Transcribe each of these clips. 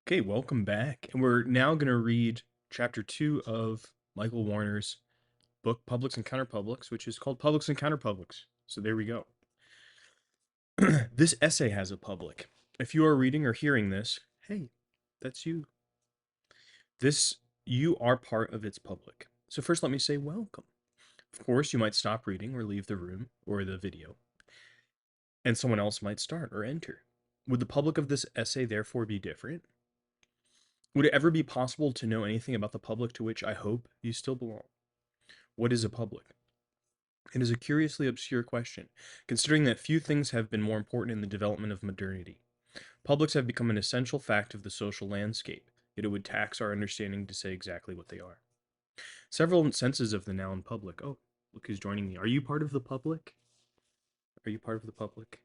Okay, welcome back. And we're now going to read chapter 2 of Michael Warner's book, Publics and Counterpublics, which is called Publics and Counterpublics. So there we go. This essay has a public. If you are reading or hearing this, hey, that's you. You are part of its public. So first, let me say welcome. Of course, you might stop reading or leave the room or the video, and someone else might start or enter. Would the public of this essay therefore be different? Would it ever be possible to know anything about the public to which I hope you still belong? What is a public? It is a curiously obscure question, considering that few things have been more important in the development of modernity. Publics have become an essential fact of the social landscape, yet it would tax our understanding to say exactly what they are. Several senses of the noun public. Oh, look who's joining me. Are you part of the public? Are you part of the public?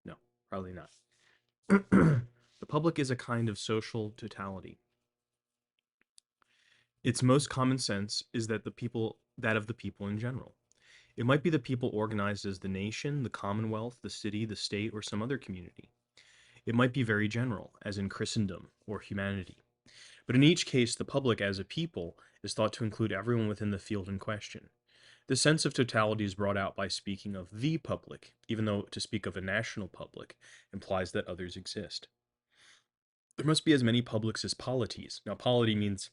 No, probably not. The public is a kind of social totality. Its most common sense is that of the people in general. It might be the people organized as the nation, the commonwealth, the city, the state, or some other community. It might be very general, as in Christendom or humanity. But in each case, the public as a people is thought to include everyone within the field in question. The sense of totality is brought out by speaking of the public, even though to speak of a national public implies that others exist. There must be as many publics as polities. Now, polity means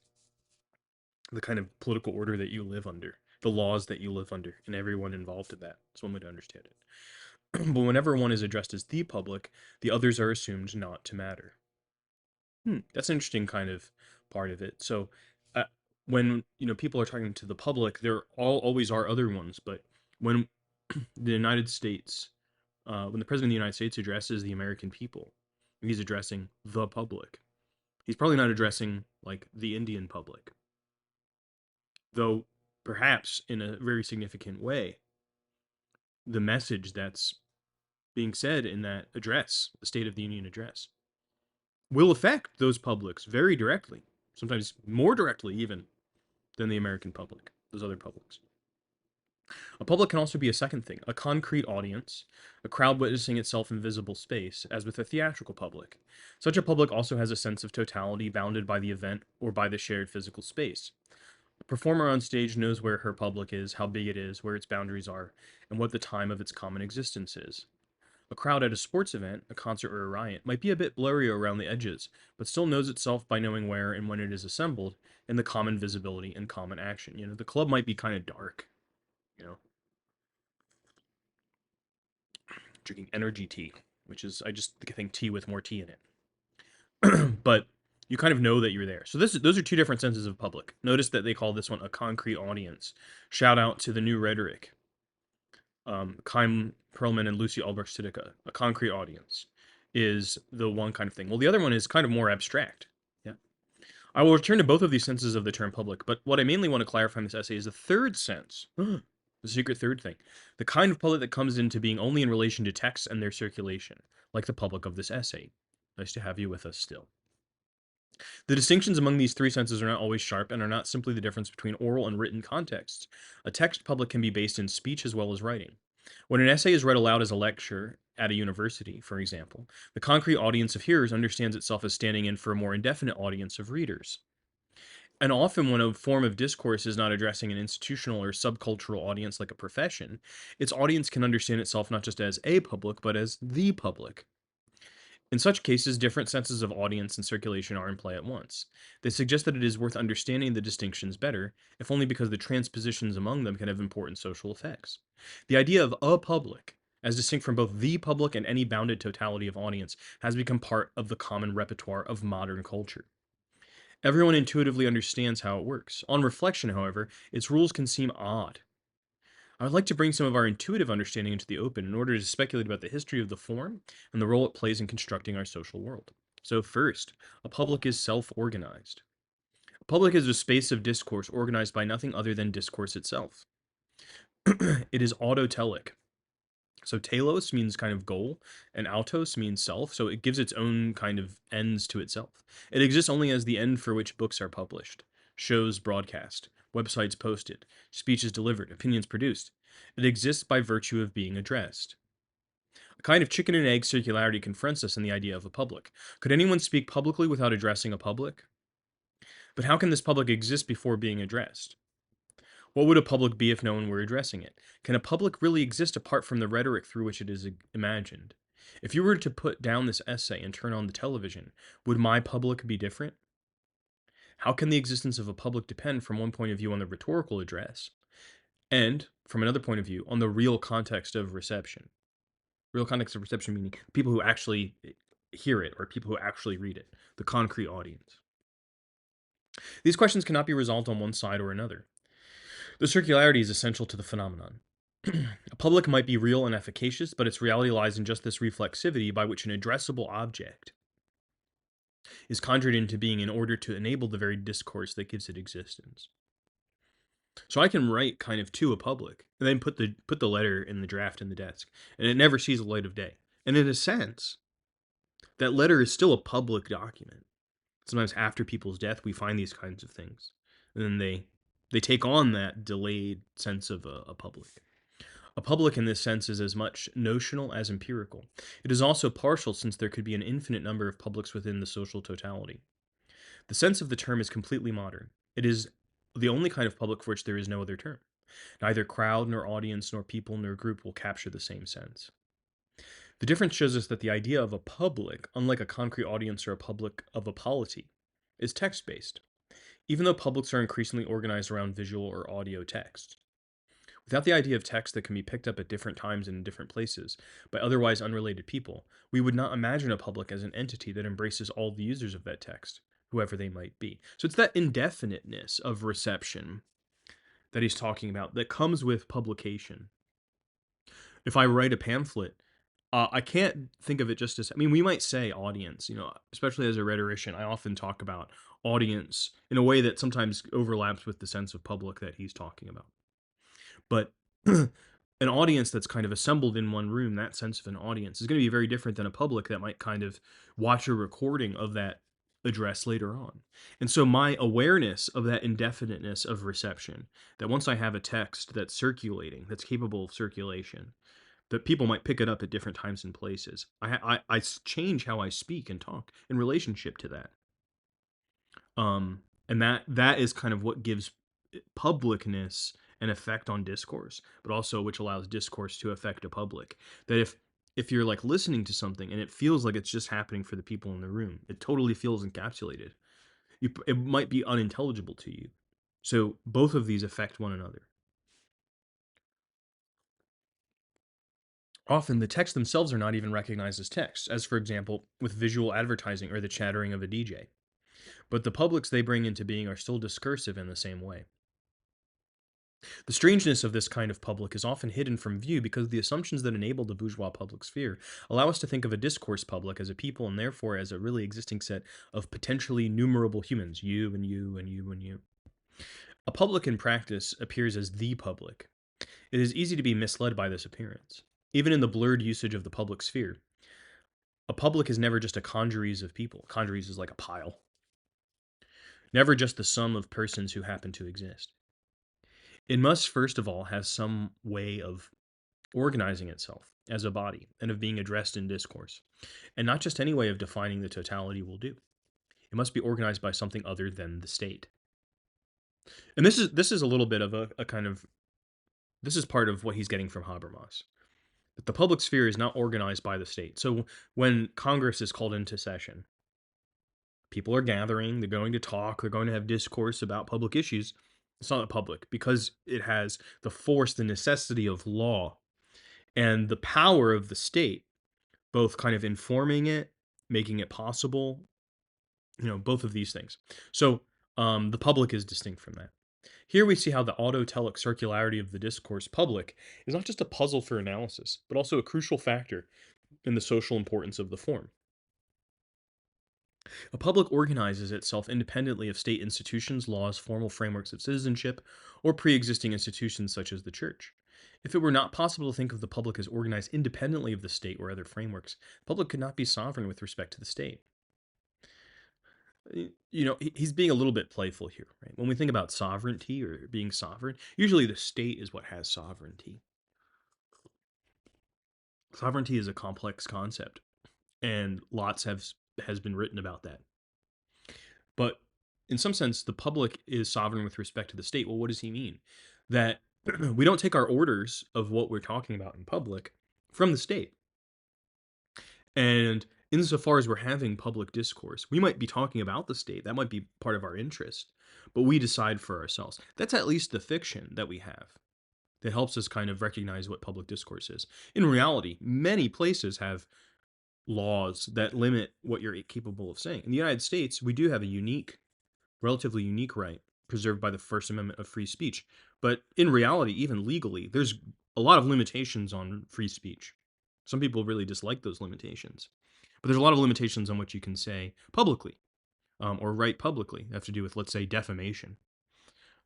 the kind of political order that you live under, the laws that you live under, and everyone involved in that. That's one way to understand it. But whenever one is addressed as the public, the others are assumed not to matter. That's an interesting kind of part of it. So, uh, when people are talking to the public, there always are other ones. But when the United States, when the president of the United States addresses the American people, he's addressing the public. He's probably not addressing like the Indian public, though perhaps in a very significant way, the message that's being said in that address, the State of the Union address, will affect those publics very directly, sometimes more directly even than the American public, those other publics. A public can also be a second thing, a concrete audience, a crowd witnessing itself in visible space, as with a theatrical public. Such a public also has a sense of totality bounded by the event or by the shared physical space. A performer on stage knows where her public is, how big it is, where its boundaries are, and what the time of its common existence is. A crowd at a sports event, a concert or a riot, might be a bit blurry around the edges, but still knows itself by knowing where and when it is assembled in the common visibility and common action. The club might be kind of dark, you know, drinking energy tea, which is, I just think tea with more tea in it. But you kind of know that you're there. So those are two different senses of public. Notice that they call this one a concrete audience. Shout out to the new rhetoric. Chaim Perlman and Lucy Albrecht Siddiqa, a concrete audience, is the one kind of thing. Well, the other one is kind of more abstract. Yeah. I will return to both of these senses of the term public, but what I mainly want to clarify in this essay is the third sense, the secret third thing, the kind of public that comes into being only in relation to texts and their circulation, like the public of this essay. Nice to have you with us still. The distinctions among these three senses are not always sharp and are not simply the difference between oral and written contexts. A text public can be based in speech as well as writing. When an essay is read aloud as a lecture at a university, for example, the concrete audience of hearers understands itself as standing in for a more indefinite audience of readers. And often, when a form of discourse is not addressing an institutional or subcultural audience like a profession, its audience can understand itself not just as a public, but as the public. In such cases, different senses of audience and circulation are in play at once. They suggest that it is worth understanding the distinctions better, if only because the transpositions among them can have important social effects. The idea of a public, as distinct from both the public and any bounded totality of audience, has become part of the common repertoire of modern culture. Everyone intuitively understands how it works. On reflection, however, its rules can seem odd. I would like to bring some of our intuitive understanding into the open in order to speculate about the history of the form and the role it plays in constructing our social world. So, first, a public is self organized. A public is a space of discourse organized by nothing other than discourse itself. It is autotelic. So, telos means kind of goal, and autos means self, so it gives its own kind of ends to itself. It exists only as the end for which books are published, shows broadcast, websites posted, speeches delivered, opinions produced. It exists by virtue of being addressed. A kind of chicken and egg circularity confronts us in the idea of a public. Could anyone speak publicly without addressing a public? But how can this public exist before being addressed? What would a public be if no one were addressing it? Can a public really exist apart from the rhetoric through which it is imagined? If you were to put down this essay and turn on the television, would my public be different? How can the existence of a public depend from one point of view on the rhetorical address, and from another point of view on the real context of reception? Real context of reception meaning people who actually hear it or people who actually read it, the concrete audience. These questions cannot be resolved on one side or another. The circularity is essential to the phenomenon. A public might be real and efficacious, but its reality lies in just this reflexivity by which an addressable object is conjured into being in order to enable the very discourse that gives it existence. So I can write kind of to a public and then put the letter in the draft in the desk, and it never sees the light of day. And in a sense, that letter is still a public document. Sometimes after people's death, we find these kinds of things, and then they take on that delayed sense of a public. A public in this sense is as much notional as empirical. It is also partial, since there could be an infinite number of publics within the social totality. The sense of the term is completely modern. It is the only kind of public for which there is no other term. Neither crowd, nor audience, nor people, nor group will capture the same sense. The difference shows us that the idea of a public, unlike a concrete audience or a public of a polity, is text-based, even though publics are increasingly organized around visual or audio text. Without the idea of text that can be picked up at different times and in different places by otherwise unrelated people, we would not imagine a public as an entity that embraces all the users of that text, whoever they might be. So it's that indefiniteness of reception that he's talking about that comes with publication. If I write a pamphlet, I can't think of it just as, I mean, we might say audience, especially as a rhetorician, I often talk about audience in a way that sometimes overlaps with the sense of public that he's talking about. But an audience that's kind of assembled in one room, that sense of an audience, is going to be very different than a public that might kind of watch a recording of that address later on. And so my awareness of that indefiniteness of reception, that once I have a text that's circulating, that's capable of circulation, that people might pick it up at different times and places, I change how I speak and talk in relationship to that. And that is kind of what gives publicness an effect on discourse, but also which allows discourse to affect a public. That if you're like listening to something and it feels like it's just happening for the people in the room, it totally feels encapsulated. It might be unintelligible to you. So both of these affect one another. Often the texts themselves are not even recognized as texts, as for example with visual advertising or the chattering of a DJ. But the publics they bring into being are still discursive in the same way. The strangeness of this kind of public is often hidden from view because the assumptions that enable the bourgeois public sphere allow us to think of a discourse public as a people and therefore as a really existing set of potentially numerable humans, you and you and you and you. A public in practice appears as the public. It is easy to be misled by this appearance. Even in the blurred usage of the public sphere, a public is never just a congeries of people. Congeries is like a pile. Never just the sum of persons who happen to exist. It must first of all have some way of organizing itself as a body and of being addressed in discourse. And not just any way of defining the totality will do. It must be organized by something other than the state. And this is a little bit of a kind of, this is part of what he's getting from Habermas. That the public sphere is not organized by the state. So when Congress is called into session, people are gathering, they're going to talk, they're going to have discourse about public issues. It's not a public because it has the force, the necessity of law, and the power of the state, both kind of informing it, making it possible, both of these things. So the public is distinct from that. Here we see how the autotelic circularity of the discourse public is not just a puzzle for analysis, but also a crucial factor in the social importance of the form. A public organizes itself independently of state institutions, laws, formal frameworks of citizenship, or pre-existing institutions such as the church. If it were not possible to think of the public as organized independently of the state or other frameworks, the public could not be sovereign with respect to the state. He's being a little bit playful here, right? When we think about sovereignty or being sovereign, usually the state is what has sovereignty. Sovereignty is a complex concept, and lots has been written about that. But in some sense, the public is sovereign with respect to the state. Well, what does he mean? That we don't take our orders of what we're talking about in public from the state. And insofar as we're having public discourse, we might be talking about the state. That might be part of our interest, but we decide for ourselves. That's at least the fiction that we have that helps us kind of recognize what public discourse is. In reality, many places have laws that limit what you're capable of saying. In the United States, we do have a relatively unique right preserved by the First Amendment of free speech. But in reality, even legally, there's a lot of limitations on free speech. Some people really dislike those limitations. But there's a lot of limitations on what you can say publicly, or write publicly. That have to do with, let's say, defamation.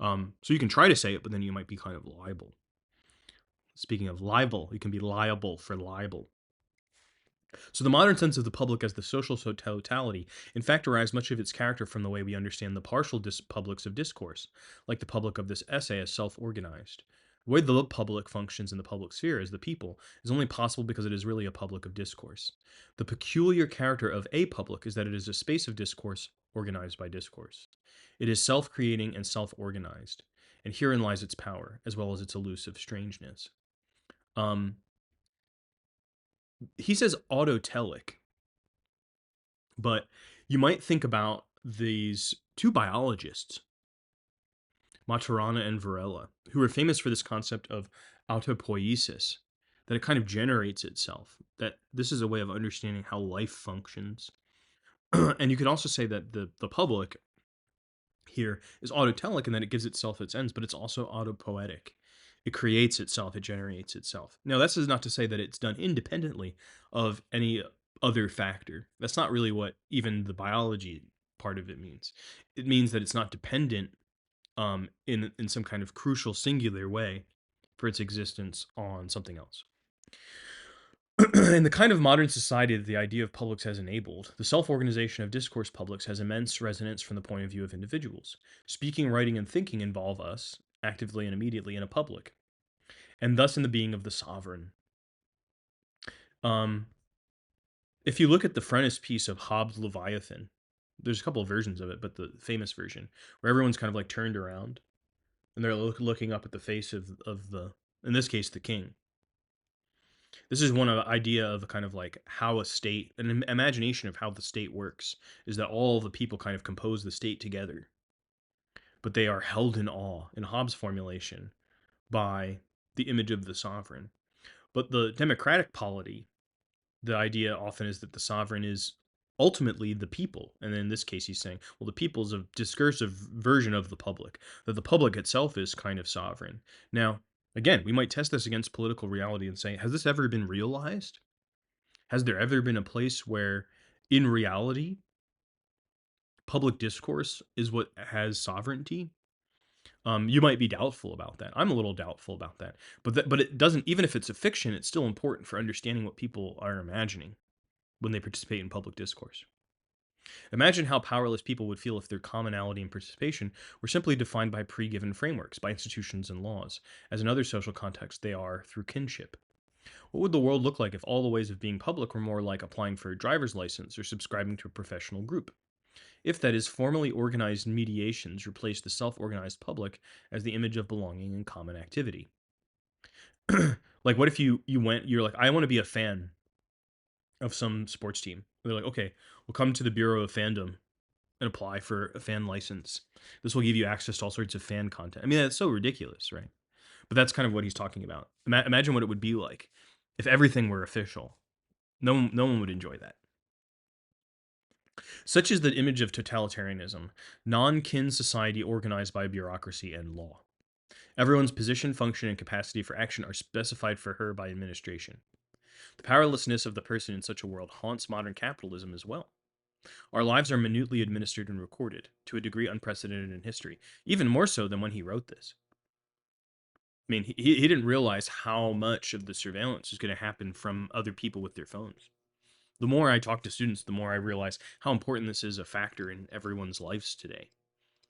So you can try to say it, but then you might be kind of liable. Speaking of libel, you can be liable for libel. So the modern sense of the public as the social totality, in fact, derives much of its character from the way we understand the partial publics of discourse, like the public of this essay as self-organized. The way the public functions in the public sphere as the people is only possible because it is really a public of discourse. The peculiar character of a public is that it is a space of discourse organized by discourse. It is self-creating and self-organized, and herein lies its power, as well as its elusive strangeness. Um, he says autotelic, but you might think about these two biologists, Maturana and Varela, who are famous for this concept of autopoiesis, that it kind of generates itself, that this is a way of understanding how life functions. And you could also say that the public here is autotelic in that it gives itself its ends, but it's also autopoetic. It creates itself, it generates itself. Now, this is not to say that it's done independently of any other factor. That's not really what even the biology part of it means. It means that it's not dependent in some kind of crucial singular way for its existence on something else. In the kind of modern society that the idea of publics has enabled, the self-organization of discourse publics has immense resonance from the point of view of individuals. Speaking, writing, and thinking involve us, actively and immediately, in a public, and thus in the being of the sovereign. Um, if you look at the frontispiece of Hobbes' Leviathan, there's a couple of versions of it, but the famous version, where everyone's kind of like turned around, and they're looking up at the face of the, in this case, the king. This is one idea of a kind of like how a state, an imagination of how the state works, is that all the people kind of compose the state together, but they are held in awe, in Hobbes' formulation, by the image of the sovereign. But the democratic polity, the idea often is that the sovereign is ultimately the people. And in this case, he's saying, well, the people is a discursive version of the public, that the public itself is kind of sovereign. Now, again, we might test this against political reality and say, has this ever been realized? Has there ever been a place where, in reality, public discourse is what has sovereignty? You might be doubtful about that. I'm a little doubtful about that. But it doesn't. Even if it's a fiction, it's still important for understanding what people are imagining when they participate in public discourse. Imagine how powerless people would feel if their commonality and participation were simply defined by pre-given frameworks, by institutions and laws, as in other social contexts they are through kinship. What would the world look like if all the ways of being public were more like applying for a driver's license or subscribing to a professional group? If, that is, formally organized mediations replaced the self-organized public as the image of belonging and common activity. Like, what if you're like, I want to be a fan of some sports team. They're like, okay, we'll come to the Bureau of Fandom and apply for a fan license. This will give you access to all sorts of fan content. I mean, that's so ridiculous, right? But that's kind of what he's talking about. Imagine what it would be like if everything were official. No one would enjoy that. Such is the image of totalitarianism, non-kin society organized by bureaucracy and law. Everyone's position, function, and capacity for action are specified for her by administration. The powerlessness of the person in such a world haunts modern capitalism as well. Our lives are minutely administered and recorded, to a degree unprecedented in history, even more so than when he wrote this. I mean, he didn't realize how much of the surveillance is going to happen from other people with their phones. The more I talk to students, the more I realize how important this is a factor in everyone's lives today.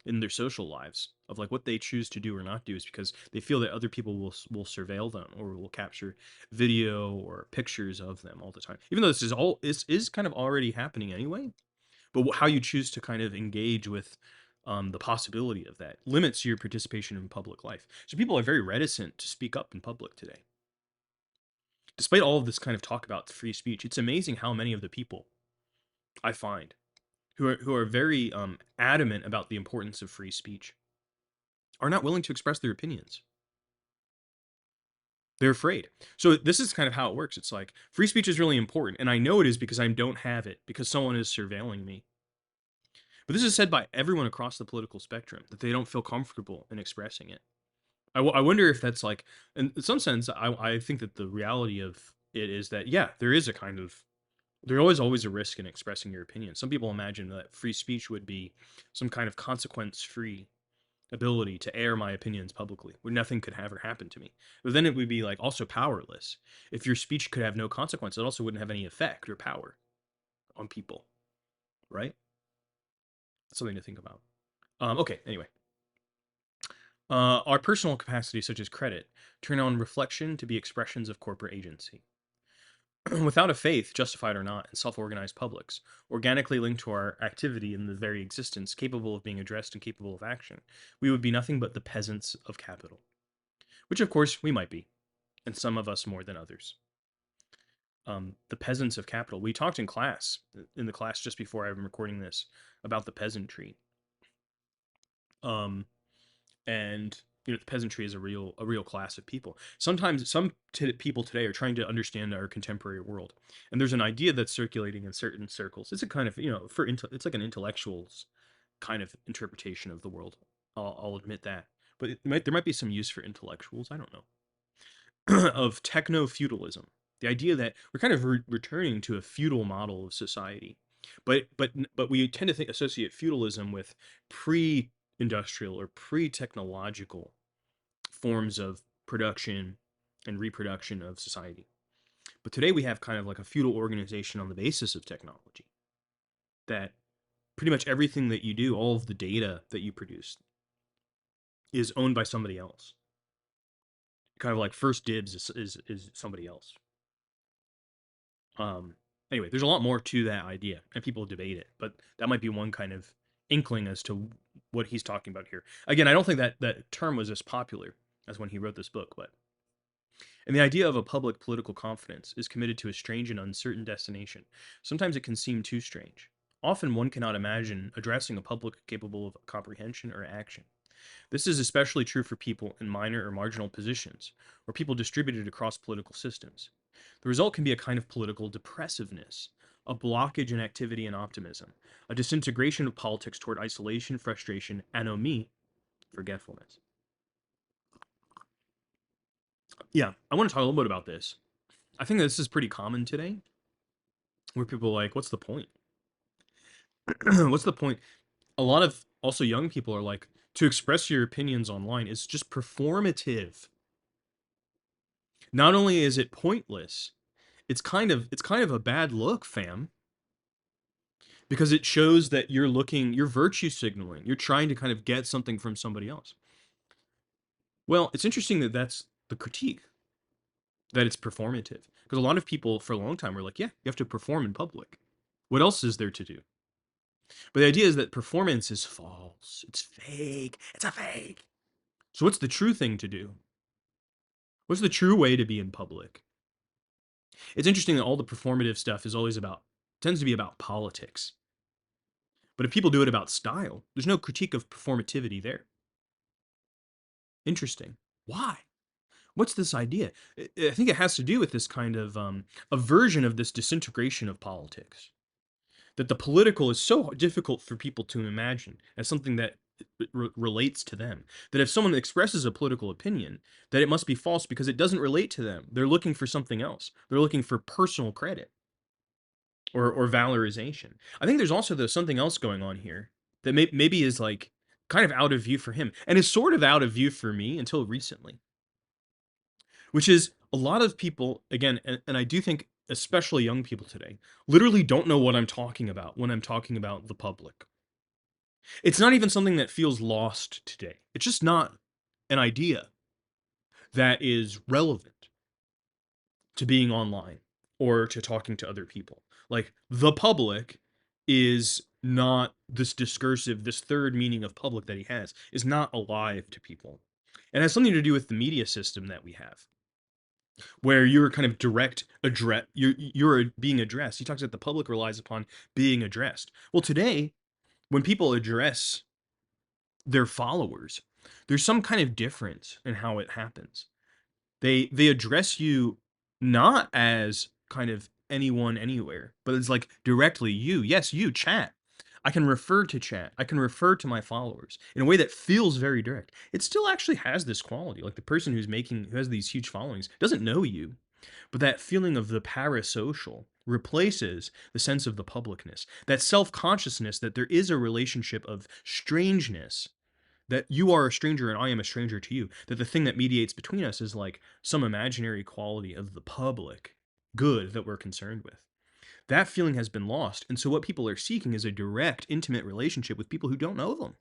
in their social lives of like what they choose to do or not do is because they feel that other people will surveil them or will capture video or pictures of them all the time. Even though this is kind of already happening anyway, but how you choose to kind of engage with the possibility of that limits your participation in public life. So people are very reticent to speak up in public today. Despite all of this kind of talk about free speech, it's amazing how many of the people I find who are very adamant about the importance of free speech are not willing to express their opinions. They're afraid. So this is kind of how it works. It's like free speech is really important, and I know it is because I don't have it because someone is surveilling me. But this is said by everyone across the political spectrum that they don't feel comfortable in expressing it. I wonder if that's like, in some sense, I think that the reality of it is that, yeah, there is a kind of, there always a risk in expressing your opinion. Some people imagine that free speech would be some kind of consequence-free ability to air my opinions publicly, where nothing could ever happen to me. But then it would be like also powerless. If your speech could have no consequence, it also wouldn't have any effect or power on people, right? Something to think about. Okay, anyway. Our personal capacities, such as credit, turn on reflection to be expressions of corporate agency. Without a faith, justified or not, in self organized publics, organically linked to our activity in the very existence, capable of being addressed and capable of action, we would be nothing but the peasants of capital. Which, of course, we might be, and some of us more than others. The peasants of capital. We talked in the class just before I'm recording this, about the peasantry. Um, and the peasantry is a real class of people. Sometimes people today are trying to understand our contemporary world, and there's an idea that's circulating in certain circles. It's a kind of it's like an intellectual's kind of interpretation of the world. I'll admit that, but there might be some use for intellectuals. I don't know. Of techno feudalism, the idea that we're kind of returning to a feudal model of society, but we tend to associate feudalism with pre-industrial or pre-technological forms of production and reproduction of society. But today we have kind of like a feudal organization on the basis of technology, that pretty much everything that you do, all of the data that you produce, is owned by somebody else. Kind of like first dibs is somebody else. Um, anyway, there's a lot more to that idea, and people debate it, but that might be one kind of inkling as to what he's talking about here. Again, I don't think that term was as popular as when he wrote this book, but and the idea of a public political confidence is committed to a strange and uncertain destination. Sometimes it can seem too strange. Often one cannot imagine addressing a public capable of comprehension or action. This is especially true for people in minor or marginal positions, or people distributed across political systems. The result can be a kind of political depressiveness, a blockage in activity and optimism, a disintegration of politics toward isolation, frustration, anomie, forgetfulness. Yeah, I want to talk a little bit about this. I think this is pretty common today, where people are like, what's the point? What's the point? A lot of also young people are like, to express your opinions online is just performative. Not only is it pointless, it's kind of a bad look, fam, because it shows that you're virtue signaling. You're trying to kind of get something from somebody else. Well, it's interesting that that's the critique, that it's performative. Because a lot of people for a long time were like, yeah, you have to perform in public. What else is there to do? But the idea is that performance is false. It's fake. It's a fake. So what's the true thing to do? What's the true way to be in public? It's interesting that all the performative stuff is always tends to be about politics. But if people do it about style, there's no critique of performativity there. Interesting. Why? What's this idea? I think it has to do with this kind of a version of this disintegration of politics. That the political is so difficult for people to imagine as something that relates to them. That if someone expresses a political opinion, that it must be false because it doesn't relate to them. They're looking for something else. They're looking for personal credit or valorization. I think there's also something else going on here that maybe is like kind of out of view for him and is sort of out of view for me until recently, which is a lot of people again, and I do think especially young people today literally don't know what I'm talking about when I'm talking about the public. It's not even something that feels lost today. It's just not an idea that is relevant to being online or to talking to other people. Like the public is not this discursive, this third meaning of public that he has is not alive to people. And it has something to do with the media system that we have, where you're kind of direct address, you're being addressed. He talks about the public relies upon being addressed. Well, today, when people address their followers, there's some kind of difference in how it happens. They address you not as kind of anyone anywhere, but it's like directly you. Yes, you chat. I can refer to chat. I can refer to my followers in a way that feels very direct. It still actually has this quality. Like the person who has these huge followings doesn't know you, but that feeling of the parasocial replaces the sense of the publicness, that self-consciousness that there is a relationship of strangeness, that you are a stranger and I am a stranger to you, that the thing that mediates between us is like some imaginary quality of the public good that we're concerned with. That feeling has been lost. And so what people are seeking is a direct, intimate relationship with people who don't know them.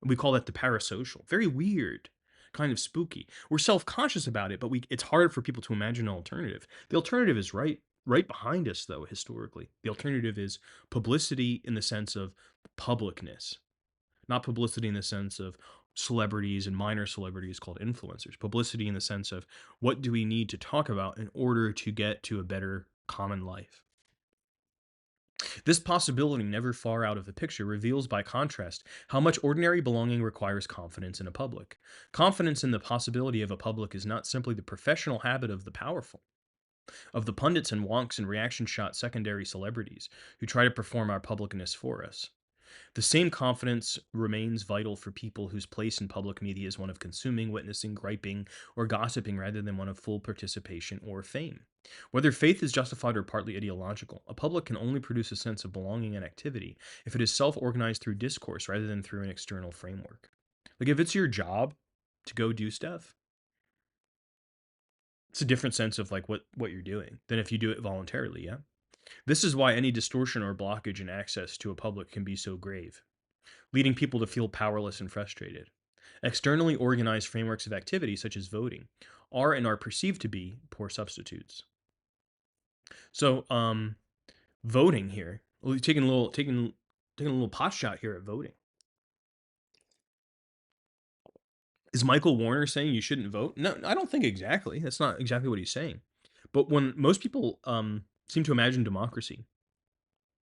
We call that the parasocial. Very weird, kind of spooky. We're self-conscious about it, but it's hard for people to imagine an alternative. The alternative is right behind us though, historically. The alternative is publicity in the sense of publicness, not publicity in the sense of celebrities and minor celebrities called influencers. Publicity in the sense of what do we need to talk about in order to get to a better common life. This possibility, never far out of the picture, reveals by contrast how much ordinary belonging requires confidence in a public. Confidence in the possibility of a public is not simply the professional habit of the powerful, of the pundits and wonks and reaction shot secondary celebrities who try to perform our publicness for us. The same confidence remains vital for people whose place in public media is one of consuming, witnessing, griping, or gossiping rather than one of full participation or fame. Whether faith is justified or partly ideological, a public can only produce a sense of belonging and activity if it is self organized through discourse rather than through an external framework. Like if it's your job to go do stuff, it's a different sense of like what you're doing than if you do it voluntarily, yeah? This is why any distortion or blockage in access to a public can be so grave, leading people to feel powerless and frustrated. Externally organized frameworks of activity, such as voting, are and are perceived to be poor substitutes. So, voting here, taking a little pot shot here at voting. Is Michael Warner saying you shouldn't vote? No, I don't think exactly. That's not exactly what he's saying. But when most people seem to imagine democracy,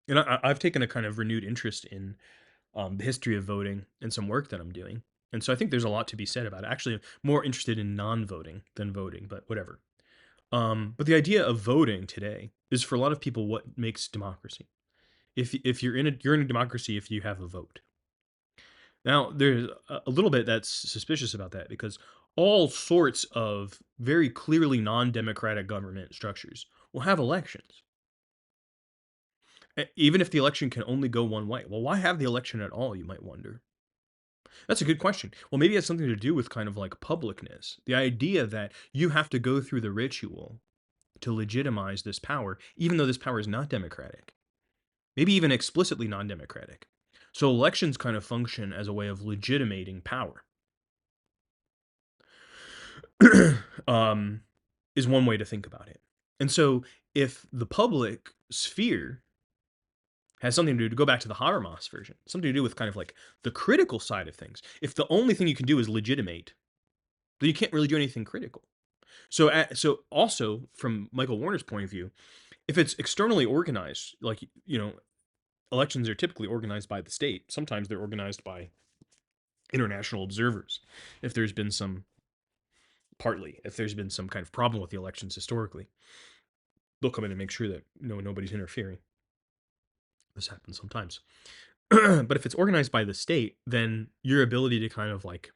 and I've taken a kind of renewed interest in the history of voting and some work that I'm doing. And so I think there's a lot to be said about it. Actually, I'm more interested in non-voting than voting, but whatever. But the idea of voting today is for a lot of people what makes democracy. If you're in a democracy if you have a vote. Now there's a little bit that's suspicious about that because all sorts of very clearly non-democratic government structures will have elections. Even if the election can only go one way. Well, why have the election at all, you might wonder? That's a good question. Well, maybe it has something to do with kind of like publicness. The idea that you have to go through the ritual to legitimize this power, even though this power is not democratic, maybe even explicitly non democratic. So elections kind of function as a way of legitimating power, is one way to think about it. And so if the public sphere has something to do to go back to the Habermas version, something to do with kind of like the critical side of things. If the only thing you can do is legitimate, then you can't really do anything critical. So also from Michael Warner's point of view, if it's externally organized, like elections are typically organized by the state. Sometimes they're organized by international observers. If there's been some if there's been some kind of problem with the elections historically, they'll come in and make sure that nobody's interfering. This happens sometimes. But if it's organized by the state, then your ability to kind of like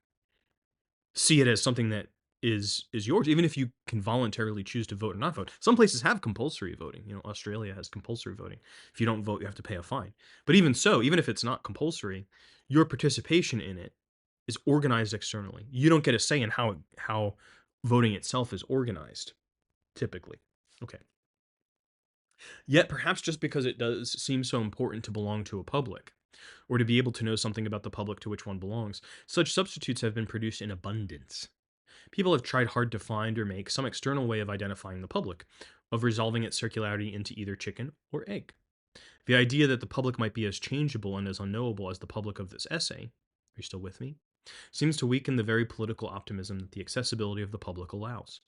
see it as something that is yours, even if you can voluntarily choose to vote or not vote. Some places have compulsory voting. Australia has compulsory voting. If you don't vote, you have to pay a fine. But even so, even if it's not compulsory, your participation in it is organized externally. You don't get a say in how voting itself is organized, typically. Okay. Yet perhaps just because it does seem so important to belong to a public, or to be able to know something about the public to which one belongs. Such substitutes have been produced in abundance. People have tried hard to find or make some external way of identifying the public, of resolving its circularity into either chicken or egg. The idea that the public might be as changeable and as unknowable as the public of this essay, are you still with me? Seems to weaken the very political optimism that the accessibility of the public allows.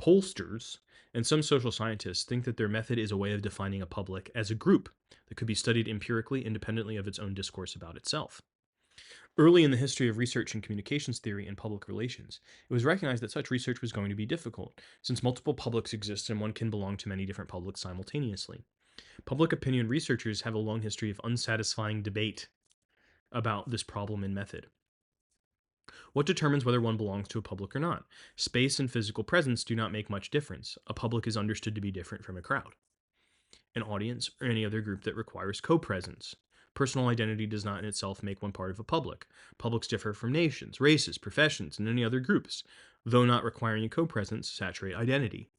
Pollsters and some social scientists think that their method is a way of defining a public as a group that could be studied empirically independently of its own discourse about itself. Early in the history of research in communications theory and public relations, it was recognized that such research was going to be difficult, since multiple publics exist and one can belong to many different publics simultaneously. Public opinion researchers have a long history of unsatisfying debate about this problem and method. What determines whether one belongs to a public or not? Space and physical presence do not make much difference. A public is understood to be different from a crowd, an audience, or any other group that requires co-presence. Personal identity does not in itself make one part of a public. Publics differ from nations, races, professions, and any other groups, though not requiring a co-presence, saturate identity.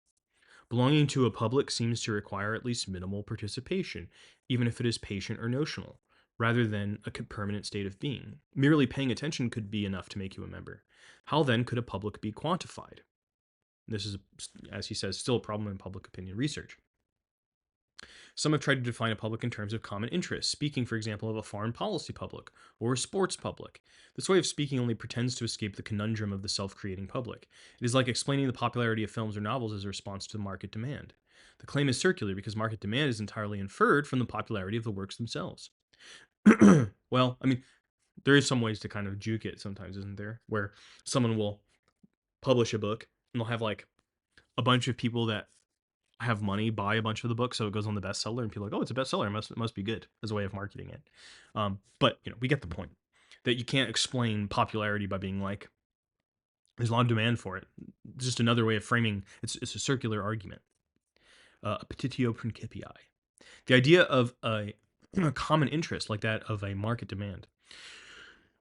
Belonging to a public seems to require at least minimal participation, even if it is patient or notional, rather than a permanent state of being. Merely paying attention could be enough to make you a member. How then could a public be quantified? This is, as he says, still a problem in public opinion research. Some have tried to define a public in terms of common interests, speaking, for example, of a foreign policy public or a sports public. This way of speaking only pretends to escape the conundrum of the self-creating public. It is like explaining the popularity of films or novels as a response to market demand. The claim is circular because market demand is entirely inferred from the popularity of the works themselves. Well, I mean, there is some ways to kind of juke it sometimes, isn't there? Where someone will publish a book and they'll have like a bunch of people that have money buy a bunch of the books, so it goes on the bestseller, and people are like, "Oh, it's a bestseller. It must be good," as a way of marketing it. But we get the point that you can't explain popularity by being like, "There's a lot of demand for it." It's just another way of framing. It's a circular argument. Appetitio principii. The idea of a common interest like that of a market demand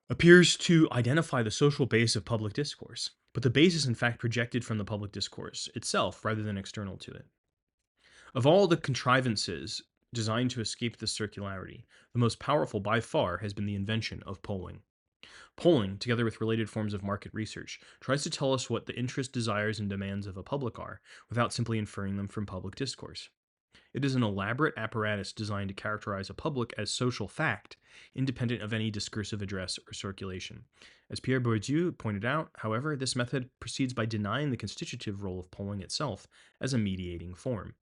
appears to identify the social base of public discourse, but the base is in fact projected from the public discourse itself rather than external to it. Of all the contrivances designed to escape this circularity, the most powerful by far has been the invention of polling. Polling, together with related forms of market research, tries to tell us what the interests, desires, and demands of a public are, without simply inferring them from public discourse. It is an elaborate apparatus designed to characterize a public as social fact, independent of any discursive address or circulation. As Pierre Bourdieu pointed out, however, this method proceeds by denying the constitutive role of polling itself as a mediating form.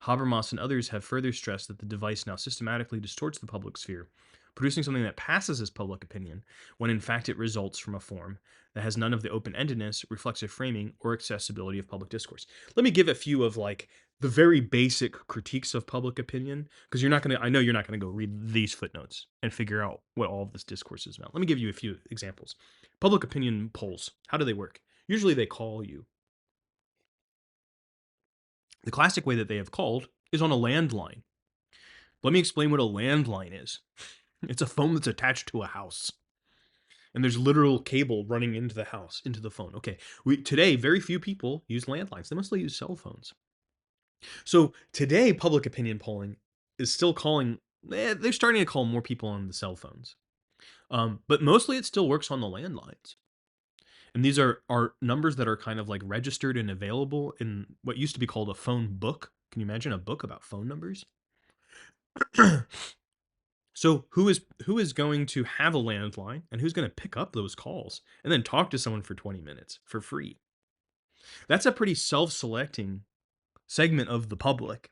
Habermas and others have further stressed that the device now systematically distorts the public sphere, producing something that passes as public opinion, when in fact it results from a form that has none of the open-endedness, reflexive framing, or accessibility of public discourse. Let me give a few of like the very basic critiques of public opinion, because I know you're not gonna go read these footnotes and figure out what all of this discourse is about. Let me give you a few examples. Public opinion polls, how do they work? Usually they call you. The classic way that they have called is on a landline. Let me explain what a landline is. It's a phone that's attached to a house. And there's literal cable running into the house, into the phone. Okay, today, very few people use landlines. They mostly use cell phones. So today, public opinion polling is still calling, they're starting to call more people on the cell phones. But mostly it still works on the landlines. And these are numbers that are kind of like registered and available in what used to be called a phone book. Can you imagine a book about phone numbers? So who is going to have a landline and who's going to pick up those calls and then talk to someone for 20 minutes for free? That's a pretty self-selecting segment of the public.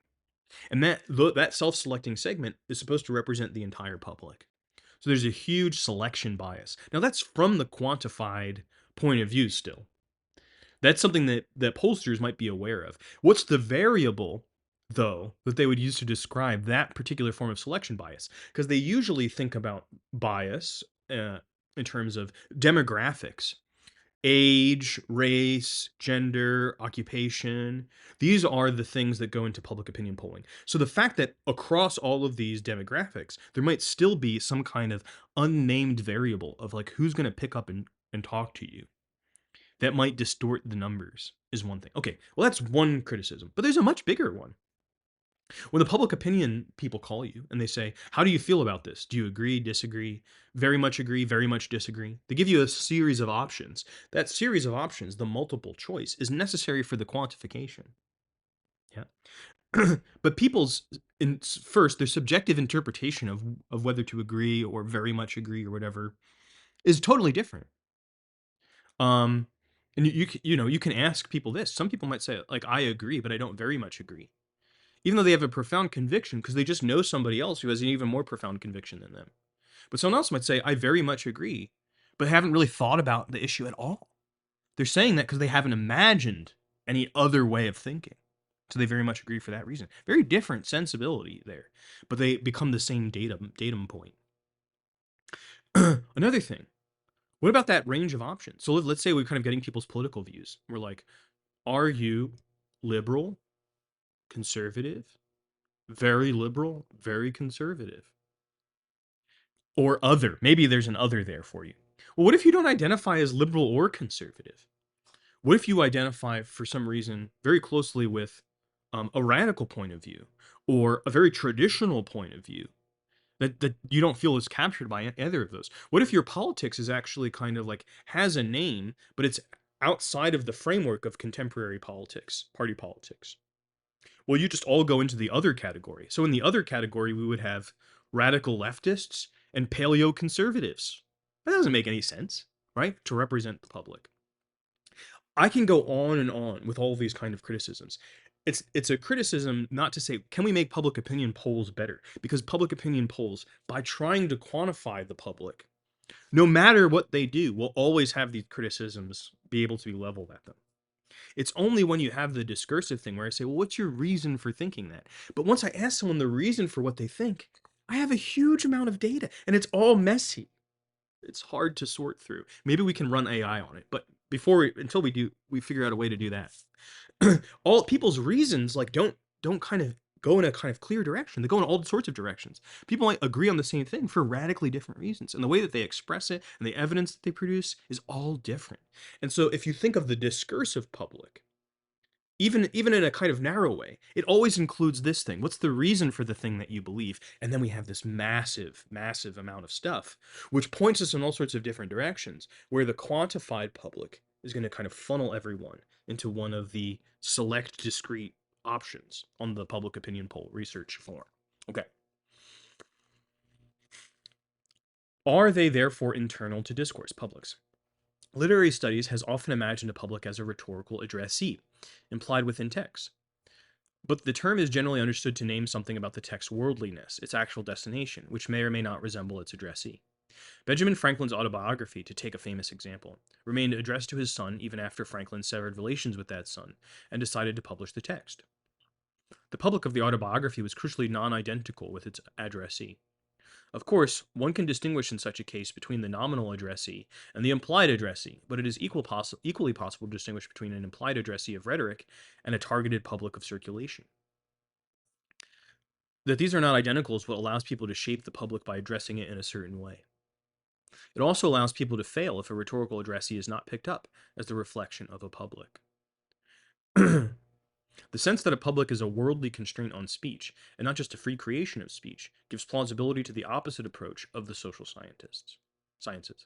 And that self-selecting segment is supposed to represent the entire public. So there's a huge selection bias. Now that's from the quantified point of view still. That's something that pollsters might be aware of. What's the variable, though, that they would use to describe that particular form of selection bias? Because they usually think about bias in terms of demographics. Age, race, gender, occupation. These are the things that go into public opinion polling. So the fact that across all of these demographics, there might still be some kind of unnamed variable of like who's going to pick up and talk to you that might distort the numbers is one thing. Okay, well, that's one criticism, but there's a much bigger one. When the public opinion people call you and they say, "How do you feel about this? Do you agree, disagree, very much disagree?" They give you a series of options. That series of options, the multiple choice, is necessary for the quantification. Yeah. But people's first, their subjective interpretation of whether to agree or very much agree or whatever is totally different. Um, and you know, you can ask people this. Some people might say like, "I agree, but I don't very much agree." Even though they have a profound conviction because they just know somebody else who has an even more profound conviction than them. But someone else might say, "I very much agree," but haven't really thought about the issue at all. They're saying that because they haven't imagined any other way of thinking. So they very much agree for that reason. Very different sensibility there, but they become the same datum point. Another thing, what about that range of options? So let's say we're kind of getting people's political views. We're like, are you liberal, conservative, very liberal, very conservative, or other? Maybe there's an other there for you. Well, what if you don't identify as liberal or conservative? What if you identify for some reason very closely with a radical point of view or a very traditional point of view that you don't feel is captured by either of those? What if your politics is actually kind of like has a name, but it's outside of the framework of contemporary politics, party politics? Well, you just all go into the other category. So in the other category, we would have radical leftists and paleo conservatives. That doesn't make any sense, right? To represent the public. I can go on and on with all of these kind of criticisms. It's a criticism not to say, can we make public opinion polls better? Because public opinion polls, by trying to quantify the public, no matter what they do, will always have these criticisms be able to be leveled at them. It's only when you have the discursive thing where I say, well, what's your reason for thinking that? But once I ask someone the reason for what they think, I have a huge amount of data and it's all messy. It's hard to sort through. Maybe we can run AI on it, but until we do, we figure out a way to do that. All people's reasons like don't kind of go in a kind of clear direction. They go in all sorts of directions. People might agree on the same thing for radically different reasons, and the way that they express it and the evidence that they produce is all different. And so if you think of the discursive public, even in a kind of narrow way, it always includes this thing. What's the reason for the thing that you believe? And then we have this massive amount of stuff which points us in all sorts of different directions, where the quantified public is going to kind of funnel everyone into one of the select discrete options on the public opinion poll research form. Okay. Are they therefore internal to discourse publics? Literary studies has often imagined a public as a rhetorical addressee, implied within text. But the term is generally understood to name something about the text's worldliness, its actual destination, which may or may not resemble its addressee. Benjamin Franklin's autobiography, to take a famous example, remained addressed to his son even after Franklin severed relations with that son and decided to publish the text. The public of the autobiography was crucially non-identical with its addressee. Of course, one can distinguish in such a case between the nominal addressee and the implied addressee, but it is equally possible to distinguish between an implied addressee of rhetoric and a targeted public of circulation. That these are not identical is what allows people to shape the public by addressing it in a certain way. It also allows people to fail if a rhetorical addressee is not picked up as the reflection of a public. The sense that a public is a worldly constraint on speech, and not just a free creation of speech, gives plausibility to the opposite approach of the social sciences.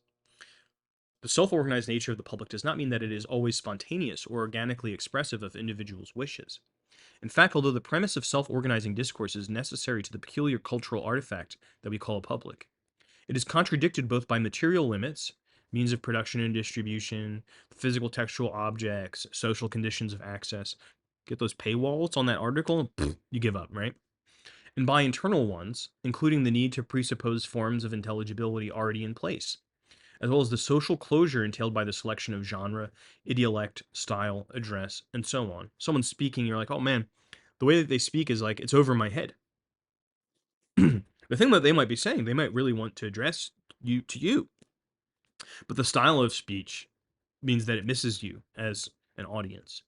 The self-organized nature of the public does not mean that it is always spontaneous or organically expressive of individuals' wishes. In fact, although the premise of self-organizing discourse is necessary to the peculiar cultural artifact that we call a public, it is contradicted both by material limits, means of production and distribution, physical textual objects, social conditions of access. Get those paywalls on that article, you give up, right? And by internal ones, including the need to presuppose forms of intelligibility already in place, as well as the social closure entailed by the selection of genre, idiolect, style, address, and so on. Someone speaking, you're like, oh man, the way that they speak is like, it's over my head. The thing that they might be saying, they might really want to address you to you, but the style of speech means that it misses you as an audience.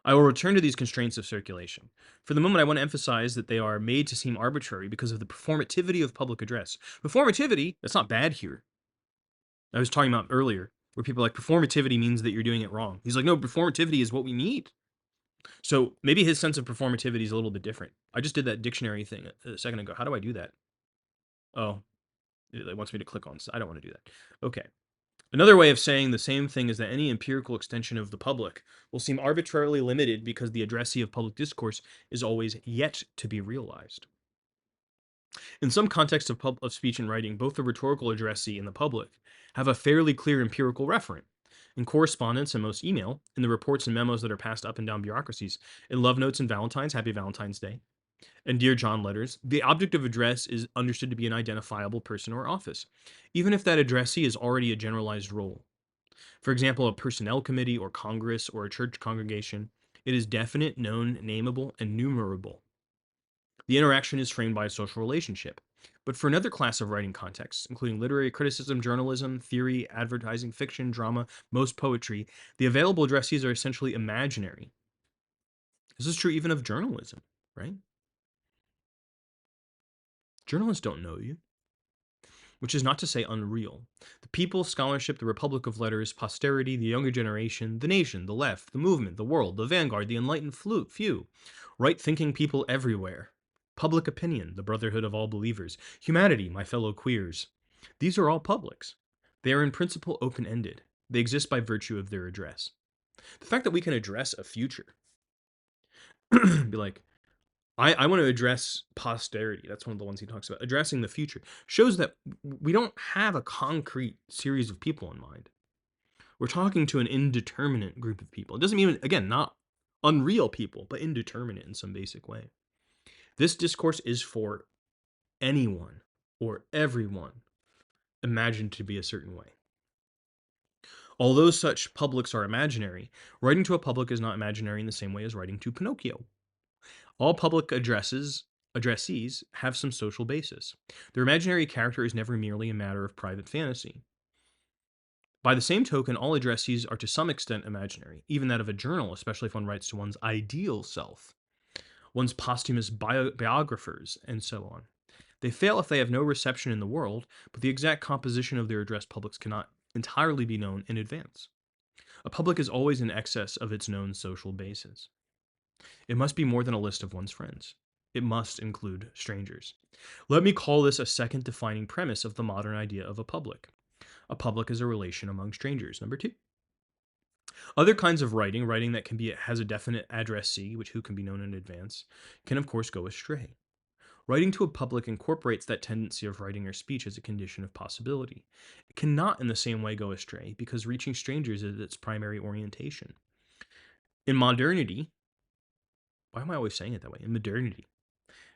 I will return to these constraints of circulation. For the moment, I want to emphasize that they are made to seem arbitrary because of the performativity of public address. Performativity, that's not bad here. I was talking about earlier, where people are like, performativity means that you're doing it wrong. He's like, no, performativity is what we need. So maybe his sense of performativity is a little bit different. I just did that dictionary thing a second ago. How do I do that? Oh, it wants me to click on. I don't want to do that. Okay. Another way of saying the same thing is that any empirical extension of the public will seem arbitrarily limited because the addressee of public discourse is always yet to be realized. In some contexts of speech and writing, both the rhetorical addressee and the public have a fairly clear empirical referent. In correspondence and most email, in the reports and memos that are passed up and down bureaucracies, in love notes and Valentine's, Happy Valentine's Day, and Dear John letters, the object of address is understood to be an identifiable person or office, even if that addressee is already a generalized role. For example, a personnel committee or Congress or a church congregation, it is definite, known, nameable, and numerable. The interaction is framed by a social relationship. But for another class of writing contexts, including literary criticism, journalism, theory, advertising, fiction, drama, most poetry, the available addressees are essentially imaginary. This is true even of journalism, right? Journalists don't know you, which is not to say unreal. The people, scholarship, the republic of letters, posterity, the younger generation, the nation, the left, the movement, the world, the vanguard, the enlightened few, right-thinking people everywhere. Public opinion, the brotherhood of all believers. Humanity, my fellow queers. These are all publics. They are in principle open-ended. They exist by virtue of their address. The fact that we can address a future, be like, I want to address posterity. That's one of the ones he talks about. Addressing the future shows that we don't have a concrete series of people in mind. We're talking to an indeterminate group of people. It doesn't mean, again, not unreal people, but indeterminate in some basic way. This discourse is for anyone or everyone imagined to be a certain way. Although such publics are imaginary, writing to a public is not imaginary in the same way as writing to Pinocchio. All public addressees have some social basis. Their imaginary character is never merely a matter of private fantasy. By the same token, all addressees are to some extent imaginary, even that of a journal, especially if one writes to one's ideal self, one's posthumous biographers, and so on. They fail if they have no reception in the world, but the exact composition of their addressed publics cannot entirely be known in advance. A public is always in excess of its known social basis. It must be more than a list of one's friends. It must include strangers. Let me call this a second defining premise of the modern idea of a public. A public is a relation among strangers. Number 2. Other kinds of writing that has a definite addressee, which who can be known in advance, can of course go astray. Writing to a public incorporates that tendency of writing or speech as a condition of possibility. It cannot in the same way go astray because reaching strangers is its primary orientation. In modernity, why am I always saying it that way? In modernity,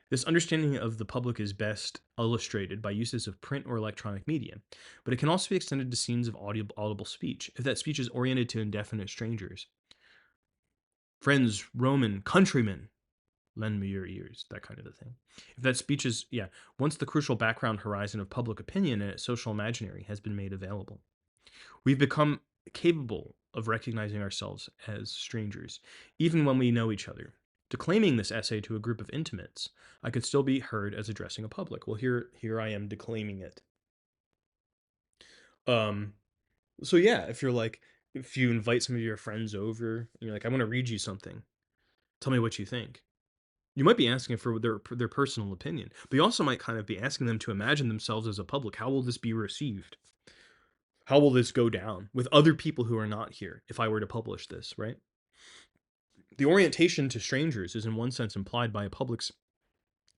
this understanding of the public is best illustrated by uses of print or electronic media, but it can also be extended to scenes of audible speech, if that speech is oriented to indefinite strangers. Friends, Roman, countrymen, lend me your ears, that kind of a thing. If that speech is, once the crucial background horizon of public opinion and its social imaginary has been made available, we've become capable of recognizing ourselves as strangers, even when we know each other. Declaiming this essay to a group of intimates, I could still be heard as addressing a public. Well, here I am declaiming it. Um, so yeah, if you invite some of your friends over, and you're like, I want to read you something. Tell me what you think. You might be asking for their personal opinion, but you also might kind of be asking them to imagine themselves as a public. How will this be received? How will this go down with other people who are not here if I were to publish this, right? The orientation to strangers is in one sense implied by a public's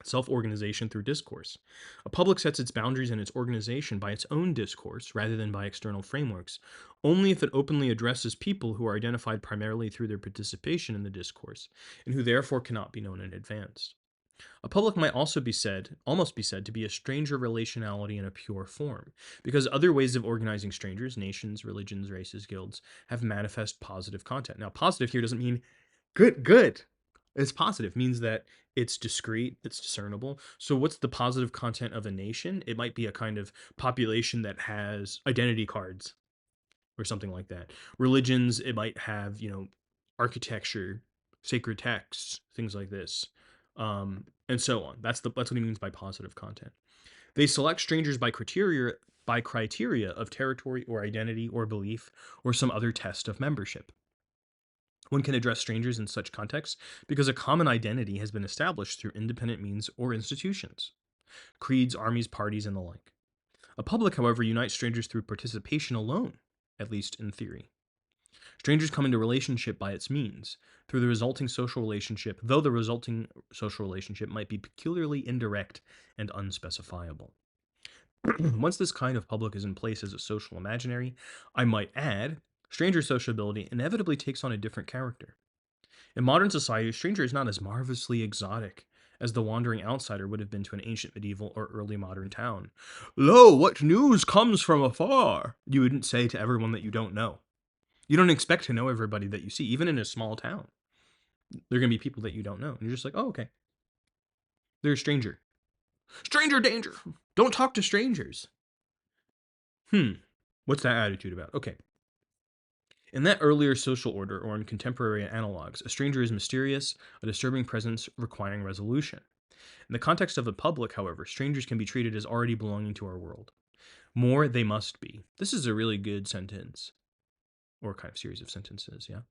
self-organization through discourse. A public sets its boundaries and its organization by its own discourse rather than by external frameworks, only if it openly addresses people who are identified primarily through their participation in the discourse, and who therefore cannot be known in advance. A public might also almost be said to be a stranger relationality in a pure form, because other ways of organizing strangers, nations, religions, races, guilds, have manifest positive content. Now, positive here doesn't mean good. It's positive, means that it's discrete, it's discernible. So what's the positive content of a nation? It might be a kind of population that has identity cards or something like that. Religions, it might have, architecture, sacred texts, things like this. And so on. That's what he means by positive content. They select strangers by criteria of territory or identity or belief or some other test of membership. One can address strangers in such contexts because a common identity has been established through independent means or institutions, creeds, armies, parties, and the like. A public, however, unites strangers through participation alone, at least in theory. Strangers come into relationship by its means, through the resulting social relationship, though the resulting social relationship might be peculiarly indirect and unspecifiable. Once this kind of public is in place as a social imaginary, I might add, stranger sociability inevitably takes on a different character. In modern society, a stranger is not as marvelously exotic as the wandering outsider would have been to an ancient medieval or early modern town. Lo, what news comes from afar? You wouldn't say to everyone that you don't know. You don't expect to know everybody that you see, even in a small town. There are going to be people that you don't know. And you're just like, oh, okay. They're a stranger. Stranger danger. Don't talk to strangers. What's that attitude about? Okay. In that earlier social order, or in contemporary analogs, a stranger is mysterious, a disturbing presence requiring resolution. In the context of the public, however, strangers can be treated as already belonging to our world. More they must be. This is a really good sentence, or kind of series of sentences, yeah?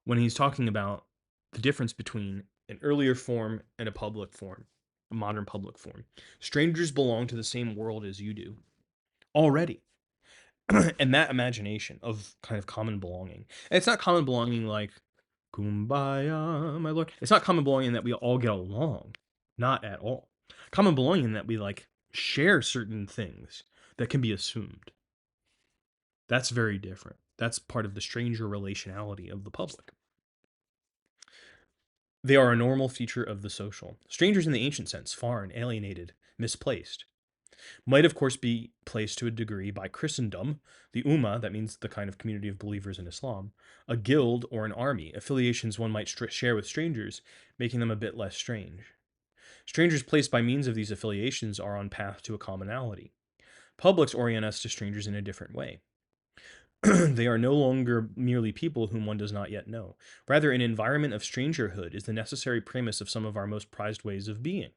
When he's talking about the difference between an earlier form and a public form, a modern public form. Strangers belong to the same world as you do already. And that imagination of kind of common belonging. And it's not common belonging like kumbaya, my lord. It's not common belonging that we all get along. Not at all. Common belonging that we like share certain things that can be assumed. That's very different. That's part of the stranger relationality of the public. They are a normal feature of the social. Strangers in the ancient sense, foreign, alienated, misplaced, might of course be placed to a degree by Christendom, the Ummah, that means the kind of community of believers in Islam, a guild or an army, affiliations one might share with strangers, making them a bit less strange. Strangers placed by means of these affiliations are on path to a commonality. Publics orient us to strangers in a different way. They are no longer merely people whom one does not yet know. Rather, an environment of strangerhood is the necessary premise of some of our most prized ways of being.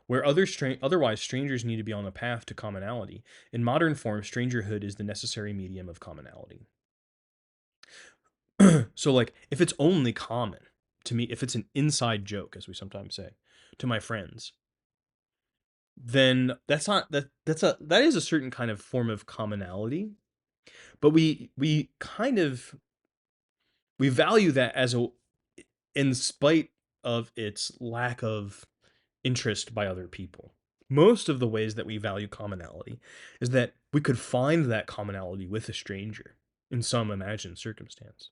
Where otherwise strangers need to be on the path to commonality, in modern form, strangerhood is the necessary medium of commonality. So, like, if it's only common to me, if it's an inside joke, as we sometimes say, to my friends, then that's not that is a certain kind of form of commonality. But we kind of we value that as a in spite of its lack of interest by other people. Most of the ways that we value commonality is that we could find that commonality with a stranger in some imagined circumstance.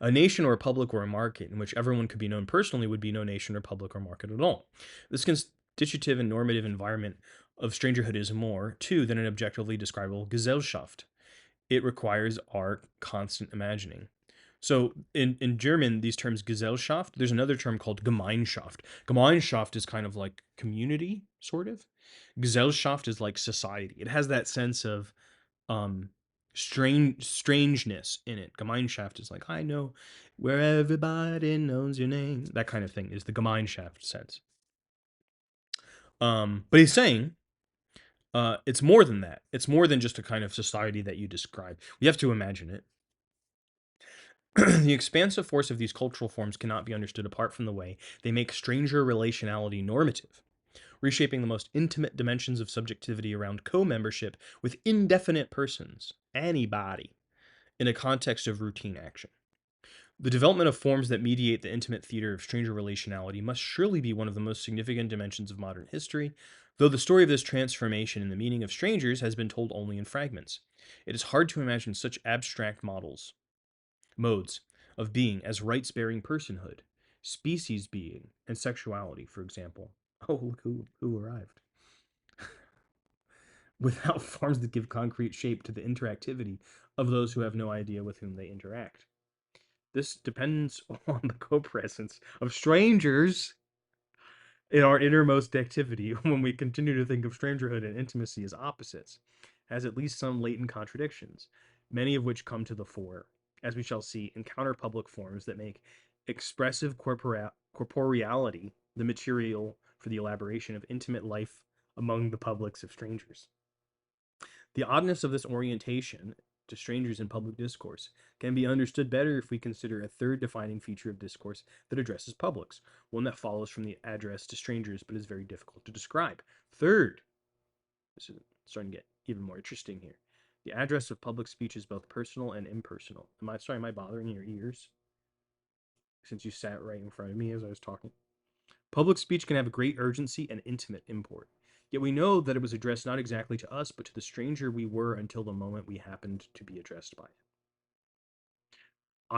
A nation or a public or a market in which everyone could be known personally would be no nation or public or market at all. This constitutive and normative environment of strangerhood is more, too, than an objectively describable Gesellschaft. It requires our constant imagining. So in German, these terms Gesellschaft, there's another term called Gemeinschaft. Gemeinschaft is kind of like community, sort of. Gesellschaft is like society. It has that sense of strangeness in it. Gemeinschaft is like, I know where everybody knows your name. That kind of thing is the Gemeinschaft sense. But he's saying it's more than that. It's more than just a kind of society that you describe. We have to imagine it. The expansive force of these cultural forms cannot be understood apart from the way they make stranger relationality normative, reshaping the most intimate dimensions of subjectivity around co-membership with indefinite persons, anybody, in a context of routine action. The development of forms that mediate the intimate theater of stranger relationality must surely be one of the most significant dimensions of modern history, though the story of this transformation in the meaning of strangers has been told only in fragments. It is hard to imagine such abstract modes of being as rights-bearing personhood, species being, and sexuality, for example. Oh, look who arrived. Without forms that give concrete shape to the interactivity of those who have no idea with whom they interact. This depends on the co-presence of strangers in our innermost activity when we continue to think of strangerhood and intimacy as opposites, has at least some latent contradictions, many of which come to the fore, as we shall see in counterpublic forms that make expressive corporeality the material for the elaboration of intimate life among the publics of strangers. The oddness of this orientation to strangers in public discourse can be understood better if we consider a third defining feature of discourse that addresses publics, one that follows from the address to strangers but is very difficult to describe. Third, this is starting to get even more interesting here. The address of public speech is both personal and impersonal. Am I bothering your ears? Since you sat right in front of me as I was talking. Public speech can have great urgency and intimate import. Yet we know that it was addressed not exactly to us, but to the stranger we were until the moment we happened to be addressed by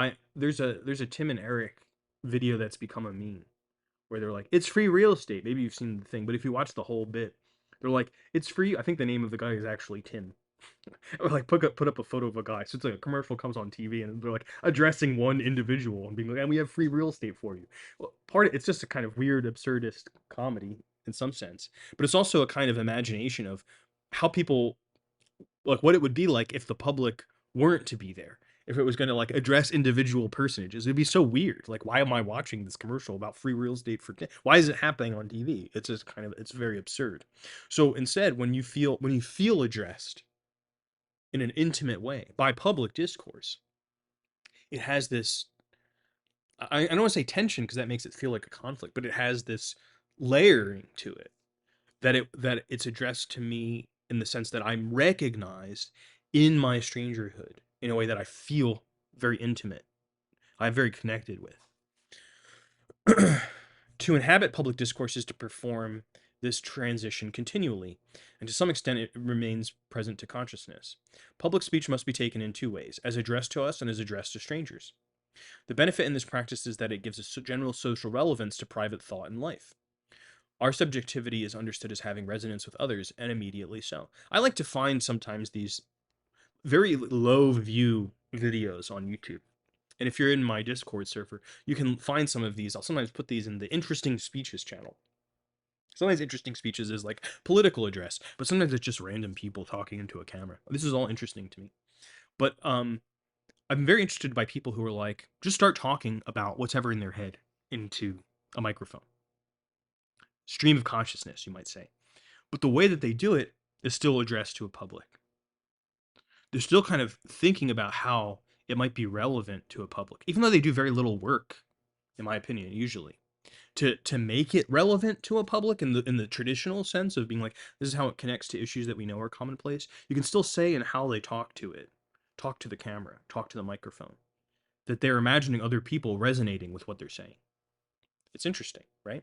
it. There's a Tim and Eric video that's become a meme where they're like, it's free real estate. Maybe you've seen the thing, but if you watch the whole bit, they're like, it's free. I think the name of the guy is actually Tim. Or like put up a photo of a guy. So it's like a commercial comes on TV and they're like addressing one individual and being like, and we have free real estate for you. Well, it's just a kind of weird, absurdist comedy in some sense, but it's also a kind of imagination of how people like what it would be like if the public weren't to be there. If it was going to like address individual personages, it'd be so weird. Like, why am I watching this commercial about free real estate for? Why is it happening on TV? It's just kind of it's very absurd. So instead, when you feel addressed in an intimate way by public discourse, it has this I don't want to say tension because that makes it feel like a conflict, but it has this layering to it that it's addressed to me in the sense that I'm recognized in my strangerhood in a way that I feel very intimate. I'm very connected with. To inhabit public discourse is to perform this transition continually, and to some extent it remains present to consciousness. Public speech must be taken in two ways, as addressed to us and as addressed to strangers. The benefit in this practice is that it gives a general social relevance to private thought and life. Our subjectivity is understood as having resonance with others, and immediately so. I like to find sometimes these very low view videos on YouTube. And if you're in my Discord server, you can find some of these. I'll sometimes put these in the interesting speeches channel. Sometimes interesting speeches is like political address, but sometimes it's just random people talking into a camera. This is all interesting to me. But I'm very interested by people who are like, just start talking about what's ever in their head into a microphone. Stream of consciousness, you might say. But the way that they do it is still addressed to a public. They're still kind of thinking about how it might be relevant to a public, even though they do very little work, in my opinion, usually. To make it relevant to a public in the traditional sense of being like, this is how it connects to issues that we know are commonplace, you can still say in how they talk to it, talk to the camera, talk to the microphone, that they're imagining other people resonating with what they're saying. It's interesting, right?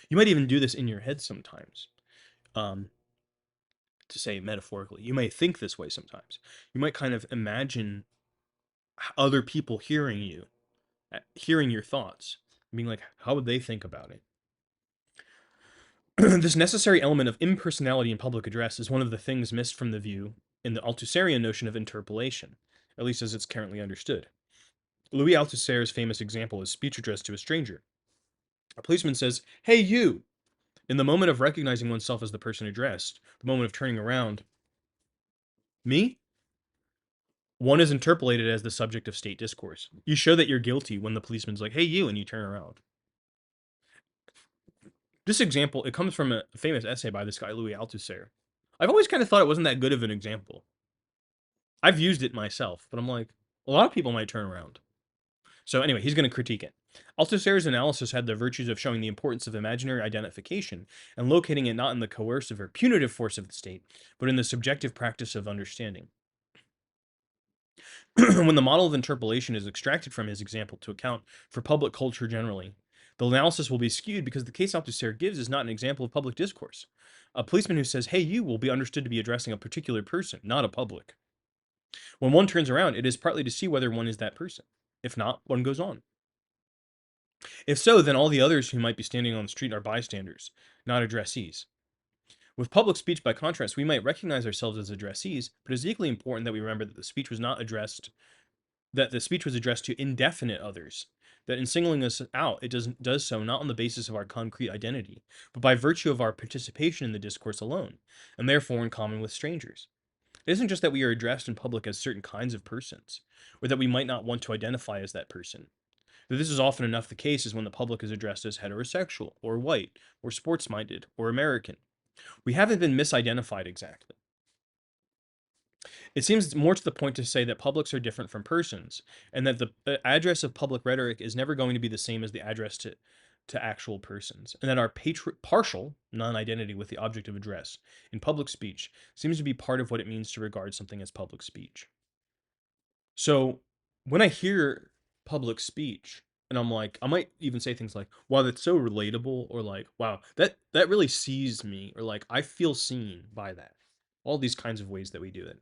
You might even do this in your head sometimes. To say it metaphorically, you may think this way sometimes. You might kind of imagine other people hearing you, hearing your thoughts, being like, how would they think about it? This necessary element of impersonality in public address is one of the things missed from the view in the Althuserian notion of interpolation, at least as it's currently understood. Louis Althusser's famous example is speech addressed to a stranger. A policeman says, "Hey, you!" In the moment of recognizing oneself as the person addressed, the moment of turning around, me? One is interpolated as the subject of state discourse. You show that you're guilty when the policeman's like, "Hey, you," and you turn around. This example, it comes from a famous essay by this guy, Louis Althusser. I've always kind of thought it wasn't that good of an example. I've used it myself, but I'm like, a lot of people might turn around. So anyway, he's going to critique it. Althusser's analysis had the virtues of showing the importance of imaginary identification and locating it not in the coercive or punitive force of the state, but in the subjective practice of understanding. When the model of interpolation is extracted from his example to account for public culture generally, the analysis will be skewed because the case Althusser gives is not an example of public discourse. A policeman who says, "Hey, you," will be understood to be addressing a particular person, not a public. When one turns around, it is partly to see whether one is that person. If not, one goes on. If so, then all the others who might be standing on the street are bystanders, not addressees. With public speech, by contrast, we might recognize ourselves as addressees, but it is equally important that we remember that the speech was addressed to indefinite others, that in singling us out, it does so not on the basis of our concrete identity, but by virtue of our participation in the discourse alone, and therefore in common with strangers. It isn't just that we are addressed in public as certain kinds of persons, or that we might not want to identify as that person. Though this is often enough the case is when the public is addressed as heterosexual, or white, or sports-minded, or American. We haven't been misidentified exactly. It seems more to the point to say that publics are different from persons, and that the address of public rhetoric is never going to be the same as the address to actual persons, and that our partial non-identity with the object of address in public speech seems to be part of what it means to regard something as public speech. So when I hear public speech, and I'm like, I might even say things like, "Wow, that's so relatable," or like, "Wow, that really sees me," or like, "I feel seen by that." All these kinds of ways that we do it.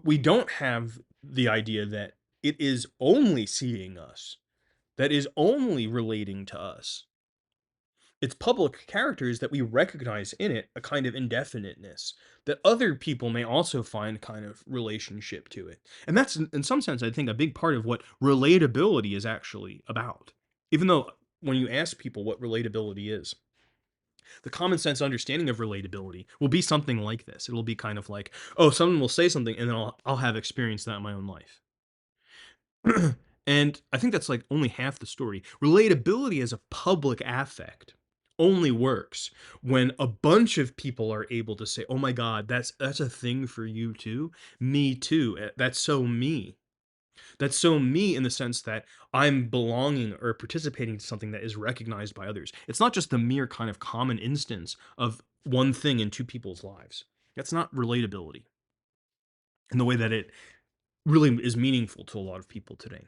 We don't have the idea that it is only seeing us, that is only relating to us. It's public characters that we recognize in it a kind of indefiniteness that other people may also find kind of relationship to it. And that's, in some sense, I think, a big part of what relatability is actually about. Even though when you ask people what relatability is, the common sense understanding of relatability will be something like this. It'll be kind of like, oh, someone will say something and then I'll have experienced that in my own life. And I think that's like only half the story. Relatability as a public affect only works when a bunch of people are able to say, "Oh my god, that's a thing for you too. Me too. That's so me." That's so me in the sense that I'm belonging or participating to something that is recognized by others. It's not just the mere kind of common instance of one thing in two people's lives. That's not relatability in the way that it really is meaningful to a lot of people today.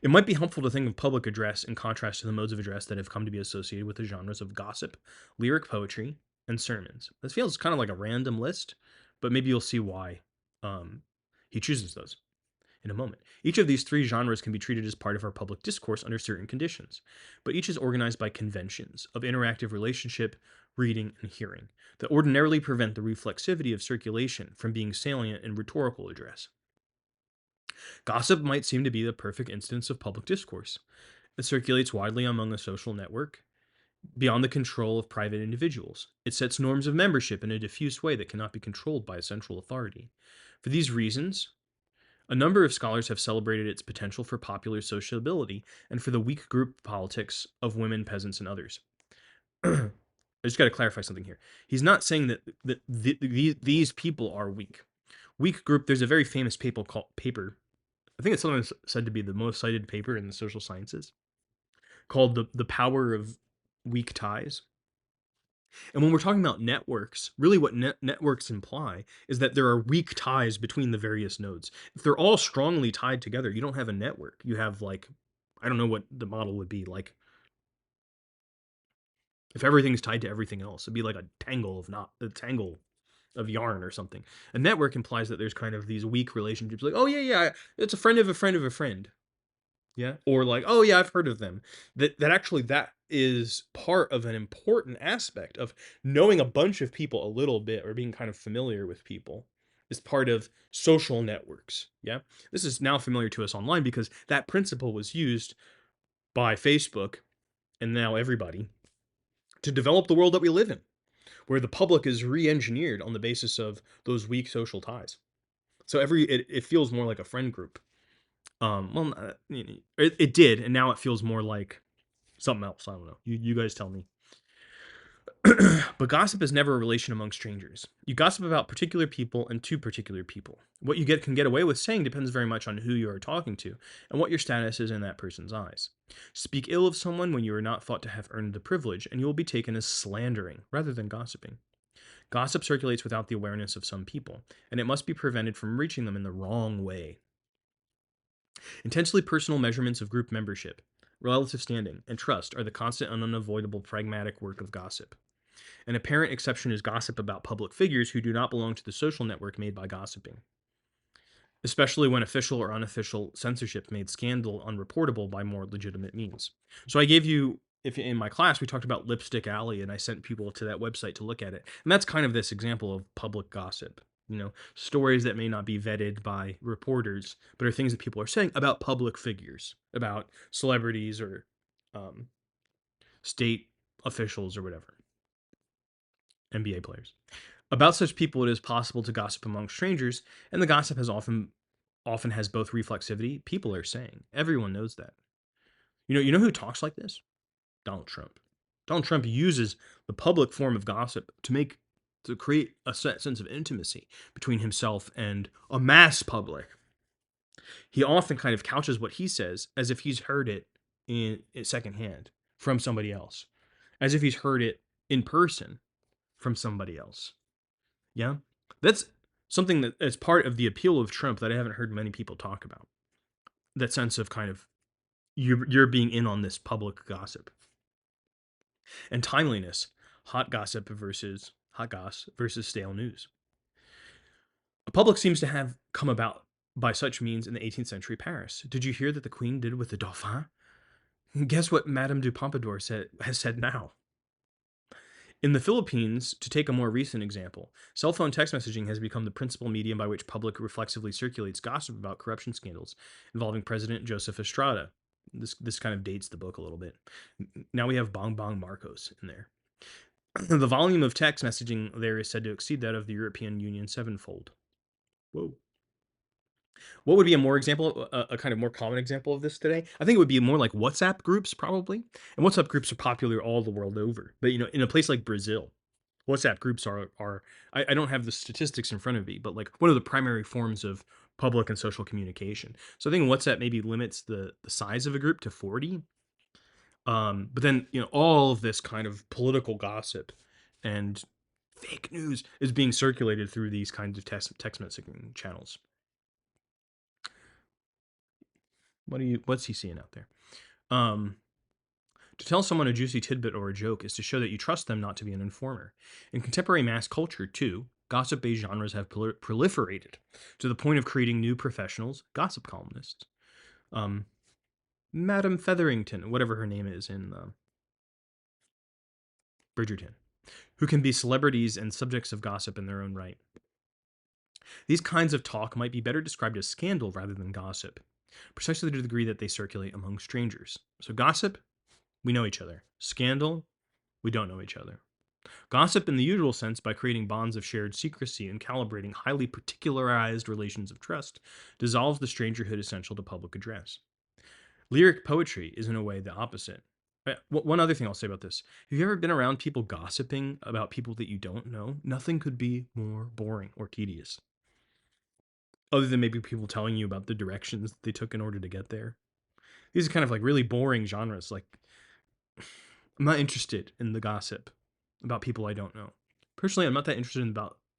It might be helpful to think of public address in contrast to the modes of address that have come to be associated with the genres of gossip, lyric poetry, and sermons. This feels kind of like a random list, but maybe you'll see why um, he chooses those in a moment. Each of these three genres can be treated as part of our public discourse under certain conditions, but each is organized by conventions of interactive relationship, reading, and hearing that ordinarily prevent the reflexivity of circulation from being salient in rhetorical address. Gossip might seem to be the perfect instance of public discourse. It circulates widely among a social network, beyond the control of private individuals. It sets norms of membership in a diffuse way that cannot be controlled by a central authority. For these reasons, a number of scholars have celebrated its potential for popular sociability and for the weak group politics of women, peasants, and others. I just got to clarify something here. He's not saying that these people are weak. Weak group, there's a very famous paper. I think it's sometimes said to be the most cited paper in the social sciences, called the power of weak ties. And when we're talking about networks, really what networks imply is that there are weak ties between the various nodes. If they're all strongly tied together, you don't have a network. You have like, I don't know what the model would be like. If everything's tied to everything else, it'd be like a tangle of yarn or something. A network implies that there's kind of these weak relationships, like, oh yeah, it's a friend of a friend of a friend. Yeah. Or like, oh yeah, I've heard of them. That actually that is part of an important aspect of knowing a bunch of people a little bit or being kind of familiar with people is part of social networks. Yeah. This is now familiar to us online because that principle was used by Facebook and now everybody to develop the world that we live in, where the public is re-engineered on the basis of those weak social ties. So it feels more like a friend group. Well, it did, and now it feels more like something else. I don't know. You guys tell me. But gossip is never a relation among strangers. You gossip about particular people and to particular people. What you can get away with saying depends very much on who you are talking to and what your status is in that person's eyes. Speak ill of someone when you are not thought to have earned the privilege, and you will be taken as slandering rather than gossiping. Gossip circulates without the awareness of some people, and it must be prevented from reaching them in the wrong way. Intensely personal measurements of group membership, relative standing, and trust are the constant and unavoidable pragmatic work of gossip. An apparent exception is gossip about public figures who do not belong to the social network made by gossiping, especially when official or unofficial censorship made scandal unreportable by more legitimate means. So I gave you, if in my class we talked about Lipstick Alley, and I sent people to that website to look at it, and that's kind of this example of public gossip. Stories that may not be vetted by reporters, but are things that people are saying about public figures, about celebrities or um, state officials or whatever, NBA players. About such people, it is possible to gossip among strangers, and the gossip has often has both reflexivity. People are saying, everyone knows that. You know who talks like this? Donald Trump. Donald Trump uses the public form of gossip to make to create a sense of intimacy between himself and a mass public. He often kind of couches what he says as if he's heard it in secondhand from somebody else, as if he's heard it in person from somebody else. Yeah, that's something that is part of the appeal of Trump that I haven't heard many people talk about. That sense of kind of you're being in on this public gossip and timeliness, hot goss versus stale news. A public seems to have come about by such means in the 18th century Paris. Did you hear that the Queen did with the Dauphin? Guess what Madame du Pompadour has said now. In the Philippines, to take a more recent example, cell phone text messaging has become the principal medium by which public reflexively circulates gossip about corruption scandals involving President Joseph Estrada. This kind of dates the book a little bit. Now we have Bong Bong Marcos in there. The volume of text messaging there is said to exceed that of the European Union sevenfold. Whoa. What would be a more example, a kind of more common example of this today? I think it would be more like WhatsApp groups, probably. And WhatsApp groups are popular all the world over. But in a place like Brazil, WhatsApp groups are I don't have the statistics in front of me, but like one of the primary forms of public and social communication. So I think WhatsApp maybe limits the size of a group to 40. But then all of this kind of political gossip and fake news is being circulated through these kinds of text messaging channels. What's he seeing out there? To tell someone a juicy tidbit or a joke is to show that you trust them not to be an informer. In contemporary mass culture, too, gossip-based genres have proliferated to the point of creating new professionals, gossip columnists. Madame Featherington, whatever her name is in Bridgerton, who can be celebrities and subjects of gossip in their own right. These kinds of talk might be better described as scandal rather than gossip, precisely to the degree that they circulate among strangers. So gossip, we know each other. Scandal, we don't know each other. Gossip in the usual sense, by creating bonds of shared secrecy and calibrating highly particularized relations of trust, dissolves the strangerhood essential to public address. Lyric poetry is in a way the opposite. One other thing I'll say about this. Have you ever been around people gossiping about people that you don't know? Nothing could be more boring or tedious. Other than maybe people telling you about the directions they took in order to get there. These are kind of like really boring genres. Like, I'm not interested in the gossip about people I don't know. Personally, I'm not that interested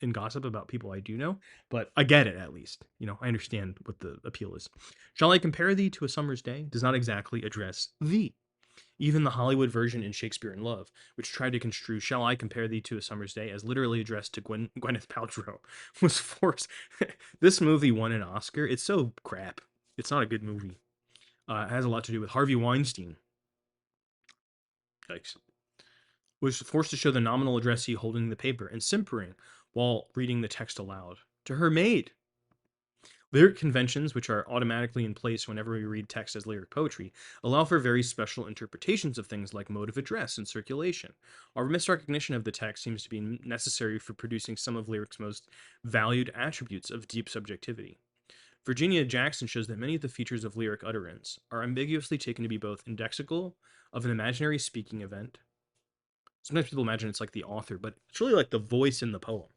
in gossip about people I do know, but I get it at least. I understand what the appeal is. Shall I compare thee to a summer's day? Does not exactly address thee. Even the Hollywood version in Shakespeare in Love, which tried to construe "Shall I compare thee to a summer's day" as literally addressed to Gwyneth Paltrow, was forced. This movie won an Oscar. It's so crap. It's not a good movie. It has a lot to do with Harvey Weinstein. Yikes. Was forced to show the nominal addressee holding the paper and simpering while reading the text aloud to her maid. Lyric conventions, which are automatically in place whenever we read text as lyric poetry, allow for very special interpretations of things like mode of address and circulation. Our misrecognition of the text seems to be necessary for producing some of lyric's most valued attributes of deep subjectivity. Virginia Jackson shows that many of the features of lyric utterance are ambiguously taken to be both indexical of an imaginary speaking event. Sometimes people imagine it's like the author, but it's really like the voice in the poem,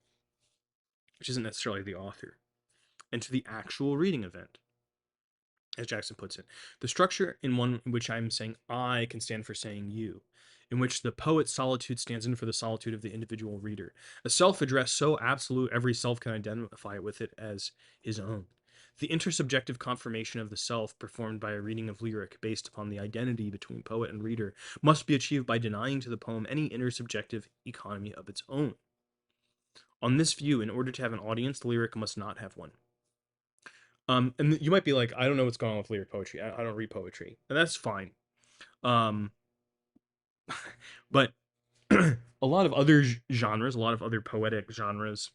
which isn't necessarily the author, and to the actual reading event, as Jackson puts it. The structure in one in which I'm saying I can stand for saying you, in which the poet's solitude stands in for the solitude of the individual reader. A self-address so absolute every self can identify with it as his own. The intersubjective confirmation of the self performed by a reading of lyric based upon the identity between poet and reader must be achieved by denying to the poem any intersubjective economy of its own. On this view, in order to have an audience, the lyric must not have one. And you might be like, I don't know what's going on with lyric poetry. I don't read poetry, and that's fine. But a lot of other genres, a lot of other poetic genres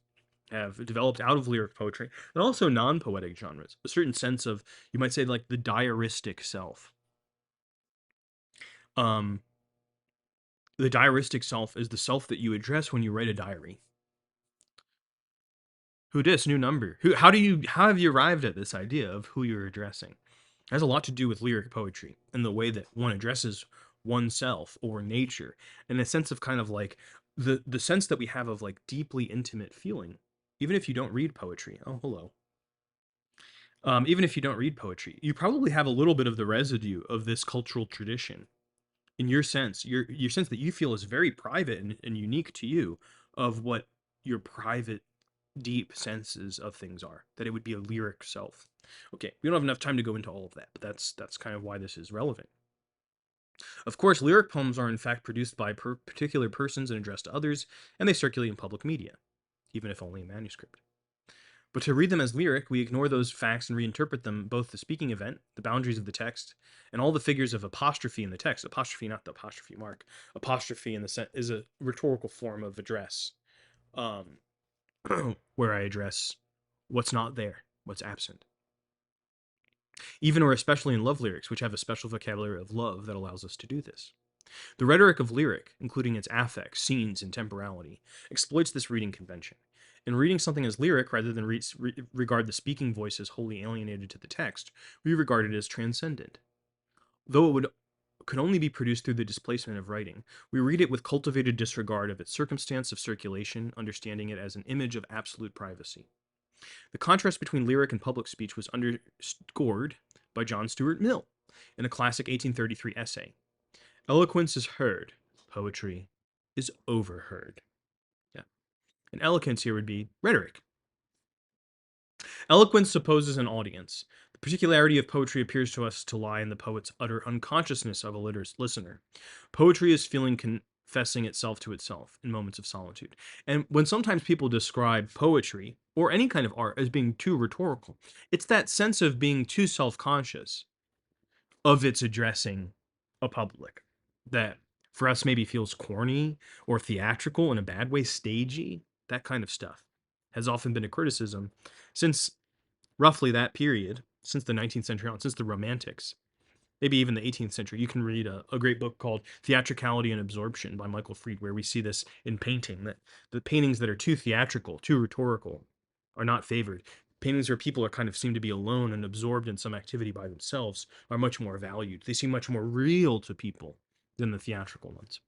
have developed out of lyric poetry, and also non-poetic genres. A certain sense of, you might say, like the diaristic self. The diaristic self is the self that you address when you write a diary. Who dis? New number. How have you arrived at this idea of who you're addressing? It has a lot to do with lyric poetry and the way that one addresses oneself or nature, and a sense of kind of like the sense that we have of like deeply intimate feeling, even if you don't read poetry. Oh, hello. Even if you don't read poetry, you probably have a little bit of the residue of this cultural tradition in your sense, your sense that you feel is very private and unique to you, of what your private deep senses of things are, that it would be a lyric self. Okay, we don't have enough time to go into all of that, but that's kind of why this is relevant. Of course, lyric poems are in fact produced by particular persons and addressed to others, and they circulate in public media, even if only in manuscript. But to read them as lyric, we ignore those facts and reinterpret them, both the speaking event, the boundaries of the text, and all the figures of apostrophe in the text. Apostrophe, not the apostrophe mark. Apostrophe in the is a rhetorical form of address, um, where I address what's not there, what's absent. Even or especially in love lyrics, which have a special vocabulary of love that allows us to do this. The rhetoric of lyric, including its affects, scenes, and temporality, exploits this reading convention. In reading something as lyric, rather than regard the speaking voice as wholly alienated to the text, we regard it as transcendent. Though it could only be produced through the displacement of writing, we read it with cultivated disregard of its circumstance of circulation, understanding it as an image of absolute privacy. The contrast between lyric and public speech was underscored by John Stuart Mill in a classic 1833 essay. Eloquence is heard, poetry is overheard. Yeah. And eloquence here would be rhetoric. Eloquence supposes an audience. The particularity of poetry appears to us to lie in the poet's utter unconsciousness of a listener. Poetry is feeling confessing itself to itself in moments of solitude. And when sometimes people describe poetry or any kind of art as being too rhetorical, it's that sense of being too self-conscious of its addressing a public that for us maybe feels corny or theatrical in a bad way, stagey. That kind of stuff has often been a criticism since roughly that period, since the 19th century on, since the Romantics, maybe even the 18th century. You can read a great book called Theatricality and Absorption by Michael Fried, where we see this in painting, that the paintings that are too theatrical, too rhetorical, are not favored. Paintings where people are kind of seem to be alone and absorbed in some activity by themselves are much more valued. They seem much more real to people than the theatrical ones.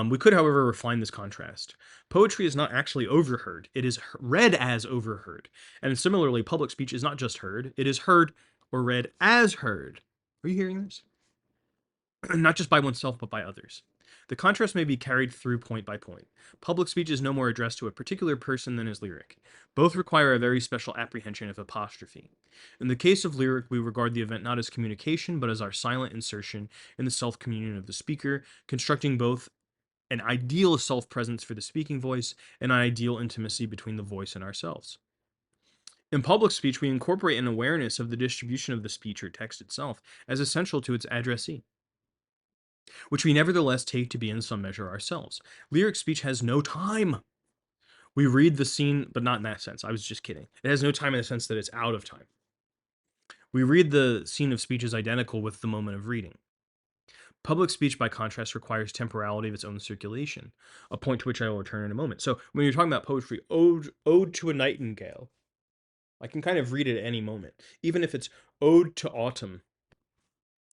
We could, however, refine this contrast. Poetry is not actually overheard, it is read as overheard. And similarly, public speech is not just heard, it is heard or read as heard. Are you hearing this? Not just by oneself, but by others. The contrast may be carried through point by point. Public speech is no more addressed to a particular person than is lyric. Both require a very special apprehension of apostrophe. In the case of lyric, we regard the event not as communication, but as our silent insertion in the self-communion of the speaker, constructing both an ideal self-presence for the speaking voice and an ideal intimacy between the voice and ourselves. In public speech, we incorporate an awareness of the distribution of the speech or text itself as essential to its addressee, which we nevertheless take to be in some measure ourselves. Lyric speech has no time. We read the scene, but not in that sense. I was just kidding. It has no time in the sense that it's out of time. We read the scene of speech as identical with the moment of reading. Public speech, by contrast, requires temporality of its own circulation, a point to which I will return in a moment. So when you're talking about poetry, ode to a nightingale, I can kind of read it at any moment, even if it's ode to autumn.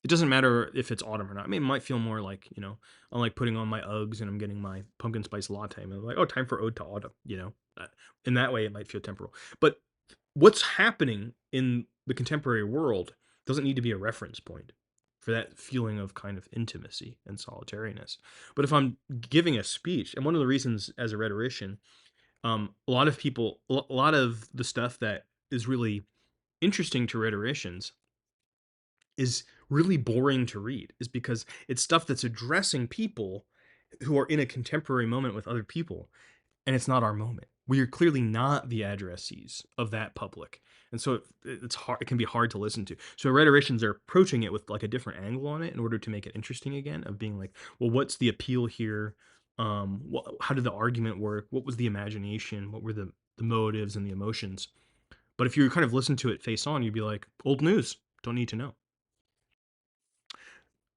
It doesn't matter if it's autumn or not. I mean, it might feel more like, I'm like putting on my Uggs and I'm getting my pumpkin spice latte. And I'm like, oh, time for ode to autumn. In that way, it might feel temporal. But what's happening in the contemporary world doesn't need to be a reference point for that feeling of kind of intimacy and solitariness. But if I'm giving a speech, and one of the reasons as a rhetorician, a lot of people, a lot of the stuff that is really interesting to rhetoricians is really boring to read, is because it's stuff that's addressing people who are in a contemporary moment with other people, and it's not our moment. We are clearly not the addressees of that public, and so it's hard. It can be hard to listen to. So rhetoricians are approaching it with like a different angle on it in order to make it interesting again. Of being like, well, what's the appeal here? How did the argument work? What was the imagination? What were the motives and the emotions? But if you kind of listen to it face on, you'd be like, old news. Don't need to know.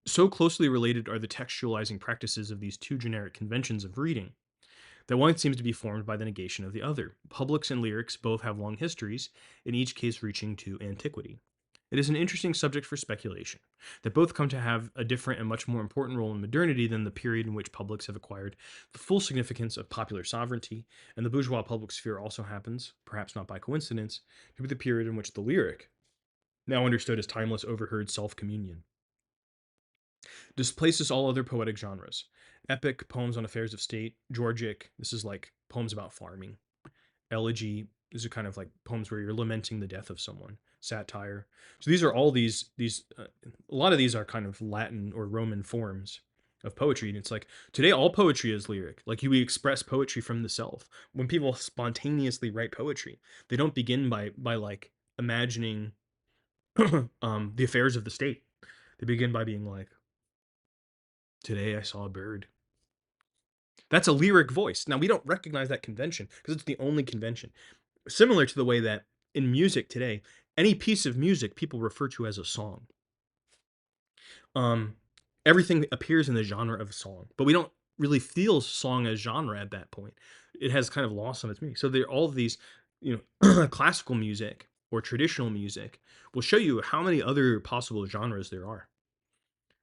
So closely related are the textualizing practices of these two generic conventions of reading that one seems to be formed by the negation of the other. Publics and lyrics both have long histories, in each case reaching to antiquity. It is an interesting subject for speculation, that both come to have a different and much more important role in modernity than the period in which publics have acquired the full significance of popular sovereignty, and the bourgeois public sphere also happens, perhaps not by coincidence, to be the period in which the lyric, now understood as timeless overheard self-communion, displaces all other poetic genres. Epic, poems on affairs of state; Georgic, this is like poems about farming; elegy, these are kind of like poems where you're lamenting the death of someone; satire. So these are all these a lot of these are kind of Latin or Roman forms of poetry, and it's like today all poetry is lyric. Like you express poetry from the self. When people spontaneously write poetry, they don't begin by like imagining the affairs of the state. They begin by being like, today I saw a bird. That's a lyric voice. Now we don't recognize that convention because it's the only convention. Similar to the way that in music today, any piece of music people refer to as a song. Um, Everything appears in the genre of a song, but we don't really feel song as genre at that point. It has kind of lost some of its meaning. So there are all of these, classical music or traditional music will show you how many other possible genres there are.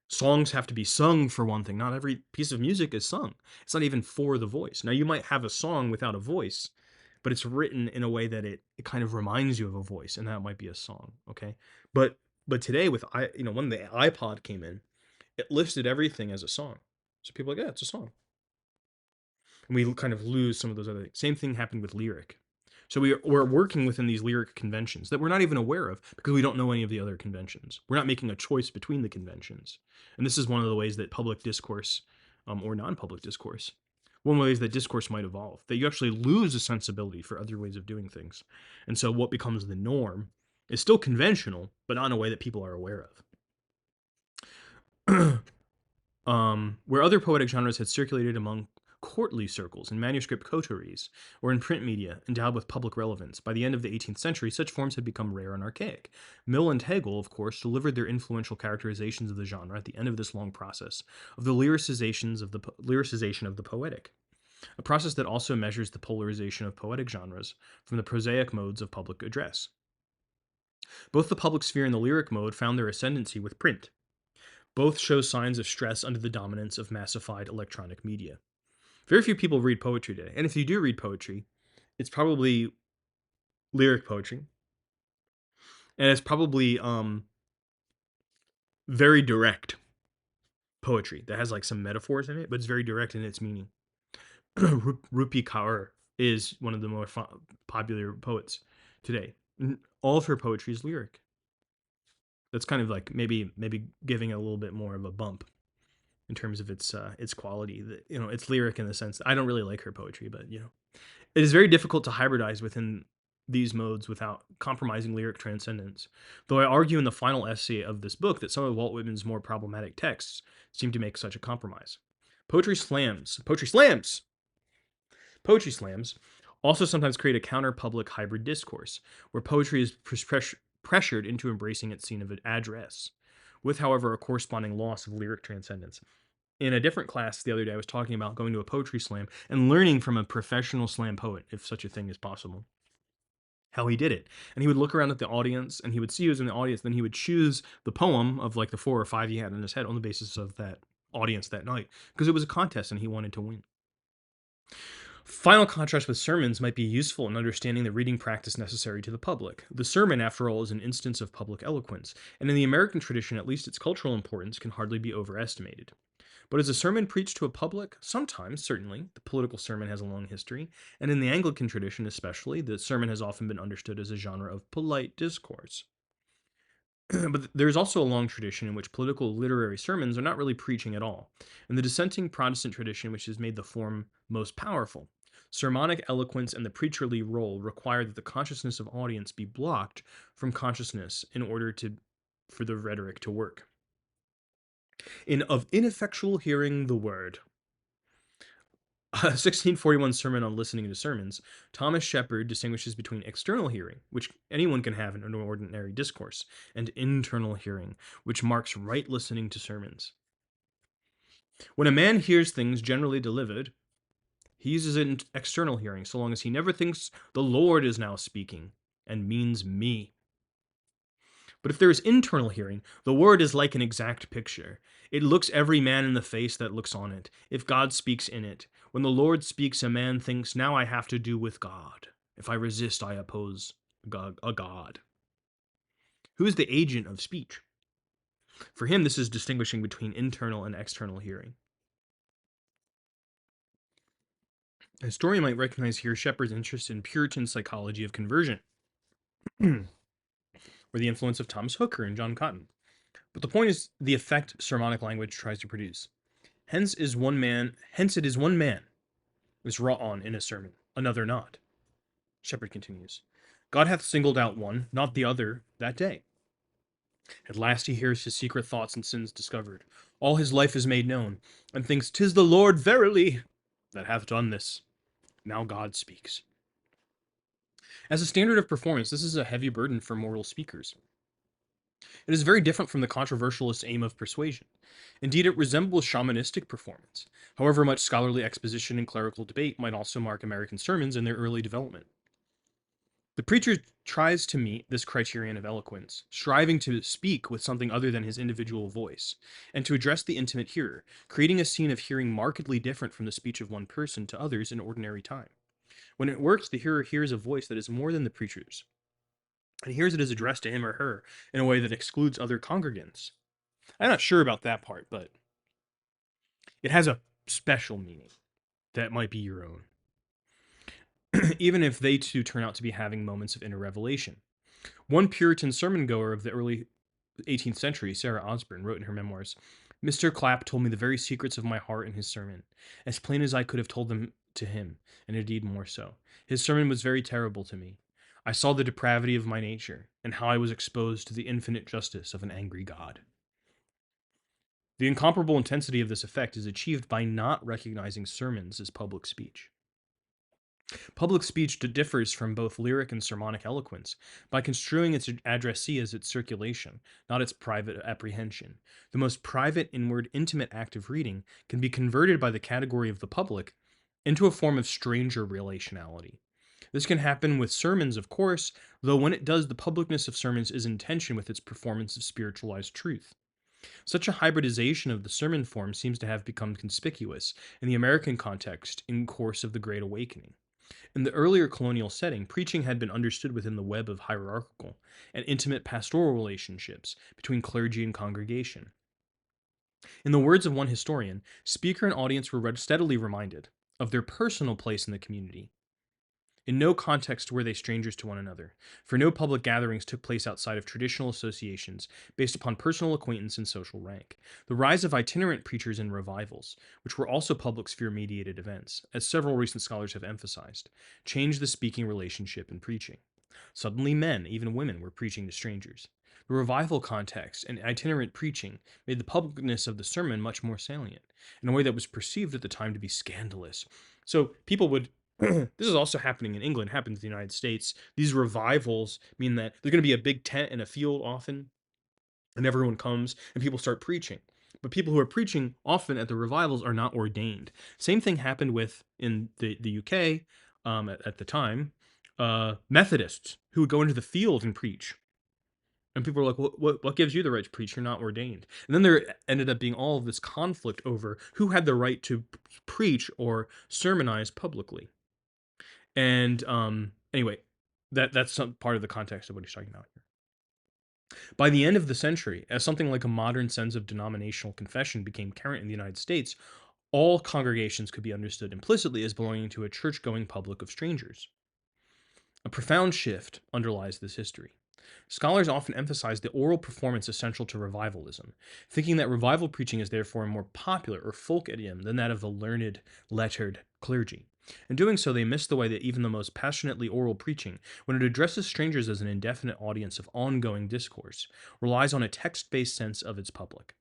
Songs have to be sung for one thing. Not every piece of music is sung. It's not even for the voice. Now you might have a song without a voice, but it's written in a way that it kind of reminds you of a voice, and that might be a song. Okay, but today with when the iPod came in, it listed everything as a song. So people are like, yeah, it's a song, and we kind of lose some of those other things. Same thing happened with lyric. So we're working within these lyric conventions that we're not even aware of because we don't know any of the other conventions. We're not making a choice between the conventions. And this is one of the ways that public discourse or non-public discourse, one of the ways that discourse might evolve, that you actually lose a sensibility for other ways of doing things. And so what becomes the norm is still conventional, but not in a way that people are aware of. Where other poetic genres had circulated among courtly circles, in manuscript coteries, or in print media endowed with public relevance. By the end of the 18th century, such forms had become rare and archaic. Mill and Hegel, of course, delivered their influential characterizations of the genre at the end of this long process of the lyricization of the poetic, a process that also measures the polarization of poetic genres from the prosaic modes of public address. Both the public sphere and the lyric mode found their ascendancy with print. Both show signs of stress under the dominance of massified electronic media. Very few people read poetry today. And if you do read poetry, it's probably lyric poetry. And it's probably very direct poetry that has like some metaphors in it, but it's very direct in its meaning. Rupi Kaur is one of the more popular poets today. All of her poetry is lyric. That's kind of like maybe giving it a little bit more of a bump in terms of its quality. It's lyric in the sense that I don't really like her poetry, but it is very difficult to hybridize within these modes without compromising lyric transcendence. Though I argue in the final essay of this book that some of Walt Whitman's more problematic texts seem to make such a compromise. Poetry slams also sometimes create a counter-public hybrid discourse, where poetry is pressured into embracing its scene of address, with, however, a corresponding loss of lyric transcendence. In a different class the other day, I was talking about going to a poetry slam and learning from a professional slam poet, if such a thing is possible, how he did it. And he would look around at the audience and he would see who was in the audience. Then he would choose the poem of like the 4 or 5 he had in his head on the basis of that audience that night, because it was a contest and he wanted to win. Final contrast with sermons might be useful in understanding the reading practice necessary to the public. The sermon, after all, is an instance of public eloquence, and in the American tradition, at least, its cultural importance can hardly be overestimated. But is a sermon preached to a public? Sometimes, certainly. The political sermon has a long history, and in the Anglican tradition especially, the sermon has often been understood as a genre of polite discourse. But there's also a long tradition in which political literary sermons are not really preaching at all, and the dissenting Protestant tradition which has made the form most powerful. Sermonic eloquence and the preacherly role require that the consciousness of audience be blocked from consciousness in order for the rhetoric to work. Of ineffectual hearing the word, a 1641 sermon on listening to sermons, Thomas Shepard distinguishes between external hearing, which anyone can have in an ordinary discourse, and internal hearing, which marks right listening to sermons. When a man hears things generally delivered, he uses it in external hearing, so long as he never thinks the Lord is now speaking and means me. But if there is internal hearing, the word is like an exact picture. It looks every man in the face that looks on it, if God speaks in it. When the Lord speaks, a man thinks, now I have to do with God. If I resist, I oppose a God. Who is the agent of speech? For him, this is distinguishing between internal and external hearing. A historian might recognize here Shepard's interest in Puritan psychology of conversion, or the influence of Thomas Hooker and John Cotton. But the point is the effect sermonic language tries to produce. Hence it is one man is wrought on in a sermon, another not. Shepard continues, God hath singled out one, not the other, that day. At last he hears his secret thoughts and sins discovered. All his life is made known, and thinks, 'tis the Lord verily that hath done this. Now God speaks. As a standard of performance, this is a heavy burden for moral speakers. It is very different from the controversialist aim of persuasion. Indeed, it resembles shamanistic performance, however much scholarly exposition and clerical debate might also mark American sermons in their early development. The preacher tries to meet this criterion of eloquence, striving to speak with something other than his individual voice, and to address the intimate hearer, creating a scene of hearing markedly different from the speech of one person to others in ordinary time. When it works, the hearer hears a voice that is more than the preacher's, and hears it as addressed to him or her in a way that excludes other congregants. I'm not sure about that part, but it has a special meaning that might be your own, even if they too turn out to be having moments of inner revelation. One Puritan sermon goer of the early 18th century, Sarah Osborne, wrote in her memoirs, Mr. Clapp told me the very secrets of my heart in his sermon, as plain as I could have told them to him, and indeed more so. His sermon was very terrible to me. I saw the depravity of my nature, and how I was exposed to the infinite justice of an angry God. The incomparable intensity of this effect is achieved by not recognizing sermons as public speech. Public speech differs from both lyric and sermonic eloquence by construing its addressee as its circulation, not its private apprehension. The most private, inward, intimate act of reading can be converted by the category of the public into a form of stranger relationality. This can happen with sermons, of course, though when it does, the publicness of sermons is in tension with its performance of spiritualized truth. Such a hybridization of the sermon form seems to have become conspicuous in the American context in course of the Great Awakening. In the earlier colonial setting, preaching had been understood within the web of hierarchical and intimate pastoral relationships between clergy and congregation. In the words of one historian, speaker and audience were steadily reminded of their personal place in the community. In no context were they strangers to one another, for no public gatherings took place outside of traditional associations based upon personal acquaintance and social rank. The rise of itinerant preachers and revivals, which were also public sphere mediated events, as several recent scholars have emphasized, changed the speaking relationship in preaching. Suddenly men, even women, were preaching to strangers. The revival context and itinerant preaching made the publicness of the sermon much more salient, in a way that was perceived at the time to be scandalous. So people would this is also happening in England, happens in the United States. These revivals mean that there's going to be a big tent in a field often, and everyone comes and people start preaching. But people who are preaching often at the revivals are not ordained. Same thing happened with, in the UK at the time, Methodists who would go into the field and preach. And people were like, what gives you the right to preach? You're not ordained. And then there ended up being all of this conflict over who had the right to preach or sermonize publicly. And anyway, that's some part of the context of what he's talking about here. By the end of the century, as something like a modern sense of denominational confession became current in the United States, all congregations could be understood implicitly as belonging to a church-going public of strangers. A profound shift underlies this history. Scholars often emphasize the oral performance essential to revivalism, thinking that revival preaching is therefore a more popular or folk idiom than that of the learned, lettered clergy. In doing so, they miss the way that even the most passionately oral preaching, when it addresses strangers as an indefinite audience of ongoing discourse, relies on a text-based sense of its public.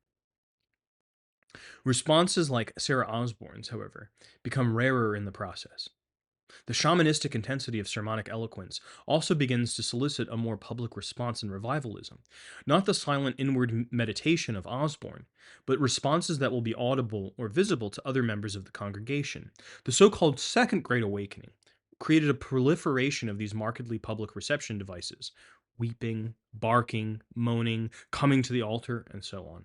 Responses like Sarah Osborne's, however, become rarer in the process. The shamanistic intensity of sermonic eloquence also begins to solicit a more public response in revivalism, not the silent inward meditation of Osborne, but responses that will be audible or visible to other members of the congregation. The so-called Second Great Awakening created a proliferation of these markedly public reception devices, weeping, barking, moaning, coming to the altar, and so on.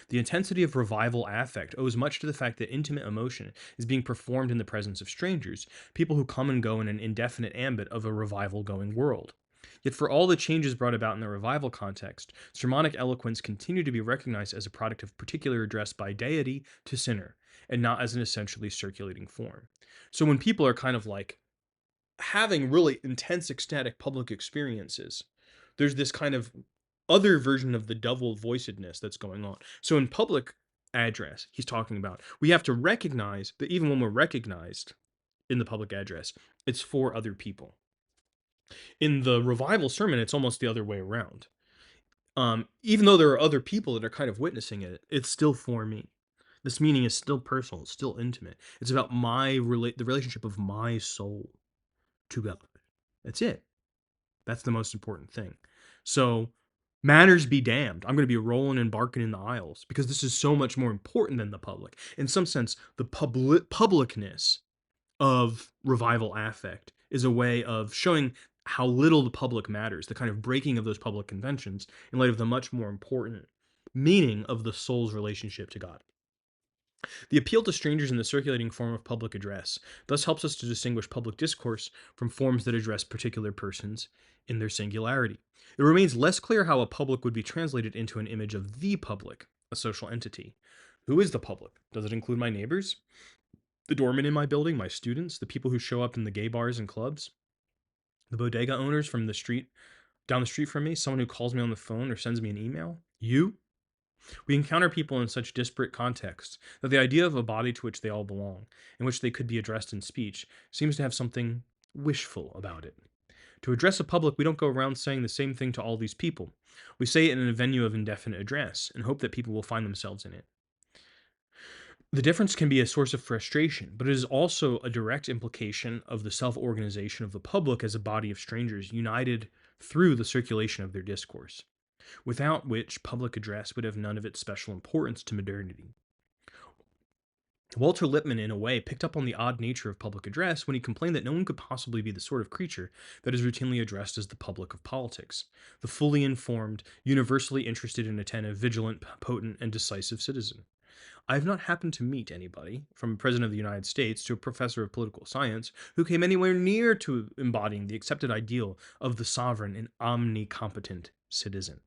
The intensity of revival affect owes much to the fact that intimate emotion is being performed in the presence of strangers, people who come and go in an indefinite ambit of a revival going world. Yet, for all the changes brought about in the revival context, sermonic eloquence continued to be recognized as a product of particular address by deity to sinner, and not as an essentially circulating form. So, when people are kind of like having really intense ecstatic public experiences, there's this kind of other version of the double voicedness that's going on. So in public address, he's talking about we have to recognize that even when we're recognized in the public address, it's for other people. In the revival sermon, it's almost the other way around. Even though there are other people that are kind of witnessing it, it's still for me. This meaning is still personal, it's still intimate. It's about the relationship of my soul to God. That's it. That's the most important thing. So, manners be damned. I'm going to be rolling and barking in the aisles because this is so much more important than the public. In some sense, the publicness of revival affect is a way of showing how little the public matters, the kind of breaking of those public conventions in light of the much more important meaning of the soul's relationship to God. The appeal to strangers in the circulating form of public address thus helps us to distinguish public discourse from forms that address particular persons in their singularity. It remains less clear how a public would be translated into an image of the public, a social entity. Who is the public? Does it include my neighbors? The doorman in my building, my students, the people who show up in the gay bars and clubs? The bodega owners from the street down the street from me, someone who calls me on the phone or sends me an email? You? We encounter people in such disparate contexts that the idea of a body to which they all belong, in which they could be addressed in speech, seems to have something wishful about it. To address a public, we don't go around saying the same thing to all these people. We say it in a venue of indefinite address and hope that people will find themselves in it. The difference can be a source of frustration, but it is also a direct implication of the self organization of the public as a body of strangers united through the circulation of their discourse, without which public address would have none of its special importance to modernity. Walter Lippmann, in a way, picked up on the odd nature of public address when he complained that no one could possibly be the sort of creature that is routinely addressed as the public of politics, the fully informed, universally interested and attentive, vigilant, potent, and decisive citizen. I have not happened to meet anybody, from a president of the United States to a professor of political science, who came anywhere near to embodying the accepted ideal of the sovereign and omnicompetent citizen.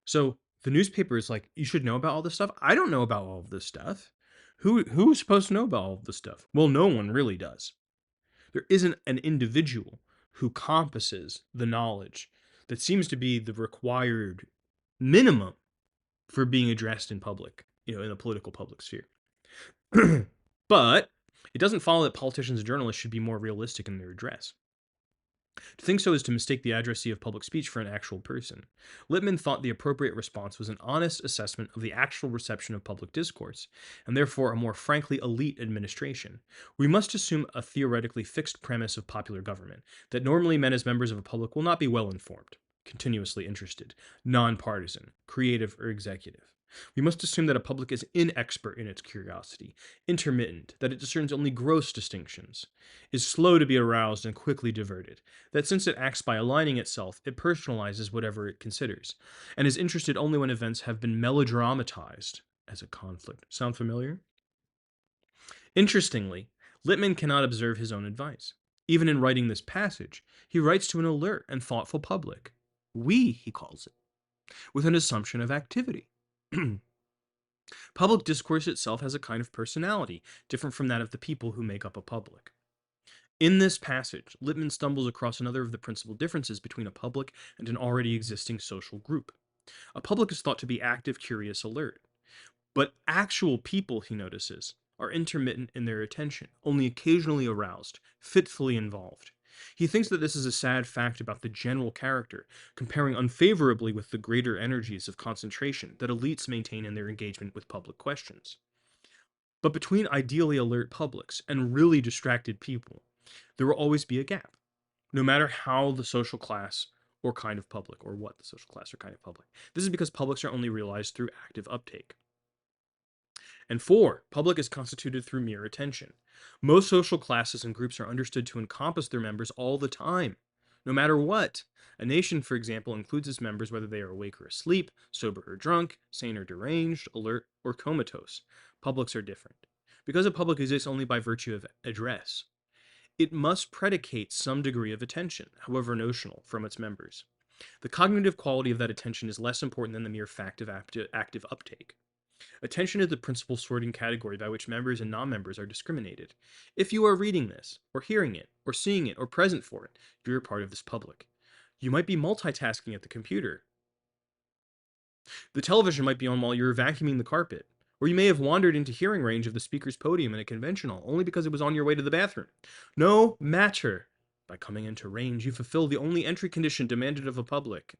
So the newspaper is like, you should know about all this stuff. I don't know about all of this stuff. Who's supposed to know about all of this stuff? Well, no one really does. There isn't an individual who compasses the knowledge that seems to be the required minimum for being addressed in public, in the political public sphere. But it doesn't follow that politicians and journalists should be more realistic in their address. To think so is to mistake the addressee of public speech for an actual person. Lippmann thought the appropriate response was an honest assessment of the actual reception of public discourse, and therefore a more frankly elite administration. We must assume a theoretically fixed premise of popular government, that normally men as members of a public will not be well informed, continuously interested, nonpartisan, creative, or executive. We must assume that a public is inexpert in its curiosity, intermittent, that it discerns only gross distinctions, is slow to be aroused and quickly diverted, that since it acts by aligning itself, it personalizes whatever it considers, and is interested only when events have been melodramatized as a conflict. Sound familiar? Interestingly, Lippmann cannot observe his own advice. Even in writing this passage, he writes to an alert and thoughtful public. We, he calls it, with an assumption of activity. Public discourse itself has a kind of personality, different from that of the people who make up a public. In this passage, Lippmann stumbles across another of the principal differences between a public and an already existing social group. A public is thought to be active, curious, alert. But actual people, he notices, are intermittent in their attention, only occasionally aroused, fitfully involved. He thinks that this is a sad fact about the general character, comparing unfavorably with the greater energies of concentration that elites maintain in their engagement with public questions. But between ideally alert publics and really distracted people, there will always be a gap, no matter how the social class or kind of public, or what the social class or kind of public. This is because publics are only realized through active uptake. And 4, public is constituted through mere attention. Most social classes and groups are understood to encompass their members all the time, no matter what. A nation, for example, includes its members whether they are awake or asleep, sober or drunk, sane or deranged, alert or comatose. Publics are different. Because a public exists only by virtue of address, it must predicate some degree of attention, however notional, from its members. The cognitive quality of that attention is less important than the mere fact of active uptake. Attention is the principal sorting category by which members and non-members are discriminated. If you are reading this, or hearing it, or seeing it, or present for it, you're a part of this public. You might be multitasking at the computer. The television might be on while you're vacuuming the carpet. Or you may have wandered into hearing range of the speaker's podium in a conventional, only because it was on your way to the bathroom. No matter. By coming into range, you fulfill the only entry condition demanded of a public.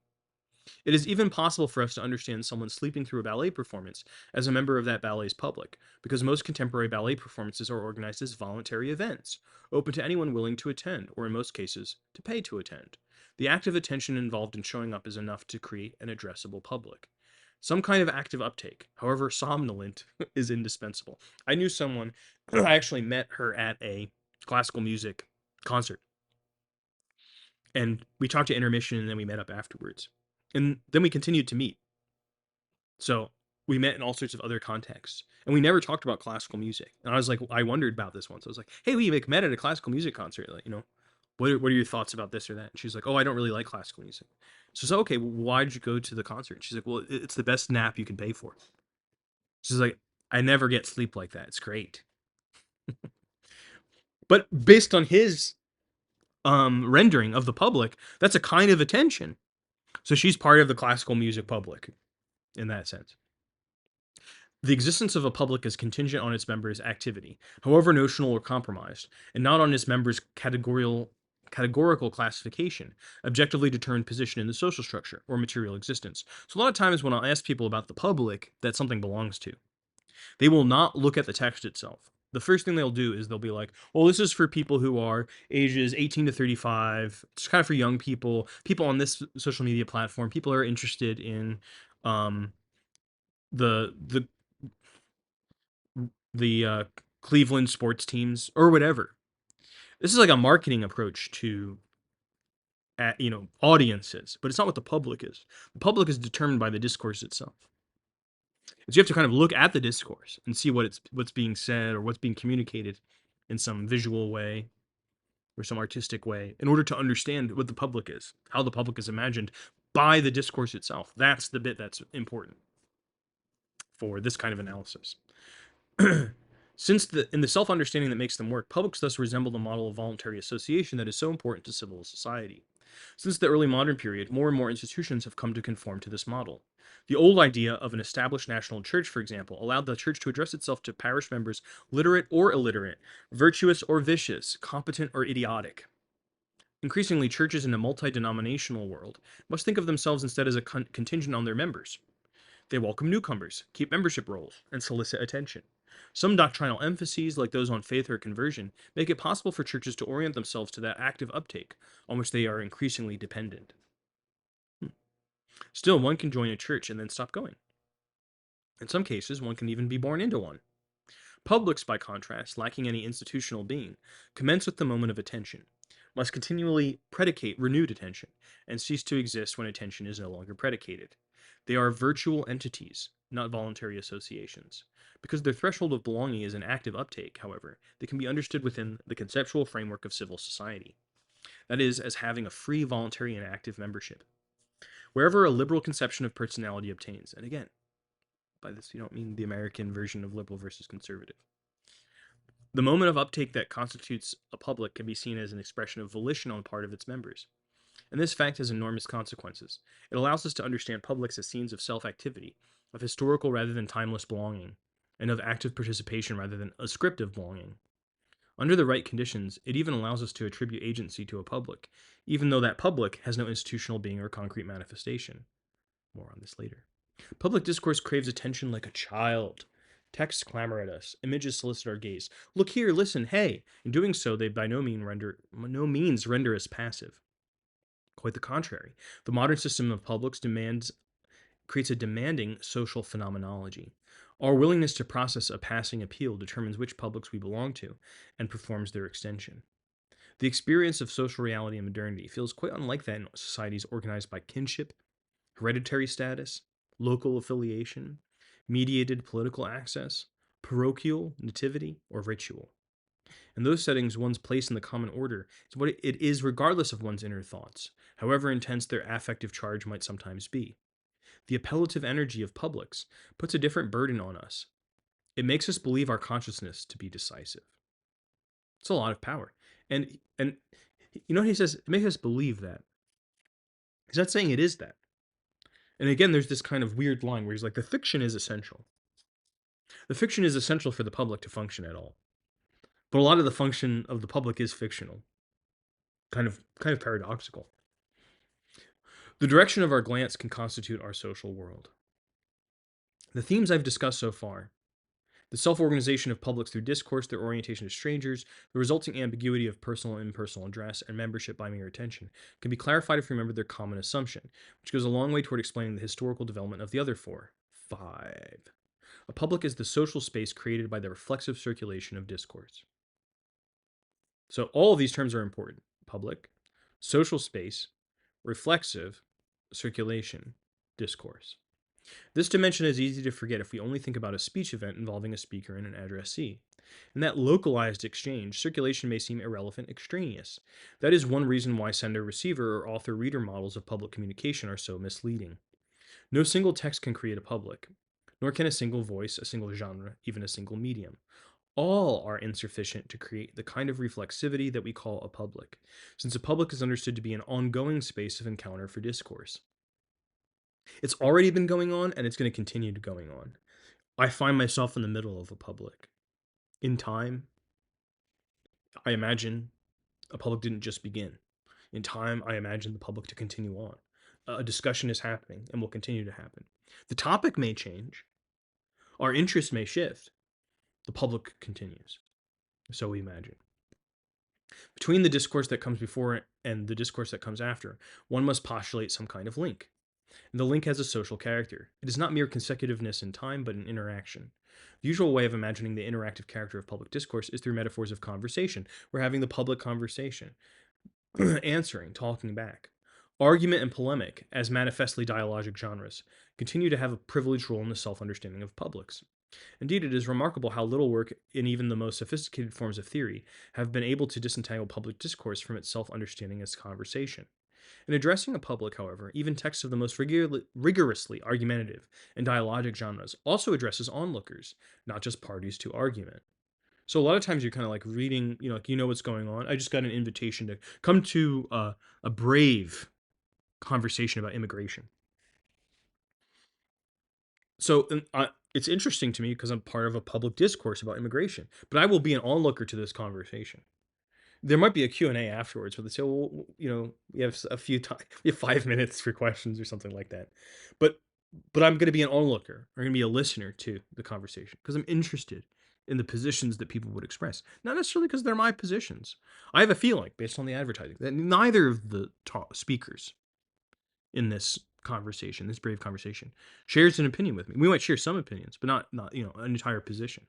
It is even possible for us to understand someone sleeping through a ballet performance as a member of that ballet's public, because most contemporary ballet performances are organized as voluntary events, open to anyone willing to attend, or in most cases, to pay to attend. The active attention involved in showing up is enough to create an addressable public. Some kind of active uptake, however somnolent, is indispensable. I knew someone, I actually met her at a classical music concert, and we talked to intermission and then we met up afterwards. And then we continued to meet. So we met in all sorts of other contexts, and we never talked about classical music. And I was like, I wondered about this once. I was like, hey, we met at a classical music concert. Like, what are your thoughts about this or that? And she's like, oh, I don't really like classical music. So I said, okay, well, why did you go to the concert? And she's like, well, it's the best nap you can pay for. She's like, I never get sleep like that. It's great. But based on his rendering of the public, that's a kind of attention. So she's part of the classical music public in that sense. The existence of a public is contingent on its members' activity, however notional or compromised, and not on its members' categorical classification, objectively determined position in the social structure or material existence. So a lot of times when I ask people about the public that something belongs to, they will not look at the text itself. The first thing they'll do is they'll be like, well, this is for people who are ages 18 to 35. It's kind of for young people on this social media platform, people who are interested in the Cleveland sports teams or whatever. This is like a marketing approach to audiences, but it's not what the public is. The public is determined by the discourse itself. So you have to kind of look at the discourse and see what's being said or what's being communicated in some visual way or some artistic way in order to understand what the public is, how the public is imagined by the discourse itself. That's the bit that's important for this kind of analysis. Since in the self-understanding that makes them work, publics thus resemble the model of voluntary association that is so important to civil society. Since the early modern period, more and more institutions have come to conform to this model. The old idea of an established national church, for example, allowed the church to address itself to parish members, literate or illiterate, virtuous or vicious, competent or idiotic. Increasingly, churches in a multi-denominational world must think of themselves instead as a contingent on their members. They welcome newcomers, keep membership rolls, and solicit attention. Some doctrinal emphases, like those on faith or conversion, make it possible for churches to orient themselves to that active uptake on which they are increasingly dependent. Still, one can join a church and then stop going. In some cases, one can even be born into one. Publics, by contrast, lacking any institutional being, commence with the moment of attention, must continually predicate renewed attention, and cease to exist when attention is no longer predicated. They are virtual entities, not voluntary associations. Because their threshold of belonging is an active uptake, however, they can be understood within the conceptual framework of civil society. That is, as having a free, voluntary, and active membership. Wherever a liberal conception of personality obtains, and again, by this you don't mean the American version of liberal versus conservative. The moment of uptake that constitutes a public can be seen as an expression of volition on the part of its members. And this fact has enormous consequences. It allows us to understand publics as scenes of self-activity, of historical rather than timeless belonging, and of active participation rather than ascriptive belonging. Under the right conditions, it even allows us to attribute agency to a public, even though that public has no institutional being or concrete manifestation. More on this later. Public discourse craves attention like a child. Texts clamor at us. Images solicit our gaze. Look here, listen, hey. In doing so, they by no means render us passive. Quite the contrary. The modern system of publics creates a demanding social phenomenology. Our willingness to process a passing appeal determines which publics we belong to and performs their extension. The experience of social reality in modernity feels quite unlike that in societies organized by kinship, hereditary status, local affiliation, mediated political access, parochial, nativity, or ritual. In those settings, one's place in the common order is what it is regardless of one's inner thoughts, however intense their affective charge might sometimes be. The appellative energy of publics puts a different burden on us. It makes us believe our consciousness to be decisive. It's a lot of power. And you know what he says? It makes us believe that. He's not saying it is that. And again, there's this kind of weird line where he's like, the fiction is essential. The fiction is essential for the public to function at all. But a lot of the function of the public is fictional. Kind of paradoxical. The direction of our glance can constitute our social world. The themes I've discussed so far, the self-organization of publics through discourse, their orientation to strangers, the resulting ambiguity of personal and impersonal address, and membership by mere attention, can be clarified if we remember their common assumption, which goes a long way toward explaining the historical development of the other four. 5. A public is the social space created by the reflexive circulation of discourse. So all of these terms are important. Public, social space, reflexive, circulation, discourse. This dimension is easy to forget if we only think about a speech event involving a speaker and an addressee. In that localized exchange, circulation may seem irrelevant, extraneous. That is one reason why sender-receiver or author-reader models of public communication are so misleading. No single text can create a public, nor can a single voice, a single genre, even a single medium. All are insufficient to create the kind of reflexivity that we call a public, since a public is understood to be an ongoing space of encounter for discourse. It's already been going on, and it's going to continue to going on. I find myself in the middle of a public. In time, I imagine a public didn't just begin. In time, I imagine the public to continue on. A discussion is happening and will continue to happen. The topic may change. Our interests may shift. The public continues. So we imagine. Between the discourse that comes before and the discourse that comes after, one must postulate some kind of link. And the link has a social character. It is not mere consecutiveness in time, but an interaction. The usual way of imagining the interactive character of public discourse is through metaphors of conversation. We're having the public conversation, answering, talking back. Argument and polemic, as manifestly dialogic genres, continue to have a privileged role in the self-understanding of publics. Indeed, it is remarkable how little work in even the most sophisticated forms of theory have been able to disentangle public discourse from its self-understanding as conversation. In addressing a public, however, even texts of the most rigorously argumentative and dialogic genres also addresses onlookers, not just parties to argument. So a lot of times you're kind of like reading, like what's going on. I just got an invitation to come to a brave conversation about immigration. So it's interesting to me because I'm part of a public discourse about immigration, but I will be an onlooker to this conversation. There might be a Q&A afterwards where they say, well, we have a few time, we have 5 minutes for questions or something like that. But I'm going to be an onlooker. I'm going to be a listener to the conversation because I'm interested in the positions that people would express. Not necessarily because they're my positions. I have a feeling, based on the advertising, that neither of the speakers in this conversation, this brave conversation, shares an opinion with me. We might share some opinions, but not an entire position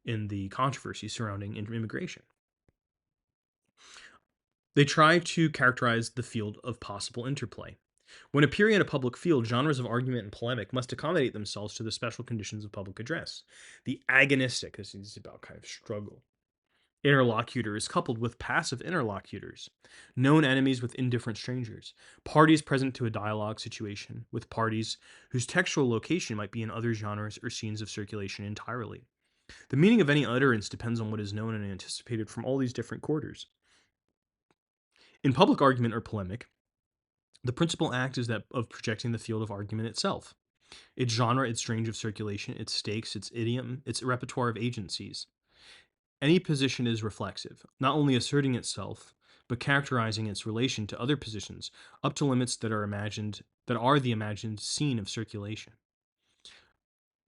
in the controversy surrounding immigration. They try to characterize the field of possible interplay. When appearing in a public field, genres of argument and polemic must accommodate themselves to the special conditions of public address. The agonistic, this is about kind of struggle, interlocutor is coupled with passive interlocutors, known enemies with indifferent strangers, parties present to a dialogue situation with parties whose textual location might be in other genres or scenes of circulation entirely. The meaning of any utterance depends on what is known and anticipated from all these different quarters. In public argument or polemic, the principal act is that of projecting the field of argument itself, its genre, its range of circulation, its stakes, its idiom, its repertoire of agencies. Any position is reflexive, not only asserting itself, but characterizing its relation to other positions up to limits that are the imagined scene of circulation.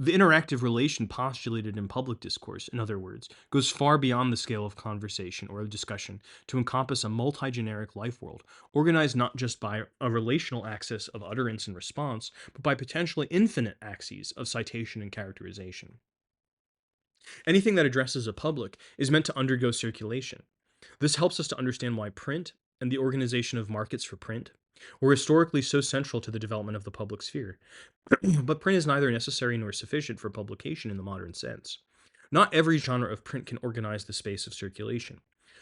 The interactive relation postulated in public discourse, in other words, goes far beyond the scale of conversation or discussion to encompass a multi-generic life world, organized not just by a relational axis of utterance and response, but by potentially infinite axes of citation and characterization. Anything that addresses a public is meant to undergo circulation. This helps us to understand why print and the organization of markets for print were historically so central to the development of the public sphere. But print is neither necessary nor sufficient for publication in the modern sense. Not every genre of print can organize the space of circulation.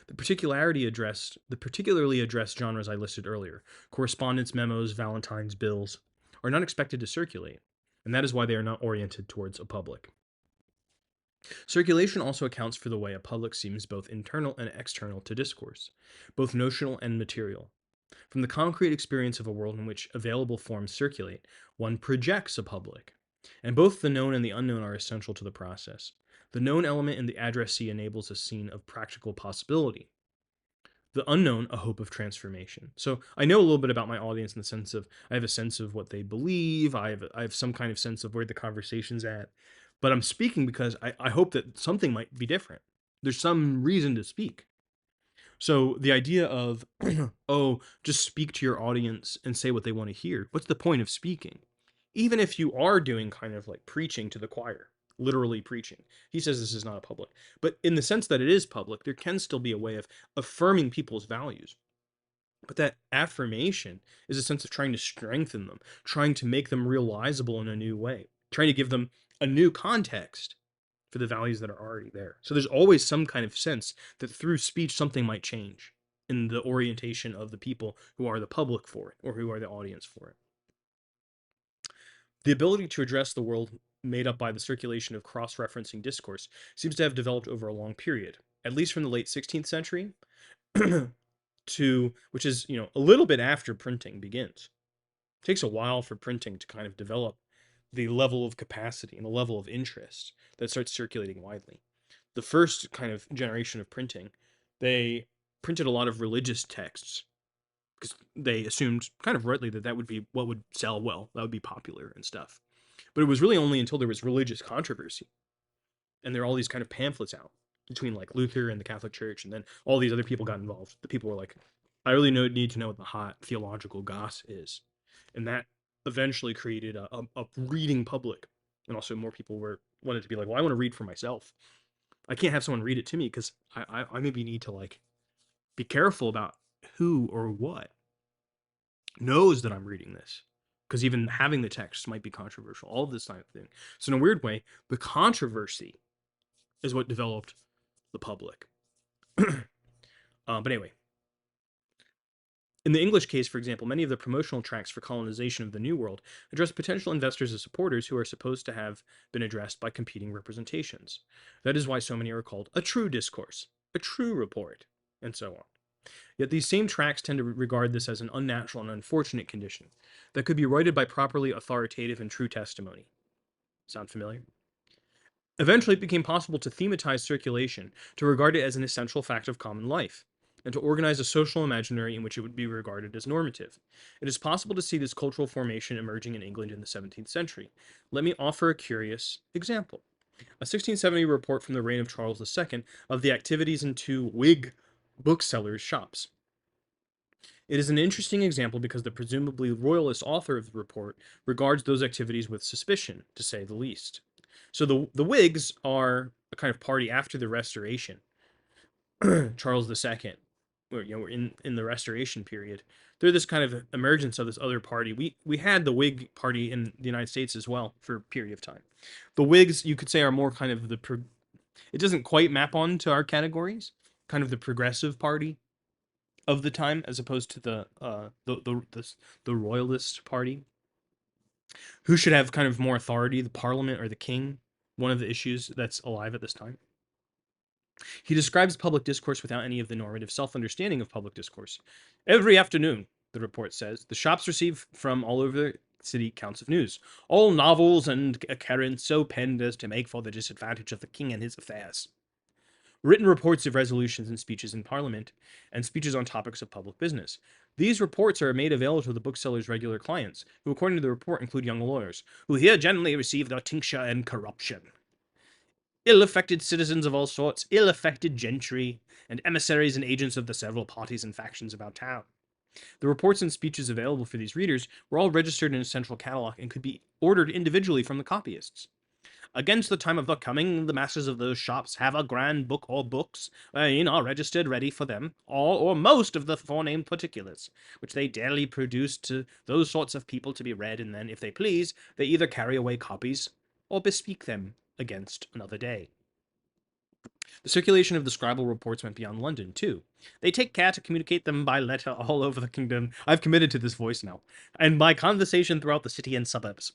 The particularly addressed genres I listed earlier, correspondence, memos, Valentine's bills, are not expected to circulate, and that is why they are not oriented towards a public. Circulation also accounts for the way a public seems both internal and external to discourse, both notional and material. From the concrete experience of a world in which available forms circulate, one projects a public. And both the known and the unknown are essential to the process. The known element in the addressee enables a scene of practical possibility. The unknown, a hope of transformation. So I know a little bit about my audience in the sense of I have a sense of what they believe. I have some kind of sense of where the conversation's at. But I'm speaking because I hope that something might be different. There's some reason to speak. So the idea of, oh, just speak to your audience and say what they want to hear. What's the point of speaking? Even if you are doing kind of like preaching to the choir, literally preaching. He says this is not a public. But in the sense that it is public, there can still be a way of affirming people's values. But that affirmation is a sense of trying to strengthen them, trying to make them realizable in a new way, trying to give them a new context for the values that are already there. So there's always some kind of sense that through speech something might change in the orientation of the people who are the public for it or who are the audience for it. The ability to address the world made up by the circulation of cross-referencing discourse seems to have developed over a long period, at least from the late 16th century to which is, a little bit after printing begins. It takes a while for printing to kind of develop the level of capacity and the level of interest that starts circulating widely. The first kind of generation of printing, they printed a lot of religious texts because they assumed kind of rightly that that would be what would sell well, that would be popular and stuff. But it was really only until there was religious controversy and there are all these kind of pamphlets out between like Luther and the Catholic Church, and then all these other people got involved. The people were like, I really need to know what the hot theological goss is. And that eventually created a reading public. And also more people wanted to be like, well, I want to read for myself. I can't have someone read it to me because I maybe need to like be careful about who or what knows that I'm reading this. Because even having the text might be controversial, all of this kind of thing. So in a weird way, the controversy is what developed the public. But anyway, in the English case, for example, many of the promotional tracts for colonization of the New World address potential investors as supporters who are supposed to have been addressed by competing representations. That is why so many are called a true discourse, a true report, and so on. Yet these same tracts tend to regard this as an unnatural and unfortunate condition that could be righted by properly authoritative and true testimony. Sound familiar? Eventually, it became possible to thematize circulation, to regard it as an essential fact of common life, and to organize a social imaginary in which it would be regarded as normative. It is possible to see this cultural formation emerging in England in the 17th century. Let me offer a curious example. A 1670 report from the reign of Charles II of the activities in two Whig booksellers' shops. It is an interesting example because the presumably royalist author of the report regards those activities with suspicion, to say the least. So the Whigs are a kind of party after the Restoration. Charles II, we're in the Restoration period. They're this kind of emergence of this other party. We had the Whig party in the United States as well for a period of time. The Whigs, you could say, are more kind of it doesn't quite map on to our categories, kind of the progressive party of the time, as opposed to the royalist party. Who should have kind of more authority, the Parliament or the King? One of the issues that's alive at this time. He describes public discourse without any of the normative self-understanding of public discourse. Every afternoon, the report says, the shops receive from all over the city counts of news, all novels and occurrents so penned as to make for the disadvantage of the king and his affairs. Written reports of resolutions and speeches in Parliament, and speeches on topics of public business. These reports are made available to the bookseller's regular clients, who according to the report include young lawyers, who here generally receive their tincture in corruption. Ill-affected citizens of all sorts, ill-affected gentry, and emissaries and agents of the several parties and factions about town. The reports and speeches available for these readers were all registered in a central catalog and could be ordered individually from the copyists. Against the time of the coming, the masters of those shops have a grand book or books, wherein are registered ready for them all or most of the forenamed particulars, which they daily produce to those sorts of people to be read, and then, if they please, they either carry away copies or bespeak them against another day. The circulation of the scribal reports went beyond London, too. They take care to communicate them by letter all over the kingdom. I've committed to this voice now. And by conversation throughout the city and suburbs.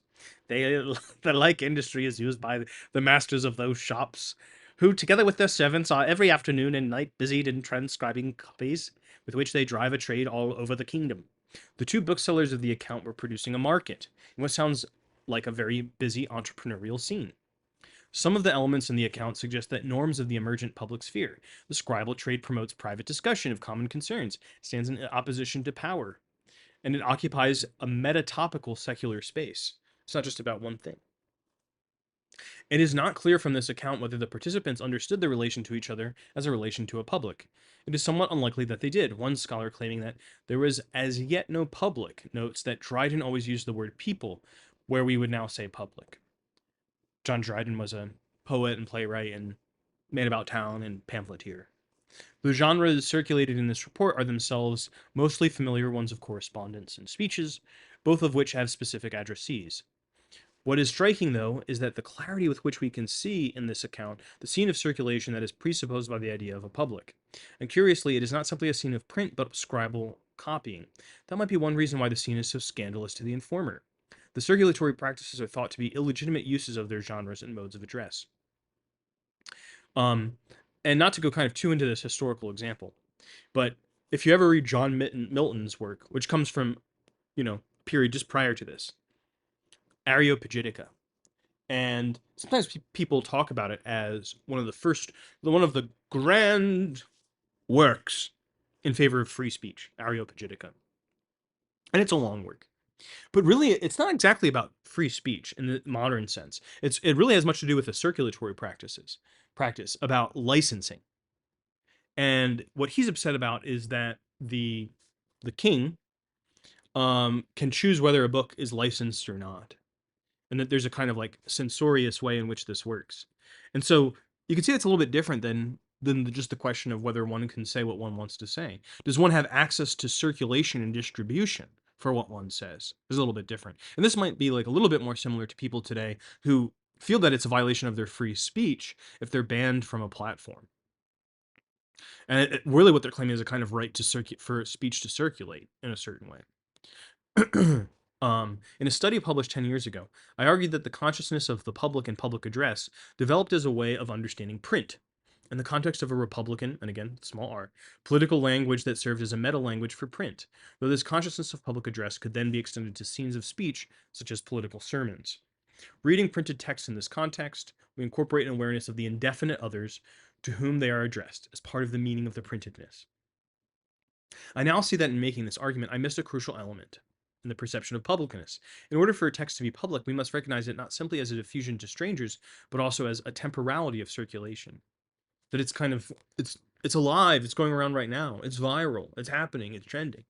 The like industry is used by the masters of those shops, who, together with their servants, are every afternoon and night busied in transcribing copies, with which they drive a trade all over the kingdom. The two booksellers of the account were producing a market, in what sounds like a very busy entrepreneurial scene. Some of the elements in the account suggest that norms of the emergent public sphere. The scribal trade promotes private discussion of common concerns, stands in opposition to power, and it occupies a metatopical secular space. It's not just about one thing. It is not clear from this account whether the participants understood the relation to each other as a relation to a public. It is somewhat unlikely that they did. One scholar claiming that there was as yet no public notes that Dryden always used the word people, where we would now say public. John Dryden was a poet and playwright and man about town and pamphleteer. The genres circulated in this report are themselves mostly familiar ones of correspondence and speeches, both of which have specific addressees. What is striking, though, is that the clarity with which we can see in this account the scene of circulation that is presupposed by the idea of a public. And curiously, it is not simply a scene of print, but scribal copying. That might be one reason why the scene is so scandalous to the informer. The circulatory practices are thought to be illegitimate uses of their genres and modes of address. And not to go kind of too into this historical example, but if you ever read John Milton's work, which comes from, a period just prior to this, Areopagitica, and sometimes people talk about it as one of the grand works in favor of free speech, Areopagitica, and it's a long work. But really, it's not exactly about free speech in the modern sense. It really has much to do with the circulatory practice about licensing. And what he's upset about is that the king can choose whether a book is licensed or not, and that there's a kind of like censorious way in which this works. And so you can see it's a little bit different than just the question of whether one can say what one wants to say. Does one have access to circulation and distribution for what one says? It's a little bit different. And this might be like a little bit more similar to people today who feel that it's a violation of their free speech if they're banned from a platform. And really what they're claiming is a kind of right to for speech to circulate in a certain way. In a study published 10 years ago, I argued that the consciousness of the public and public address developed as a way of understanding print, in the context of a Republican, and again, small r, political language that served as a meta-language for print, though this consciousness of public address could then be extended to scenes of speech, such as political sermons. Reading printed text in this context, we incorporate an awareness of the indefinite others to whom they are addressed as part of the meaning of the printedness. I now see that in making this argument, I missed a crucial element in the perception of publicness. In order for a text to be public, we must recognize it not simply as a diffusion to strangers, but also as a temporality of circulation. That it's kind of it's alive, it's going around right now, it's viral, it's happening, it's trending.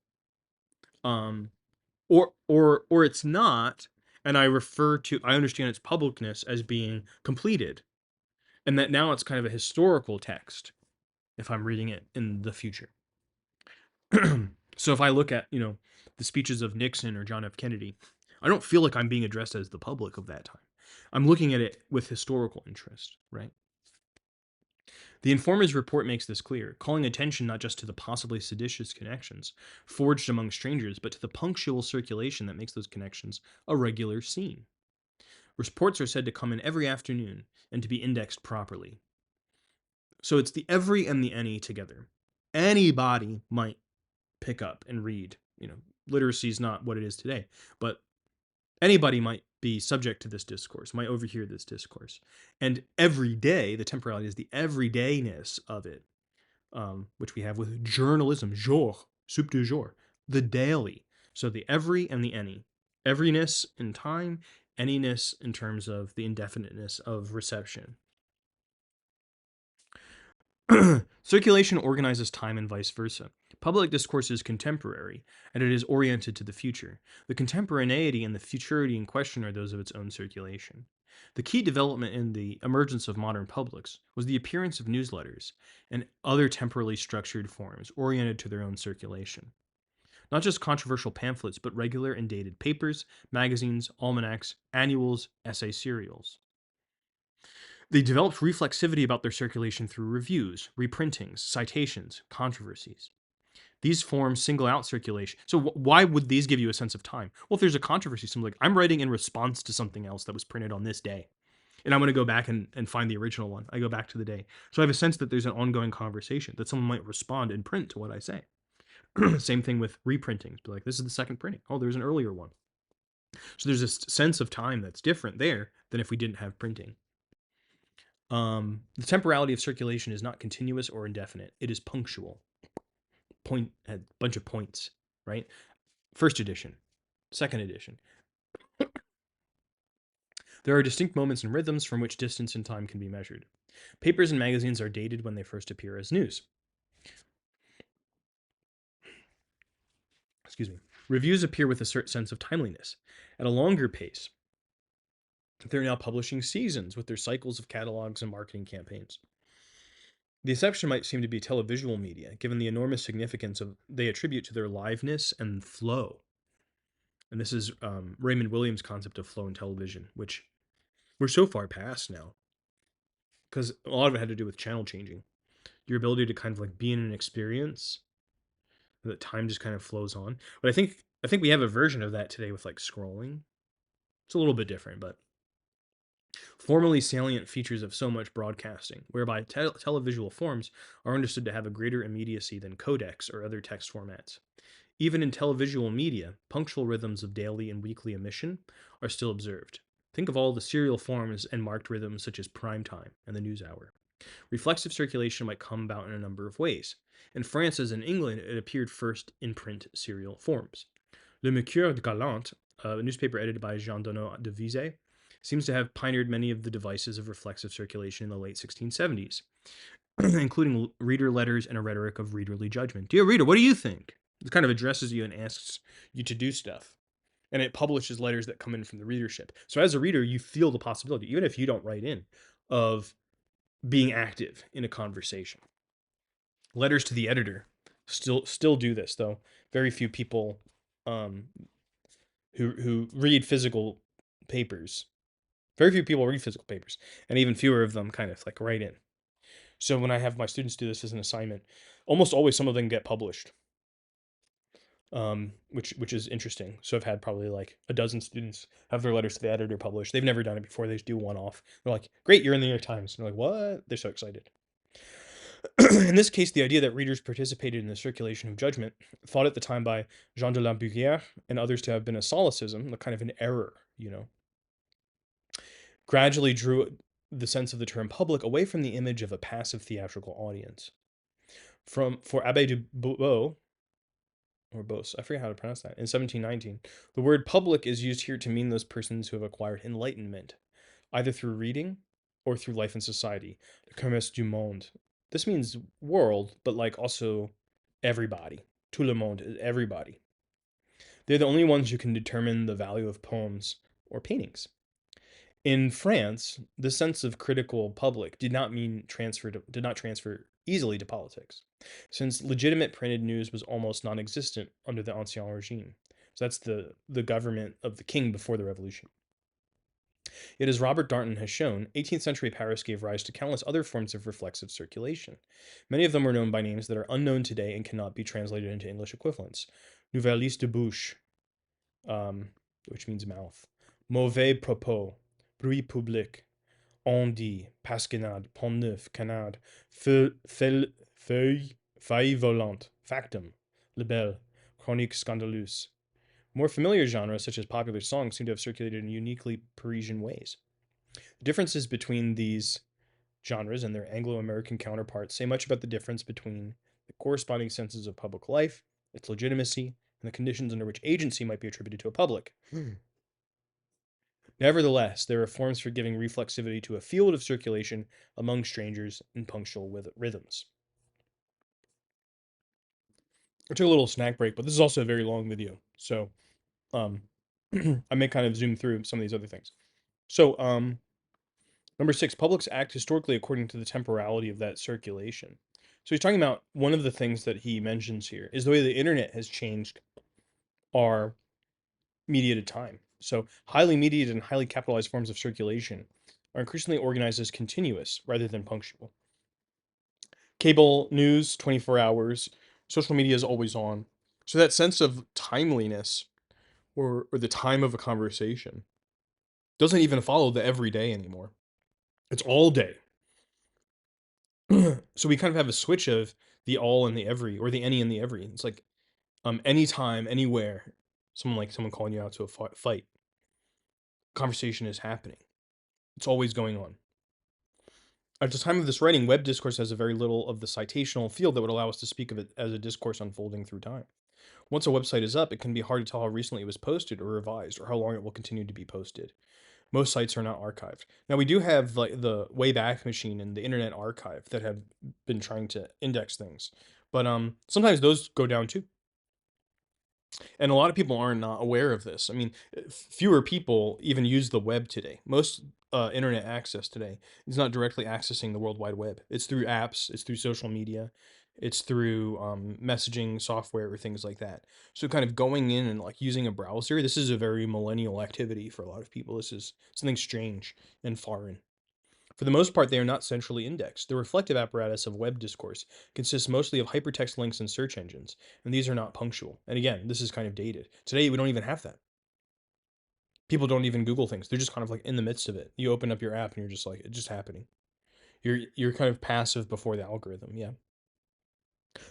Or it's not, and I understand its publicness as being completed, and that now it's kind of a historical text if I'm reading it in the future. So if I look at, the speeches of Nixon or John F. Kennedy, I don't feel like I'm being addressed as the public of that time. I'm looking at it with historical interest, right? The informer's report makes this clear, calling attention not just to the possibly seditious connections forged among strangers, but to the punctual circulation that makes those connections a regular scene. Reports are said to come in every afternoon and to be indexed properly. So it's the every and the any together. Anybody might pick up and read. Literacy is not what it is today, but anybody might be subject to this discourse, might overhear this discourse. And every day, the temporality is the everydayness of it, which we have with journalism, jour, soup du jour, the daily. So the every and the any. Everyness in time, anyness in terms of the indefiniteness of reception. Circulation organizes time and vice versa. Public discourse is contemporary, and it is oriented to the future. The contemporaneity and the futurity in question are those of its own circulation. The key development in the emergence of modern publics was the appearance of newsletters and other temporally structured forms oriented to their own circulation. Not just controversial pamphlets, but regular and dated papers, magazines, almanacs, annuals, essay serials. They developed reflexivity about their circulation through reviews, reprintings, citations, controversies. These forms single out circulation. So why would these give you a sense of time? Well, if there's a controversy, something like I'm writing in response to something else that was printed on this day, and I'm going to go back and find the original one. I go back to the day. So I have a sense that there's an ongoing conversation, that someone might respond in print to what I say. Same thing with reprintings. Be like, this is the second printing. Oh, there's an earlier one. So there's this sense of time that's different there than if we didn't have printing. The temporality of circulation is not continuous or indefinite. It is punctual. A bunch of points, right? First edition, second edition. There are distinct moments and rhythms from which distance and time can be measured. Papers and magazines are dated when they first appear as news. Excuse me. Reviews appear with a certain sense of timeliness. At a longer pace, they're now publishing seasons with their cycles of catalogs and marketing campaigns. The exception might seem to be televisual media, given the enormous significance they attribute to their liveness and flow. And this is Raymond Williams' concept of flow in television, which we're so far past now, because a lot of it had to do with channel changing. Your ability to kind of like be in an experience, that time just kind of flows on. But I think we have a version of that today with like scrolling. It's a little bit different, but formerly salient features of so much broadcasting, whereby televisual forms are understood to have a greater immediacy than codecs or other text formats. Even in televisual media, punctual rhythms of daily and weekly emission are still observed. Think of all the serial forms and marked rhythms such as prime time and the news hour. Reflexive circulation might come about in a number of ways. In France, as in England, it appeared first in print serial forms. Le Mercure Galant, a newspaper edited by Jean Donat de Visay, seems to have pioneered many of the devices of reflexive circulation in the late 1670s, including reader letters and a rhetoric of readerly judgment. Dear reader, what do you think? It kind of addresses you and asks you to do stuff. And it publishes letters that come in from the readership. So as a reader, you feel the possibility, even if you don't write in, of being active in a conversation. Letters to the editor still do this, though. Very few people who read physical papers. Very few people read physical papers, and even fewer of them kind of like write in. So when I have my students do this as an assignment, almost always some of them get published, which is interesting. So I've had probably like a dozen students have their letters to the editor published. They've never done it before. They just do one off. They're like, "Great, you're in the New York Times." And they're like, "What?" They're so excited. In this case, the idea that readers participated in the circulation of judgment, thought at the time by Jean de la Bruyère and others to have been a solecism, a kind of an error, gradually drew the sense of the term public away from the image of a passive theatrical audience. For Abbé de Beauveau, or Beauce, I forget how to pronounce that, in 1719, the word public is used here to mean those persons who have acquired enlightenment, either through reading or through life in society, le commerce du monde. This means world, but like also everybody. Tout le monde, everybody. They're the only ones who can determine the value of poems or paintings. In France, the sense of critical public did not transfer easily to politics, since legitimate printed news was almost non-existent under the Ancien Regime. So that's the government of the king before the revolution. Yet, as Robert Darnton has shown, 18th century Paris gave rise to countless other forms of reflexive circulation. Many of them were known by names that are unknown today and cannot be translated into English equivalents. Nouvelles de bouche, which means mouth. Mauvais propos, bruit public, on dit, pasquinade, pont neuf, canard, feuille volante, factum, libelle, chronique scandaleuse. More familiar genres, such as popular songs, seem to have circulated in uniquely Parisian ways. The differences between these genres and their Anglo-American counterparts say much about the difference between the corresponding senses of public life, its legitimacy, and the conditions under which agency might be attributed to a public. Nevertheless, there are forms for giving reflexivity to a field of circulation among strangers in punctual rhythms. I took a little snack break, but this is also a very long video, so I may kind of zoom through some of these other things. So, number 6, publics act historically according to the temporality of that circulation. So he's talking about one of the things that he mentions here is the way the internet has changed our mediated time. So highly mediated and highly capitalized forms of circulation are increasingly organized as continuous rather than punctual. Cable news, 24 hours, social media is always on. So that sense of timeliness or the time of a conversation doesn't even follow the everyday anymore. It's all day. So we kind of have a switch of the all and the every, or the any and the every. It's like anytime, anywhere, someone calling you out to a fight, conversation is happening. It's always going on. At the time of this writing, web discourse has a very little of the citational field that would allow us to speak of it as a discourse unfolding through time. Once a website is up, it can be hard to tell how recently it was posted or revised, or how long it will continue to be posted. Most sites are not archived. Now we do have like the Wayback Machine and the Internet Archive that have been trying to index things, but sometimes those go down too. And a lot of people are not aware of this. I mean, fewer people even use the web today. Most internet access today is not directly accessing the World Wide Web. It's through apps, it's through social media, it's through messaging software or things like that. So, kind of going in and like using a browser, this is a very millennial activity for a lot of people. This is something strange and foreign. For the most part, they are not centrally indexed. The reflective apparatus of web discourse consists mostly of hypertext links and search engines, and these are not punctual. And again, this is kind of dated. Today, we don't even have that. People don't even Google things. They're just kind of like in the midst of it. You open up your app and you're just like, it's just happening. You're kind of passive before the algorithm. Yeah.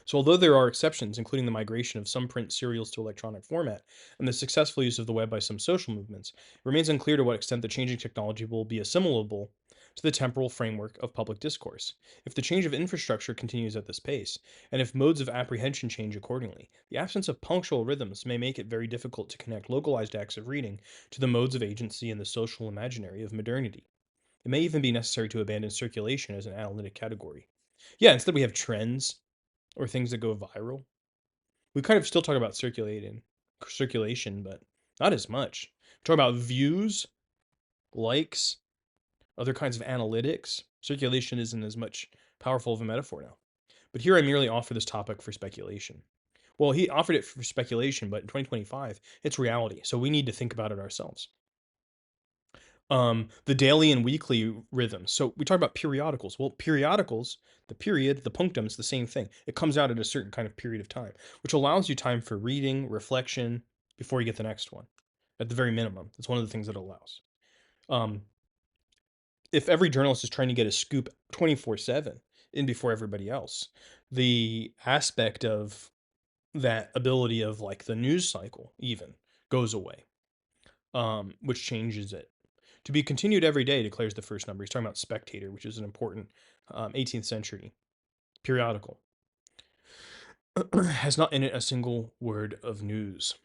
So, although there are exceptions, including the migration of some print serials to electronic format and the successful use of the web by some social movements, it remains unclear to what extent the changing technology will be assimilable to the temporal framework of public discourse. If the change of infrastructure continues at this pace, and if modes of apprehension change accordingly, the absence of punctual rhythms may make it very difficult to connect localized acts of reading to the modes of agency and the social imaginary of modernity. It may even be necessary to abandon circulation as an analytic category. Yeah, instead we have trends or things that go viral. We kind of still talk about circulation, but not as much. Talk about views, likes, other kinds of analytics. Circulation isn't as much powerful of a metaphor now. But here I merely offer this topic for speculation. Well, he offered it for speculation, but in 2025, it's reality. So we need to think about it ourselves. The daily and weekly rhythms. So we talk about periodicals. Well, periodicals, the period, the punctum is the same thing. It comes out at a certain kind of period of time, which allows you time for reading, reflection before you get the next one. At the very minimum, that's one of the things that it allows. Um, if every journalist is trying to get a scoop 24/7 in before everybody else, the aspect of that ability of like the news cycle even goes away, which changes it. To be continued every day, declares the first number. He's talking about Spectator, which is an important 18th century periodical. Has not in it a single word of news.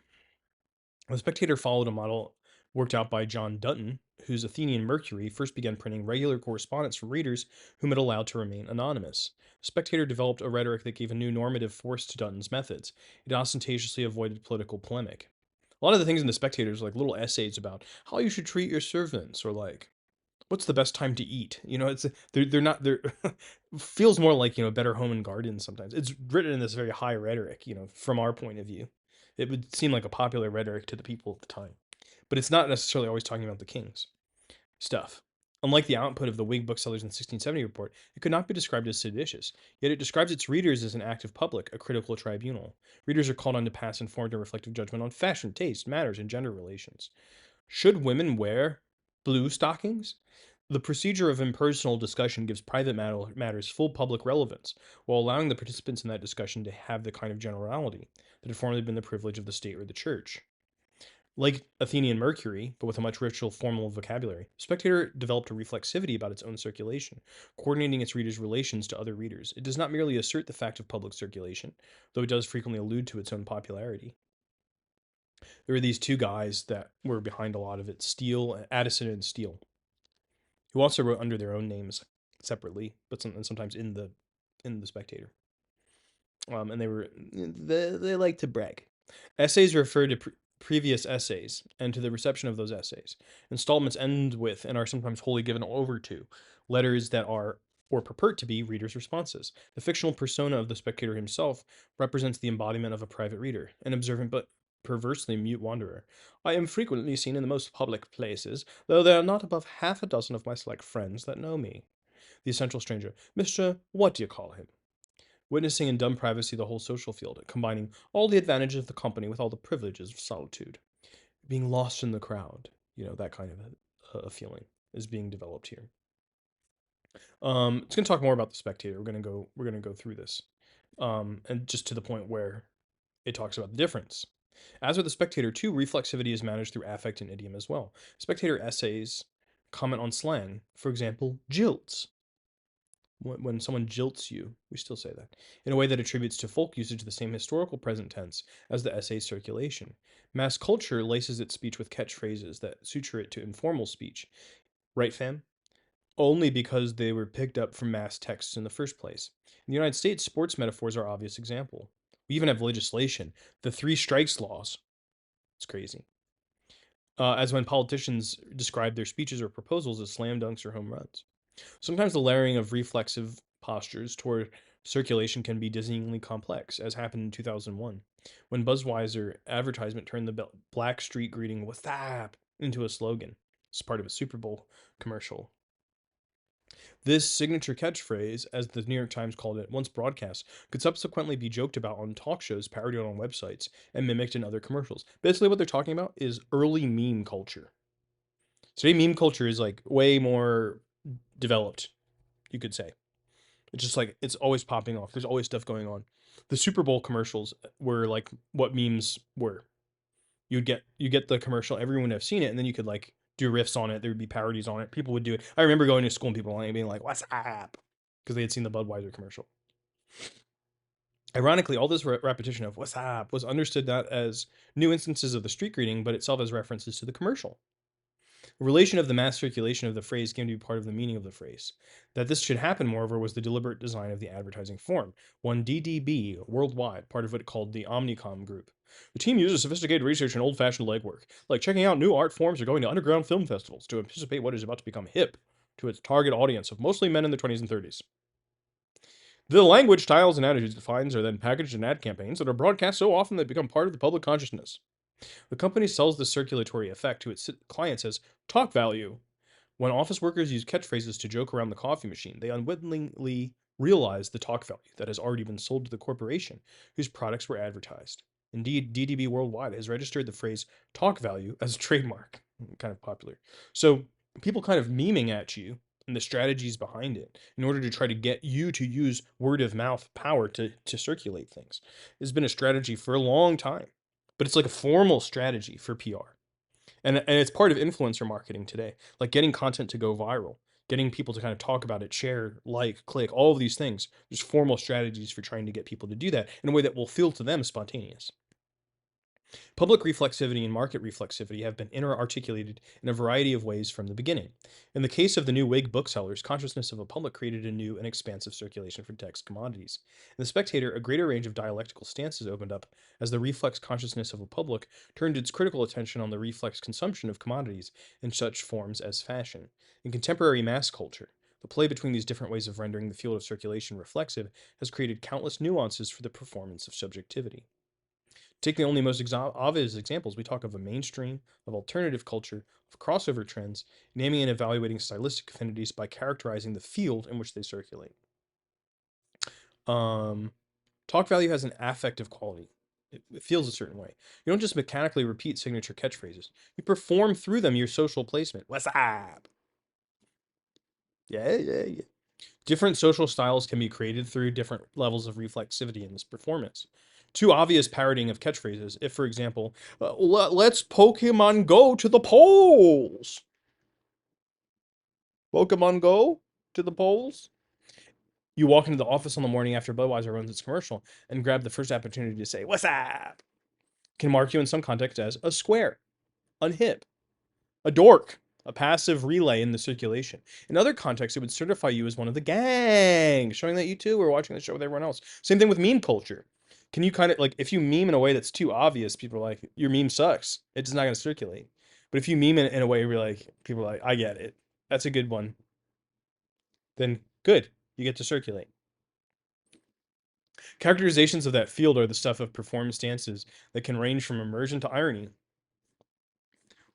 The Spectator followed a model worked out by John Dutton, whose Athenian Mercury first began printing regular correspondence from readers whom it allowed to remain anonymous. The Spectator developed a rhetoric that gave a new normative force to Dutton's methods. It ostentatiously avoided political polemic. A lot of the things in the Spectator is like little essays about how you should treat your servants, or like what's the best time to eat. It's they're not they're feels more like Better Home and Garden. Sometimes it's written in this very high rhetoric, from our point of view. It would seem like a popular rhetoric to the people at the time, but it's not necessarily always talking about the kings stuff. Unlike the output of the Whig booksellers in the 1670 report, it could not be described as seditious, yet it describes its readers as an active public, a critical tribunal. Readers are called on to pass informed and reflective judgment on fashion, taste, manners, and gender relations. Should women wear blue stockings? The procedure of impersonal discussion gives private matters full public relevance, while allowing the participants in that discussion to have the kind of generality that had formerly been the privilege of the state or the church. Like Athenian Mercury, but with a much richer formal vocabulary, Spectator developed a reflexivity about its own circulation, coordinating its readers' relations to other readers. It does not merely assert the fact of public circulation, though it does frequently allude to its own popularity. There were these two guys that were behind a lot of it, Addison and Steele, who also wrote under their own names separately, but sometimes in the Spectator. And they like to brag. Essays refer to previous essays and to the reception of those essays. Installments end with and are sometimes wholly given over to letters that are or purport to be readers' responses. The fictional persona of the spectator himself represents the embodiment of a private reader, an observant but perversely mute wanderer. I am frequently seen in the most public places, though there are not above half a dozen of my select friends that know me. The essential stranger. Mr. What do you call him? Witnessing in dumb privacy the whole social field, combining all the advantages of the company with all the privileges of solitude. Being lost in the crowd, that kind of a feeling is being developed here. It's going to talk more about the spectator. We're gonna go through this, and just to the point where it talks about the difference. As with the spectator, too, reflexivity is managed through affect and idiom as well. Spectator essays comment on slang, for example, jilts. When someone jilts you, we still say that, in a way that attributes to folk usage the same historical present tense as the essay's circulation. Mass culture laces its speech with catchphrases that suture it to informal speech. Right, fam? Only because they were picked up from mass texts in the first place. In the United States, sports metaphors are an obvious example. We even have legislation, the three strikes laws. It's crazy. As when politicians describe their speeches or proposals as slam dunks or home runs. Sometimes the layering of reflexive postures toward circulation can be dizzyingly complex, as happened in 2001, when Buzzweiser advertisement turned the Black Street greeting "What's up?" into a slogan. It's part of a Super Bowl commercial. This signature catchphrase, as the New York Times called it, once broadcast, could subsequently be joked about on talk shows, parodied on websites, and mimicked in other commercials. Basically, what they're talking about is early meme culture. Today, meme culture is like way more developed, you could say. It's just like it's always popping off. There's always stuff going on. The Super Bowl commercials were like what memes were. You get the commercial, everyone would have seen it, and then you could like do riffs on it. There would be parodies on it. People would do it. I remember going to school and people being like, "What's up?" because they had seen the Budweiser commercial. Ironically, all this repetition of "What's up" was understood not as new instances of the street greeting, but itself as references to the commercial. The relation of the mass circulation of the phrase came to be part of the meaning of the phrase. That this should happen, moreover, was the deliberate design of the advertising form. One DDB worldwide, part of what it called the Omnicom Group. The team uses sophisticated research and old-fashioned legwork, like checking out new art forms or going to underground film festivals to anticipate what is about to become hip to its target audience of mostly men in their 20s and 30s. The language, styles, and attitudes it defines are then packaged in ad campaigns that are broadcast so often they become part of the public consciousness. The company sells this circulatory effect to its clients as talk value. When office workers use catchphrases to joke around the coffee machine, they unwittingly realize the talk value that has already been sold to the corporation whose products were advertised. Indeed, DDB Worldwide has registered the phrase talk value as a trademark. Kind of popular. So people kind of memeing at you and the strategies behind it in order to try to get you to use word of mouth power to circulate things has been a strategy for a long time. But it's like a formal strategy for PR. And it's part of influencer marketing today, like getting content to go viral, getting people to kind of talk about it, share, like, click, all of these things. There's formal strategies for trying to get people to do that in a way that will feel to them spontaneous. Public reflexivity and market reflexivity have been inter-articulated in a variety of ways from the beginning. In the case of the new Whig booksellers, consciousness of a public created a new and expansive circulation for text commodities. In The Spectator, a greater range of dialectical stances opened up as the reflex consciousness of a public turned its critical attention on the reflex consumption of commodities in such forms as fashion. In contemporary mass culture, the play between these different ways of rendering the field of circulation reflexive has created countless nuances for the performance of subjectivity. Take the only most obvious examples, we talk of a mainstream, of alternative culture, of crossover trends, naming and evaluating stylistic affinities by characterizing the field in which they circulate. Talk value has an affective quality. It feels a certain way. You don't just mechanically repeat signature catchphrases. You perform through them your social placement. What's up? Yeah. Different social styles can be created through different levels of reflexivity in this performance. Two obvious parodying of catchphrases, if, for example, let's Pokemon Go to the polls. Pokemon Go to the polls. You walk into the office on the morning after Budweiser runs its commercial and grab the first opportunity to say, "What's up?" Can mark you in some context as a square, unhip, a dork, a passive relay in the circulation. In other contexts, it would certify you as one of the gang, showing that you too were watching the show with everyone else. Same thing with meme culture. Can you kind of like if you meme in a way that's too obvious, people are like, your meme sucks. It's not going to circulate. But if you meme in a way where like people are like, I get it. That's a good one. Then good. You get to circulate. Characterizations of that field are the stuff of performance stances that can range from immersion to irony.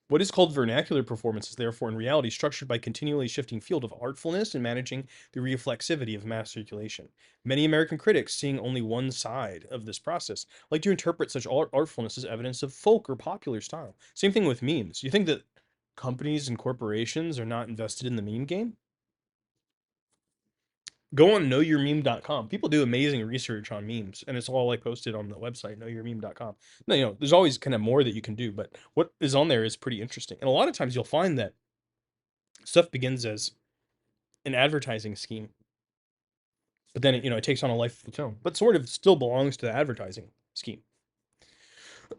What is called vernacular performance is therefore in reality structured by continually shifting field of artfulness and managing the reflexivity of mass circulation. Many American critics, seeing only one side of this process, like to interpret such artfulness as evidence of folk or popular style. Same thing with memes. You think that companies and corporations are not invested in the meme game? Go on knowyourmeme.com. People do amazing research on memes, and it's all like posted on the website knowyourmeme.com. No, there's always kind of more that you can do, but what is on there is pretty interesting. And a lot of times you'll find that stuff begins as an advertising scheme, but then it takes on a life of its own, but sort of still belongs to the advertising scheme.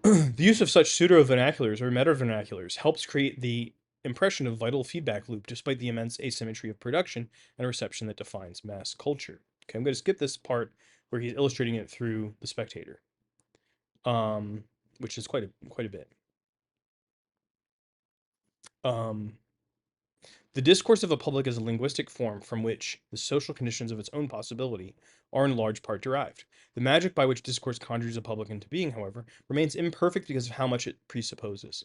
The use of such pseudo vernaculars or meta vernaculars helps create the impression of vital feedback loop despite the immense asymmetry of production and reception that defines mass culture. Okay, I'm going to skip this part where he's illustrating it through the spectator, which is quite a bit. The discourse of a public is a linguistic form from which the social conditions of its own possibility are in large part derived. The magic by which discourse conjures a public into being, however, remains imperfect because of how much it presupposes.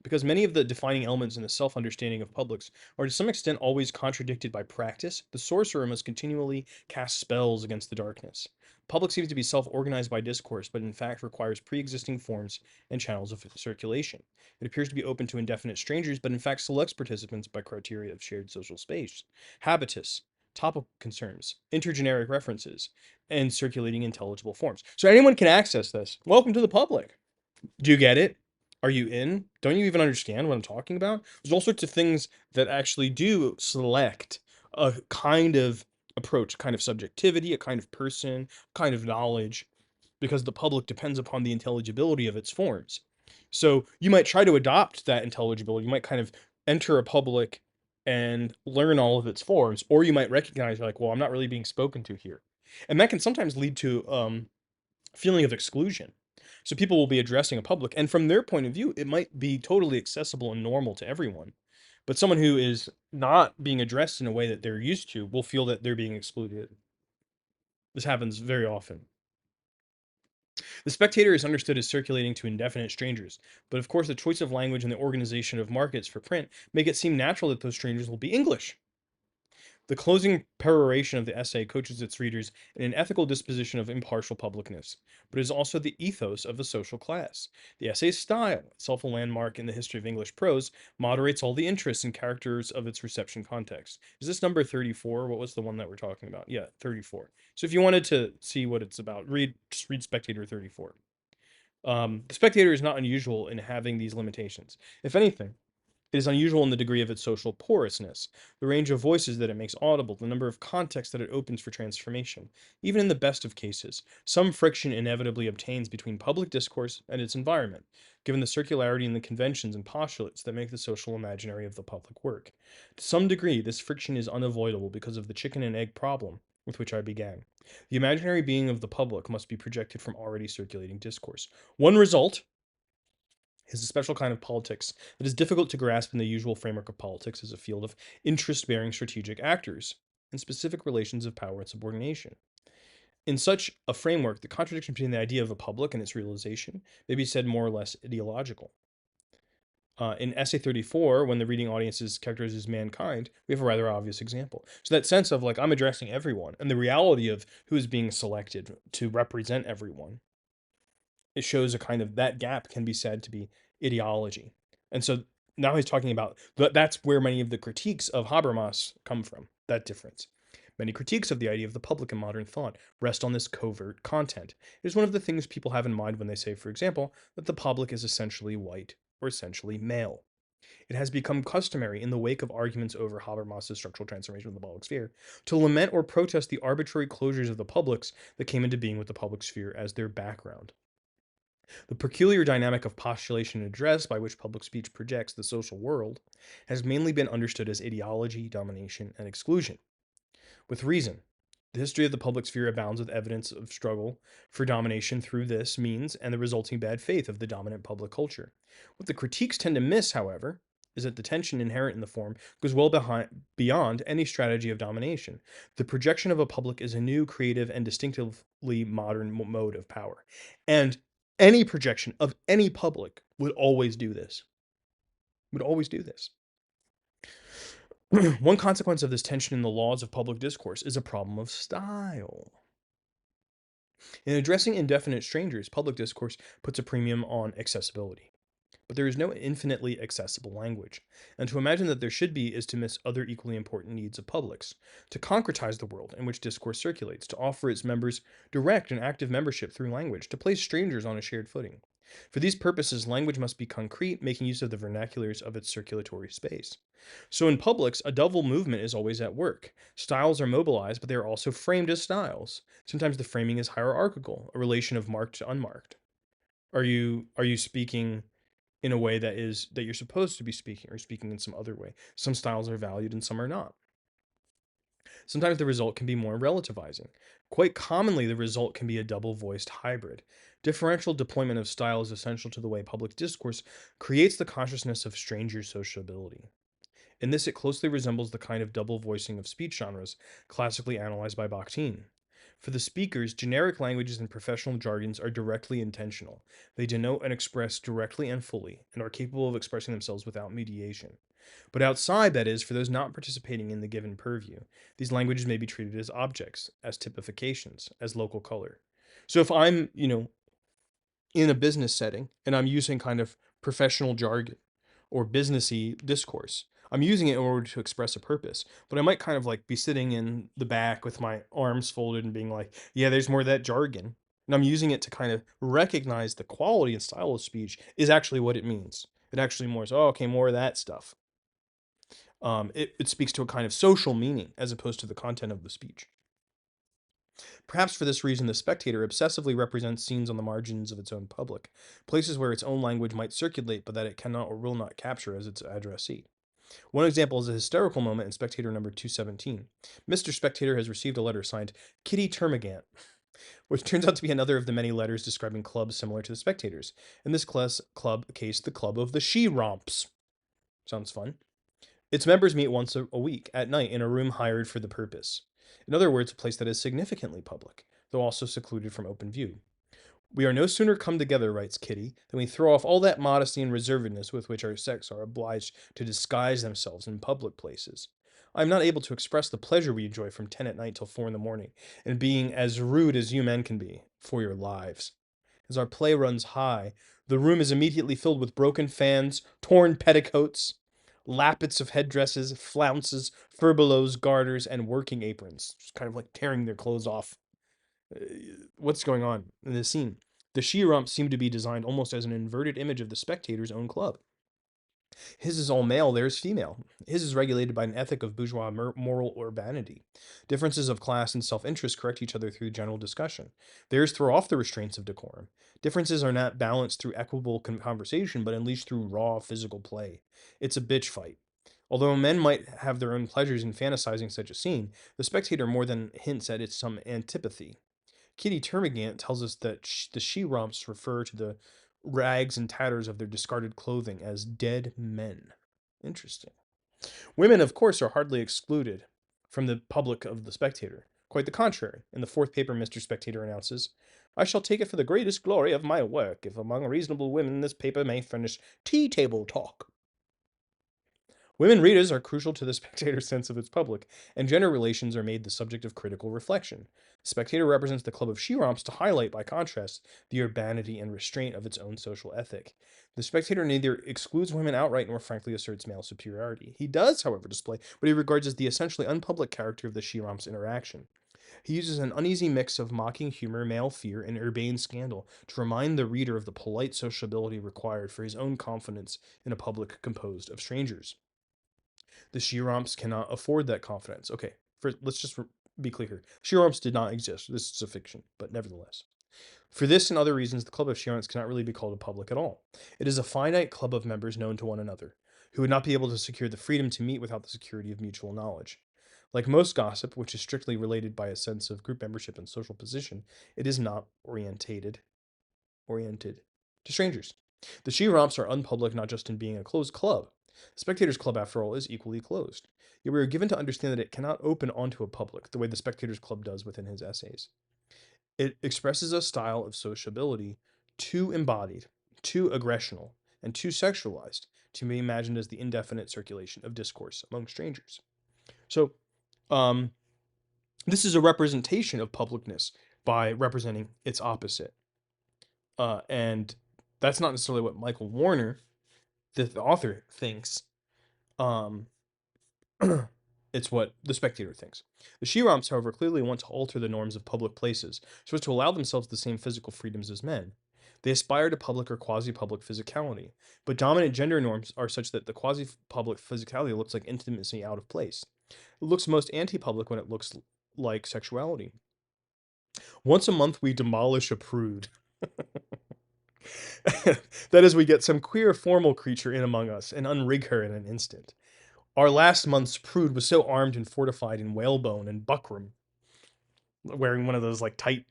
Because many of the defining elements in the self understanding of publics are to some extent always contradicted by practice, the sorcerer must continually cast spells against the darkness. Public seems to be self organized by discourse, but in fact requires pre existing forms and channels of circulation. It appears to be open to indefinite strangers, but in fact selects participants by criteria of shared social space, habitus, topical concerns, intergeneric references, and circulating intelligible forms. So anyone can access this. Welcome to the public. Do you get it? Are you in? Don't you even understand what I'm talking about? There's all sorts of things that actually do select a kind of approach, a kind of subjectivity, a kind of person, a kind of knowledge, because the public depends upon the intelligibility of its forms. So you might try to adopt that intelligibility. You might kind of enter a public and learn all of its forms, or you might recognize like, well, I'm not really being spoken to here. And that can sometimes lead to feeling of exclusion. So people will be addressing a public, and from their point of view, it might be totally accessible and normal to everyone. But someone who is not being addressed in a way that they're used to will feel that they're being excluded. This happens very often. The spectator is understood as circulating to indefinite strangers, but of course, the choice of language and the organization of markets for print make it seem natural that those strangers will be English. The closing peroration of the essay coaches its readers in an ethical disposition of impartial publicness, but is also the ethos of the social class. The essay's style, itself a landmark in the history of English prose, moderates all the interests and characters of its reception context. Is this number 34? What was the one that we're talking about? Yeah, 34. So if you wanted to see what it's about, just read Spectator 34. The Spectator is not unusual in having these limitations. If anything, it is unusual in the degree of its social porousness, the range of voices that it makes audible, the number of contexts that it opens for transformation. Even in the best of cases, some friction inevitably obtains between public discourse and its environment, given the circularity and the conventions and postulates that make the social imaginary of the public work. To some degree, this friction is unavoidable because of the chicken and egg problem with which I began. The imaginary being of the public must be projected from already circulating discourse. One result is a special kind of politics that is difficult to grasp in the usual framework of politics as a field of interest bearing strategic actors and specific relations of power and subordination. In such a framework, the contradiction between the idea of a public and its realization may be said more or less ideological. In Essay 34, when the reading audience is characterized as mankind, we have a rather obvious example. So that sense of like, I'm addressing everyone, and the reality of who is being selected to represent everyone, it shows a kind of that gap can be said to be ideology. And so now he's talking about that's where many of the critiques of Habermas come from, that difference. Many critiques of the idea of the public in modern thought rest on this covert content. It is one of the things people have in mind when they say, for example, that the public is essentially white or essentially male. It has become customary in the wake of arguments over Habermas's structural transformation of the public sphere to lament or protest the arbitrary closures of the publics that came into being with the public sphere as their background. The peculiar dynamic of postulation and address by which public speech projects the social world has mainly been understood as ideology, domination, and exclusion. With reason, The history of the public sphere abounds with evidence of struggle for domination through this means and the resulting bad faith of the dominant public culture. What the critiques tend to miss, however, is that the tension inherent in the form goes beyond any strategy of domination. The projection of a public is a new, creative, and distinctively modern mode of power. And any projection of any public would always do this. Would always do this. One consequence of this tension in the laws of public discourse is a problem of style. In addressing indefinite strangers, public discourse puts a premium on accessibility. But there is no infinitely accessible language, and to imagine that there should be is to miss other equally important needs of publics: to concretize the world in which discourse circulates, to offer its members direct and active membership through language, to place strangers on a shared footing. For these purposes, language must be concrete, making use of the vernaculars of its circulatory space. So in publics, a double movement is always at work. Styles are mobilized, but they are also framed as styles. Sometimes the framing is hierarchical, a relation of marked to unmarked. Are you speaking in a way that you're supposed to be speaking, or speaking in some other way? Some styles are valued and some are not. Sometimes the result can be more relativizing. Quite commonly, the result can be a double voiced hybrid. Differential deployment of style is essential to the way public discourse creates the consciousness of stranger sociability. In this, it closely resembles the kind of double voicing of speech genres classically analyzed by Bakhtin. For the speakers, generic languages and professional jargons are directly intentional. They denote and express directly and fully, and are capable of expressing themselves without mediation. But outside, that is, for those not participating in the given purview, these languages may be treated as objects, as typifications, as local color. So if I'm, in a business setting and I'm using kind of professional jargon or businessy discourse, I'm using it in order to express a purpose. But I might kind of like be sitting in the back with my arms folded and being like, yeah, there's more of that jargon. And I'm using it to kind of recognize the quality and style of speech is actually what it means. It actually more is, oh, okay, more of that stuff. It speaks to a kind of social meaning as opposed to the content of the speech. Perhaps for this reason, the spectator obsessively represents scenes on the margins of its own public, places where its own language might circulate but that it cannot or will not capture as its addressee. One example is a hysterical moment in Spectator number 217. Mr. Spectator has received a letter signed Kitty Termagant, which turns out to be another of the many letters describing clubs similar to the Spectators. In this club case, the Club of the She-Romps. Sounds fun. Its members meet once a week, at night, in a room hired for the purpose. In other words, a place that is significantly public, though also secluded from open view. We are no sooner come together, writes Kitty, than we throw off all that modesty and reservedness with which our sex are obliged to disguise themselves in public places. I am not able to express the pleasure we enjoy from 10 at night till 4 in the morning, in being as rude as you men can be, for your lives. As our play runs high, the room is immediately filled with broken fans, torn petticoats, lappets of headdresses, flounces, furbelows, garters, and working aprons, just kind of like tearing their clothes off. Uh, What's going on in this scene? The she-rumps seem to be designed almost as an inverted image of the spectator's own club. His is all male, theirs female. His is regulated by an ethic of bourgeois moral urbanity. Differences of class and self-interest correct each other through general discussion. Theirs throw off the restraints of decorum. Differences are not balanced through equable conversation, but unleashed through raw physical play. It's a bitch fight. Although men might have their own pleasures in fantasizing such a scene, the spectator more than hints at its some antipathy. Kitty Termagant tells us that the she-romps refer to the rags and tatters of their discarded clothing as dead men. Interesting. Women, of course, are hardly excluded from the public of the Spectator. Quite the contrary. In the fourth paper, Mr. Spectator announces, I shall take it for the greatest glory of my work if among reasonable women this paper may furnish tea-table talk. Women readers are crucial to the Spectator's sense of its public, and gender relations are made the subject of critical reflection. Spectator represents the club of she-romps to highlight, by contrast, the urbanity and restraint of its own social ethic. The Spectator neither excludes women outright nor frankly asserts male superiority. He does, however, display what he regards as the essentially unpublic character of the she-romps interaction. He uses an uneasy mix of mocking humor, male fear, and urbane scandal to remind the reader of the polite sociability required for his own confidence in a public composed of strangers. The she-romps cannot afford that confidence. Okay, let's just be clear here. She-romps did not exist. This is a fiction, but nevertheless. For this and other reasons, the Club of She-romps cannot really be called a public at all. It is a finite club of members known to one another, who would not be able to secure the freedom to meet without the security of mutual knowledge. Like most gossip, which is strictly related by a sense of group membership and social position, it is not oriented to strangers. The she-romps are unpublic not just in being a closed club. Spectators Club, after all, is equally closed. Yet we are given to understand that it cannot open onto a public the way the Spectators Club does within his essays. It expresses a style of sociability too embodied, too aggressional, and too sexualized to be imagined as the indefinite circulation of discourse among strangers. So, um, this is a representation of publicness by representing its opposite. And that's not necessarily what Michael Warner, the author, thinks. Um, it's what the spectator thinks. The She-Romps, however, clearly want to alter the norms of public places so as to allow themselves the same physical freedoms as men. They aspire to public or quasi-public physicality, but dominant gender norms are such that the quasi-public physicality looks like intimacy out of place. It looks most anti-public when it looks like sexuality. Once a month, we demolish a prude. That is, we get some queer formal creature in among us and unrig her in an instant. Our last month's prude was so armed and fortified in whalebone and buckram, wearing one of those like tight,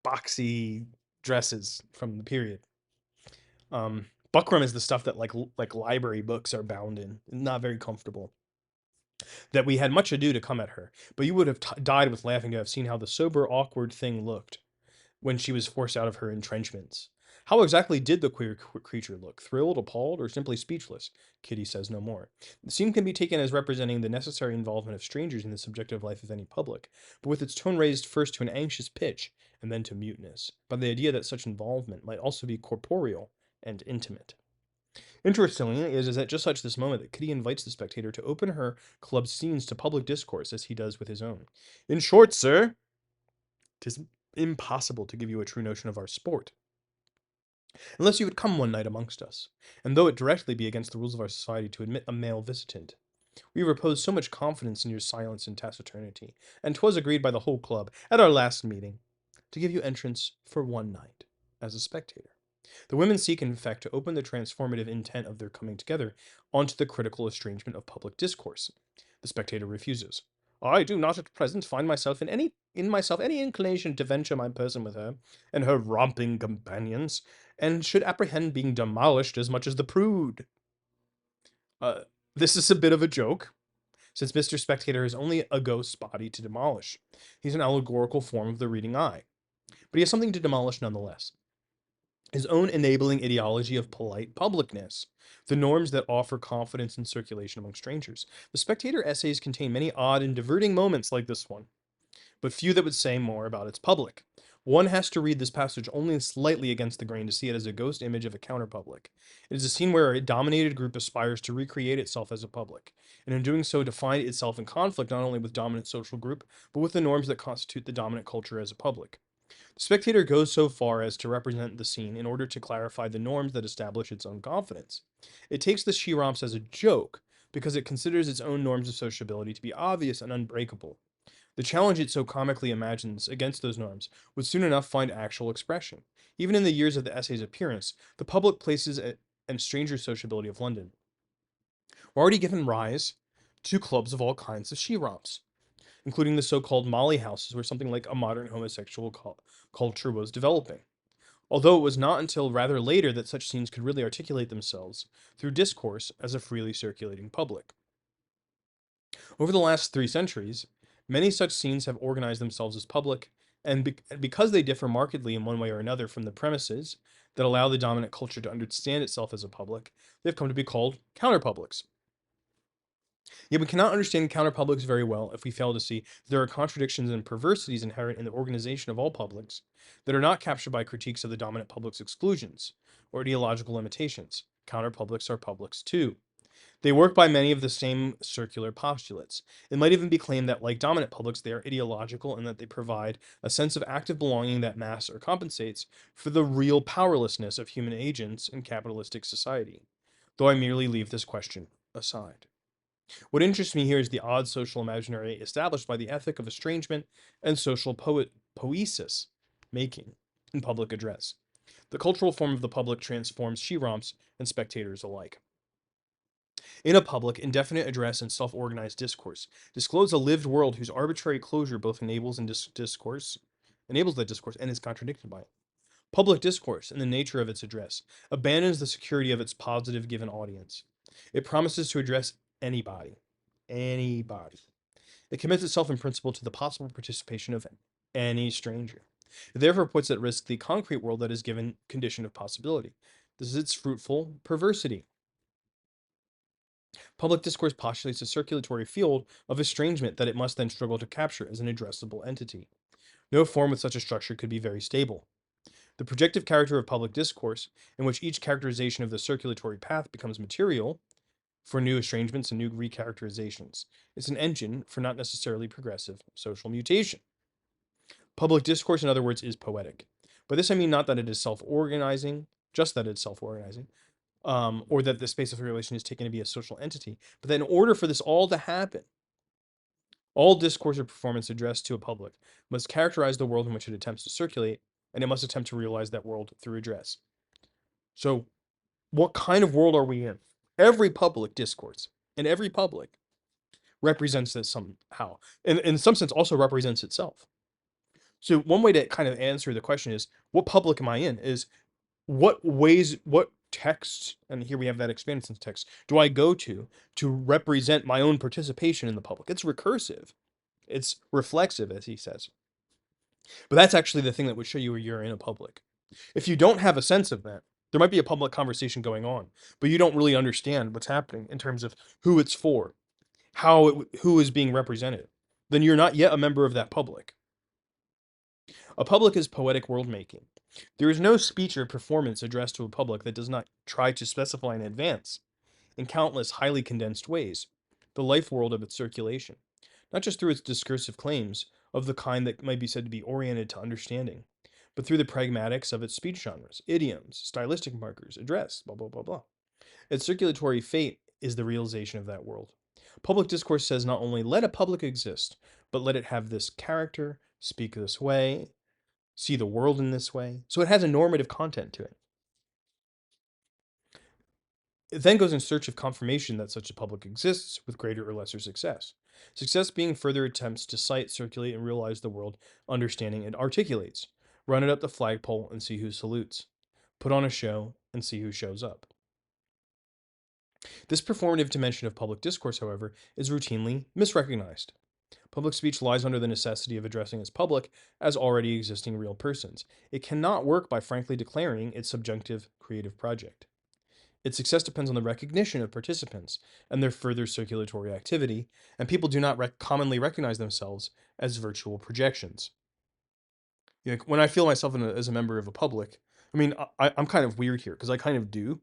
boxy dresses from the period. Buckram is the stuff that like library books are bound in, not very comfortable. That we had much ado to come at her, but you would have died with laughing to have seen how the sober, awkward thing looked when she was forced out of her entrenchments. How exactly did the queer creature look? Thrilled, appalled, or simply speechless? Kitty says no more. The scene can be taken as representing the necessary involvement of strangers in the subjective life of any public, but with its tone raised first to an anxious pitch and then to muteness, by the idea that such involvement might also be corporeal and intimate. Interestingly, it is at just such this moment that Kitty invites the spectator to open her club's scenes to public discourse as he does with his own. In short, sir, 'tis impossible to give you a true notion of our sport, unless you would come one night amongst us, and though it directly be against the rules of our society to admit a male visitant, we repose so much confidence in your silence and taciturnity, and 'twas agreed by the whole club, at our last meeting, to give you entrance for one night, as a spectator. The women seek, in effect, to open the transformative intent of their coming together onto the critical estrangement of public discourse. The spectator refuses. I do not at present find myself in myself any inclination to venture my person with her and her romping companions, and should apprehend being demolished as much as the prude. Uh, this is a bit of a joke, since Mr. Spectator is only a ghost's body to demolish. He's an allegorical form of the reading eye, but he has something to demolish nonetheless. His own enabling ideology of polite publicness, the norms that offer confidence and circulation among strangers. The Spectator essays contain many odd and diverting moments like this one, but few that would say more about its public. One has to read this passage only slightly against the grain to see it as a ghost image of a counterpublic. It is a scene where a dominated group aspires to recreate itself as a public, and in doing so to find itself in conflict not only with dominant social group, but with the norms that constitute the dominant culture as a public. The Spectator goes so far as to represent the scene in order to clarify the norms that establish its own confidence. It takes the she-romps as a joke because it considers its own norms of sociability to be obvious and unbreakable. The challenge it so comically imagines against those norms would soon enough find actual expression. Even in the years of the essay's appearance, the public places and stranger sociability of London were already given rise to clubs of all kinds of she-romps, including the so-called Molly houses, where something like a modern homosexual culture was developing. Although it was not until rather later that such scenes could really articulate themselves through discourse as a freely circulating public. Over the last 3 centuries, many such scenes have organized themselves as public, and because they differ markedly in one way or another from the premises that allow the dominant culture to understand itself as a public, they've come to be called counterpublics. Yet we cannot understand counterpublics very well if we fail to see that there are contradictions and perversities inherent in the organization of all publics that are not captured by critiques of the dominant public's exclusions or ideological limitations. Counterpublics are publics too. They work by many of the same circular postulates. It might even be claimed that, like dominant publics, they are ideological and that they provide a sense of active belonging that masks or compensates for the real powerlessness of human agents in capitalistic society. Though I merely leave this question aside. What interests me here is the odd social imaginary established by the ethic of estrangement and social poesis making in public address. The cultural form of the public transforms she-romps and spectators alike. In a public, indefinite address and self-organized discourse disclose a lived world whose arbitrary closure both enables that discourse and is contradicted by it. Public discourse, in the nature of its address, abandons the security of its positive given audience. It promises to address anybody. Anybody. It commits itself in principle to the possible participation of any stranger. It therefore puts at risk the concrete world that is given condition of possibility. This is its fruitful perversity. Public discourse postulates a circulatory field of estrangement that it must then struggle to capture as an addressable entity. No form with such a structure could be very stable. The projective character of public discourse, in which each characterization of the circulatory path becomes material for new estrangements and new recharacterizations, is an engine for not necessarily progressive social mutation. Public discourse, in other words, is poetic. By this I mean not that it is self-organizing, just that it's self-organizing, or that the space of relation is taken to be a social entity, but that in order for this all to happen, all discourse or performance addressed to a public must characterize the world in which it attempts to circulate, and it must attempt to realize that world through address. So, what kind of world are we in? Every public discourse and every public represents this somehow, and in some sense also represents itself. So, one way to kind of answer the question is, what public am I in? Is what ways, what texts, and here we have that expanded sense text, do I go to represent my own participation in the public? It's recursive, it's reflexive, as he says. But that's actually the thing that would show you where you're in a public. If you don't have a sense of that, there might be a public conversation going on, but you don't really understand what's happening in terms of who it's for, who is being represented. Then you're not yet a member of that public. A public is poetic world making. There is no speech or performance addressed to a public that does not try to specify in advance, in countless highly condensed ways, the life world of its circulation, not just through its discursive claims of the kind that might be said to be oriented to understanding, but through the pragmatics of its speech genres, idioms, stylistic markers, address, blah, blah, blah, blah. Its circulatory fate is the realization of that world. Public discourse says not only let a public exist, but let it have this character, speak this way, see the world in this way. So it has a normative content to it. It then goes in search of confirmation that such a public exists with greater or lesser success. Success being further attempts to cite, circulate, and realize the world understanding it articulates. Run it up the flagpole and see who salutes. Put on a show and see who shows up. This performative dimension of public discourse, however, is routinely misrecognized. Public speech lies under the necessity of addressing its public as already existing real persons. It cannot work by frankly declaring its subjunctive creative project. Its success depends on the recognition of participants and their further circulatory activity, and people do not commonly recognize themselves as virtual projections. When I feel myself as a member of a public, I mean, I'm kind of weird here because I kind of do,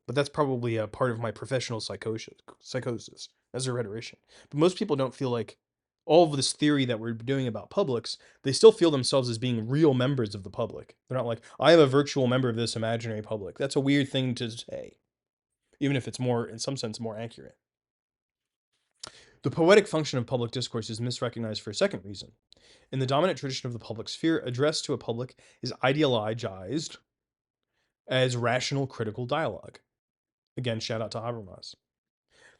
but that's probably a part of my professional psychosis as a rhetorician. But most people don't feel like all of this theory that we're doing about publics, they still feel themselves as being real members of the public. They're not like, I am a virtual member of this imaginary public. That's a weird thing to say, even if it's more, in some sense, more accurate. The poetic function of public discourse is misrecognized for a second reason. In the dominant tradition of the public sphere, address to a public is ideologized as rational critical dialogue. Again, shout out to Habermas.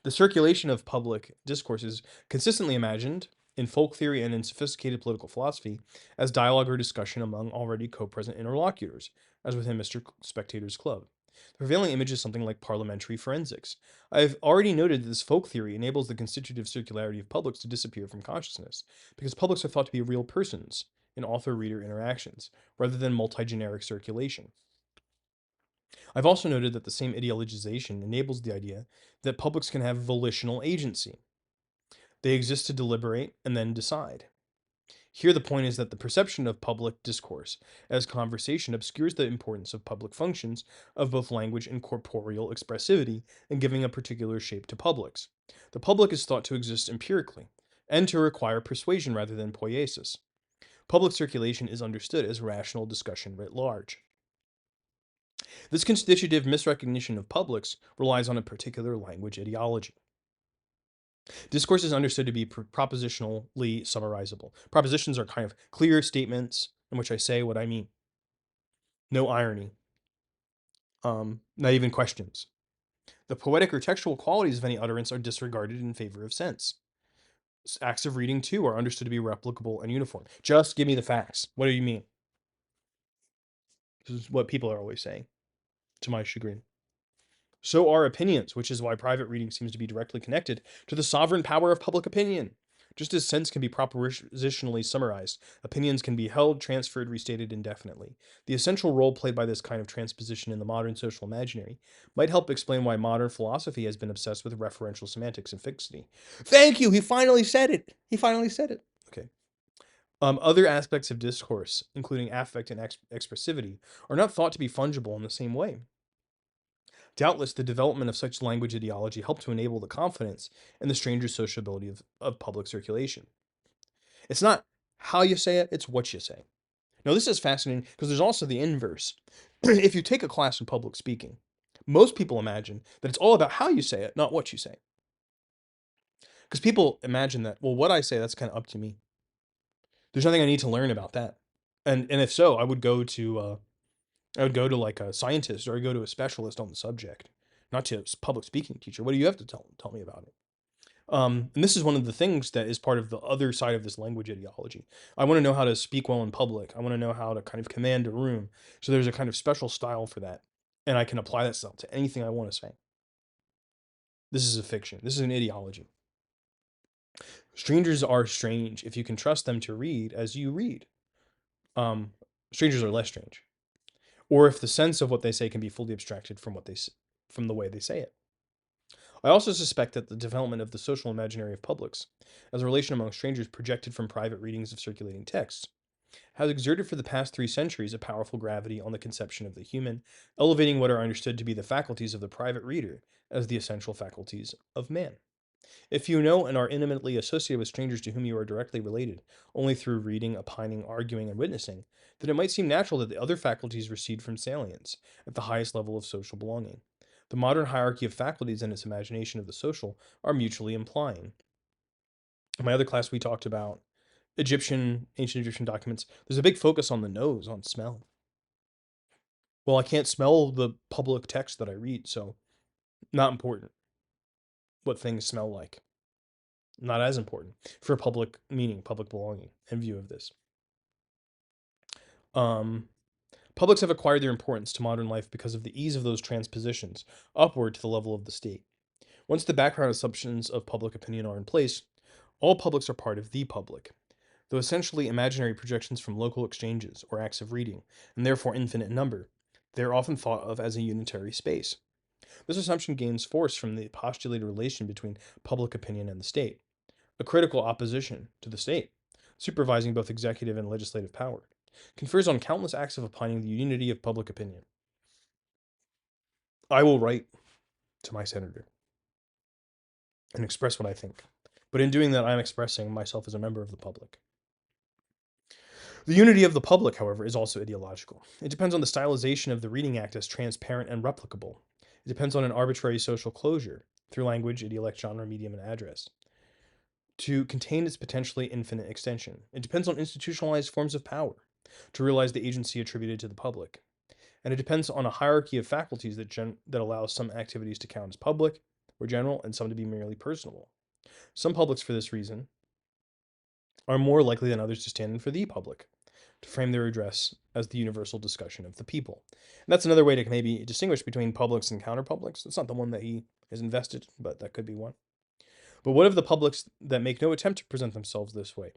The circulation of public discourse is consistently imagined in folk theory and in sophisticated political philosophy as dialogue or discussion among already co-present interlocutors, as within Mr. Spectator's Club. The prevailing image is something like parliamentary forensics. I've already noted that this folk theory enables the constitutive circularity of publics to disappear from consciousness, because publics are thought to be real persons in author-reader interactions, rather than multi-generic circulation. I've also noted that the same ideologization enables the idea that publics can have volitional agency. They exist to deliberate and then decide. Here, the point is that the perception of public discourse as conversation obscures the importance of public functions of both language and corporeal expressivity in giving a particular shape to publics. The public is thought to exist empirically and to require persuasion rather than poiesis. Public circulation is understood as rational discussion writ large. This constitutive misrecognition of publics relies on a particular language ideology. Discourse is understood to be propositionally summarizable. Propositions are kind of clear statements in which I say what I mean. No irony. Not even questions. The poetic or textual qualities of any utterance are disregarded in favor of sense. Acts of reading, too, are understood to be replicable and uniform. Just give me the facts. What do you mean? This is what people are always saying, to my chagrin. So are opinions, which is why private reading seems to be directly connected to the sovereign power of public opinion. Just as sense can be propositionally summarized, opinions can be held, transferred, restated indefinitely. The essential role played by this kind of transposition in the modern social imaginary might help explain why modern philosophy has been obsessed with referential semantics and fixity. Thank you. He finally said it. He finally said it. Okay. Other aspects of discourse, including affect and expressivity, are not thought to be fungible in the same way. Doubtless, the development of such language ideology helped to enable the confidence in the stranger's sociability of public circulation. It's not how you say it, it's what you say. Now, this is fascinating because there's also the inverse. If you take a class in public speaking, most people imagine that it's all about how you say it, not what you say. Because people imagine that, well, what I say, that's kind of up to me. There's nothing I need to learn about that. And if so, I would go to like a scientist or I go to a specialist on the subject, not to a public speaking teacher. What do you have to tell me about it? And this is one of the things that is part of the other side of this language ideology. I want to know how to speak well in public. I want to know how to kind of command a room. So there's a kind of special style for that. And I can apply that style to anything I want to say. This is a fiction. This is an ideology. Strangers are strange if you can trust them to read as you read. Um, Strangers are less strange. Or if the sense of what they say can be fully abstracted from the way they say it. I also suspect that the development of the social imaginary of publics, as a relation among strangers projected from private readings of circulating texts, has exerted for the past 3 centuries a powerful gravity on the conception of the human, elevating what are understood to be the faculties of the private reader as the essential faculties of man. If you know and are intimately associated with strangers to whom you are directly related, only through reading, opining, arguing, and witnessing, then it might seem natural that the other faculties recede from salience at the highest level of social belonging. The modern hierarchy of faculties and its imagination of the social are mutually implying. In my other class, we talked about ancient Egyptian documents. There's a big focus on the nose, on smell. Well, I can't smell the public text that I read, so not important what things smell like. Not as important for public meaning, public belonging, in view of this. Um, Publics have acquired their importance to modern life because of the ease of those transpositions upward to the level of the state. Once the background assumptions of public opinion are in place, all publics are part of the public. Though essentially imaginary projections from local exchanges or acts of reading, and therefore infinite in number, they are often thought of as a unitary space. This assumption gains force from the postulated relation between public opinion and the state, a critical opposition to the state, supervising both executive and legislative power, confers on countless acts of opining the unity of public opinion. I will write to my senator and express what I think, but in doing that, I am expressing myself as a member of the public. The unity of the public, however, is also ideological. It depends on the stylization of the Reading Act as transparent and replicable. It depends on an arbitrary social closure, through language, idiolect, genre, medium, and address, to contain its potentially infinite extension. It depends on institutionalized forms of power, to realize the agency attributed to the public. And it depends on a hierarchy of faculties that allows some activities to count as public or general and some to be merely personable. Some publics, for this reason, are more likely than others to stand in for the public, to frame their address as the universal discussion of the people. And that's another way to maybe distinguish between publics and counterpublics. That's not the one that he has invested, but that could be one. But what of the publics that make no attempt to present themselves this way?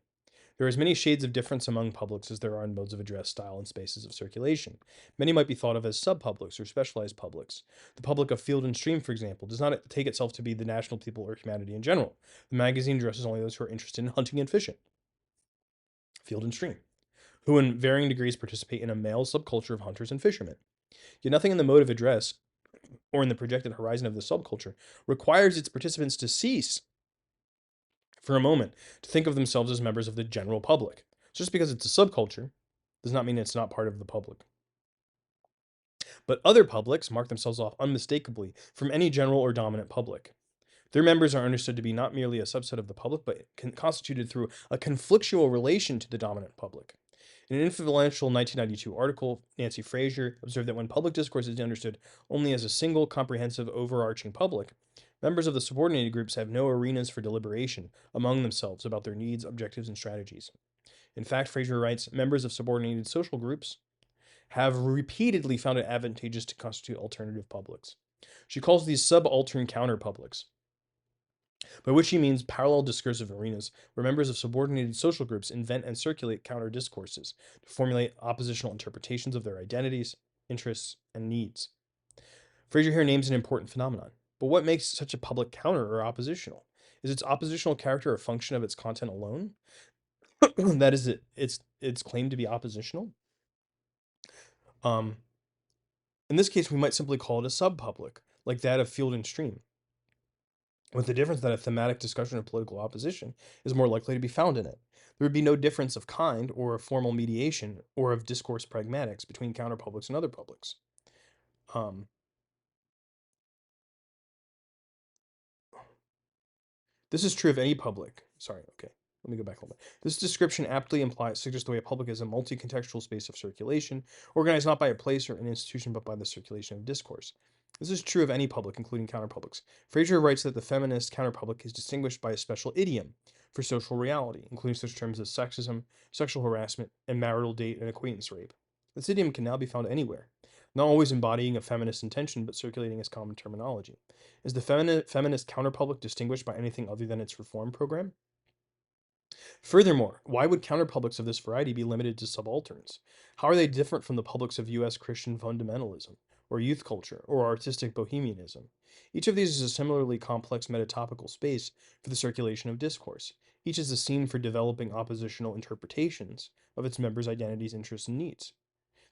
There are as many shades of difference among publics as there are in modes of address, style, and spaces of circulation. Many might be thought of as sub-publics or specialized publics. The public of Field and Stream, for example, does not take itself to be the national people or humanity in general. The magazine addresses only those who are interested in hunting and fishing. Field and Stream, who in varying degrees participate in a male subculture of hunters and fishermen. Yet nothing in the mode of address or in the projected horizon of the subculture requires its participants to cease for a moment to think of themselves as members of the general public. So just because it's a subculture does not mean it's not part of the public. But other publics mark themselves off unmistakably from any general or dominant public. Their members are understood to be not merely a subset of the public, but constituted through a conflictual relation to the dominant public. In an influential 1992 article, Nancy Fraser observed that when public discourse is understood only as a single, comprehensive, overarching public, members of the subordinated groups have no arenas for deliberation among themselves about their needs, objectives, and strategies. In fact, Fraser writes, members of subordinated social groups have repeatedly found it advantageous to constitute alternative publics. She calls these subaltern counterpublics, by which she means parallel discursive arenas where members of subordinated social groups invent and circulate counter discourses to formulate oppositional interpretations of their identities, interests, and needs. Fraser here names an important phenomenon. But what makes such a public counter or oppositional? Is its oppositional character a function of its content alone? That is, its claim to be oppositional? Um, in this case, we might simply call it a subpublic, like that of Field and Stream, with the difference that a thematic discussion of political opposition is more likely to be found in it. There would be no difference of kind or of formal mediation or of discourse pragmatics between counterpublics and other publics. Um, this is true of any public. Sorry, okay. Let me go back a little bit. This description aptly suggests the way a public is a multi-contextual space of circulation, organized not by a place or an institution, but by the circulation of discourse. This is true of any public, including counterpublics. Fraser writes that the feminist counterpublic is distinguished by a special idiom for social reality, including such terms as sexism, sexual harassment, and marital date and acquaintance rape. This idiom can now be found anywhere, not always embodying a feminist intention, but circulating as common terminology. Is the feminist counterpublic distinguished by anything other than its reform program? Furthermore, why would counterpublics of this variety be limited to subalterns? How are they different from the publics of US Christian fundamentalism, or youth culture, or artistic bohemianism? Each of these is a similarly complex metatopical space for the circulation of discourse. Each is a scene for developing oppositional interpretations of its members' identities, interests, and needs.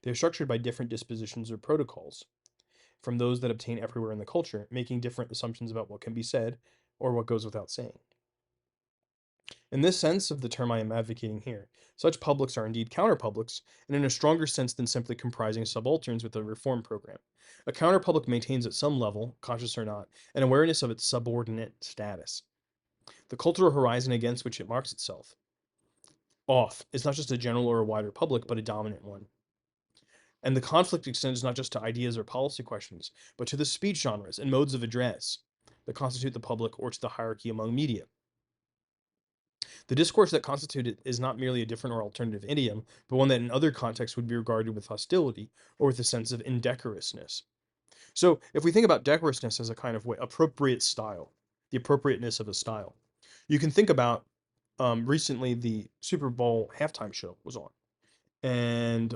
They are structured by different dispositions or protocols from those that obtain everywhere in the culture, making different assumptions about what can be said or what goes without saying. In this sense of the term I am advocating here, such publics are indeed counterpublics, and in a stronger sense than simply comprising subalterns with a reform program. A counterpublic maintains at some level, conscious or not, an awareness of its subordinate status. The cultural horizon against which it marks itself off is not just a general or a wider public, but a dominant one. And the conflict extends not just to ideas or policy questions, but to the speech genres and modes of address that constitute the public or to the hierarchy among media. The discourse that constitutes it is not merely a different or alternative idiom, but one that in other contexts would be regarded with hostility or with a sense of indecorousness. So, if we think about decorousness as a kind of way, appropriate style, the appropriateness of a style, you can think about recently the Super Bowl halftime show was on, and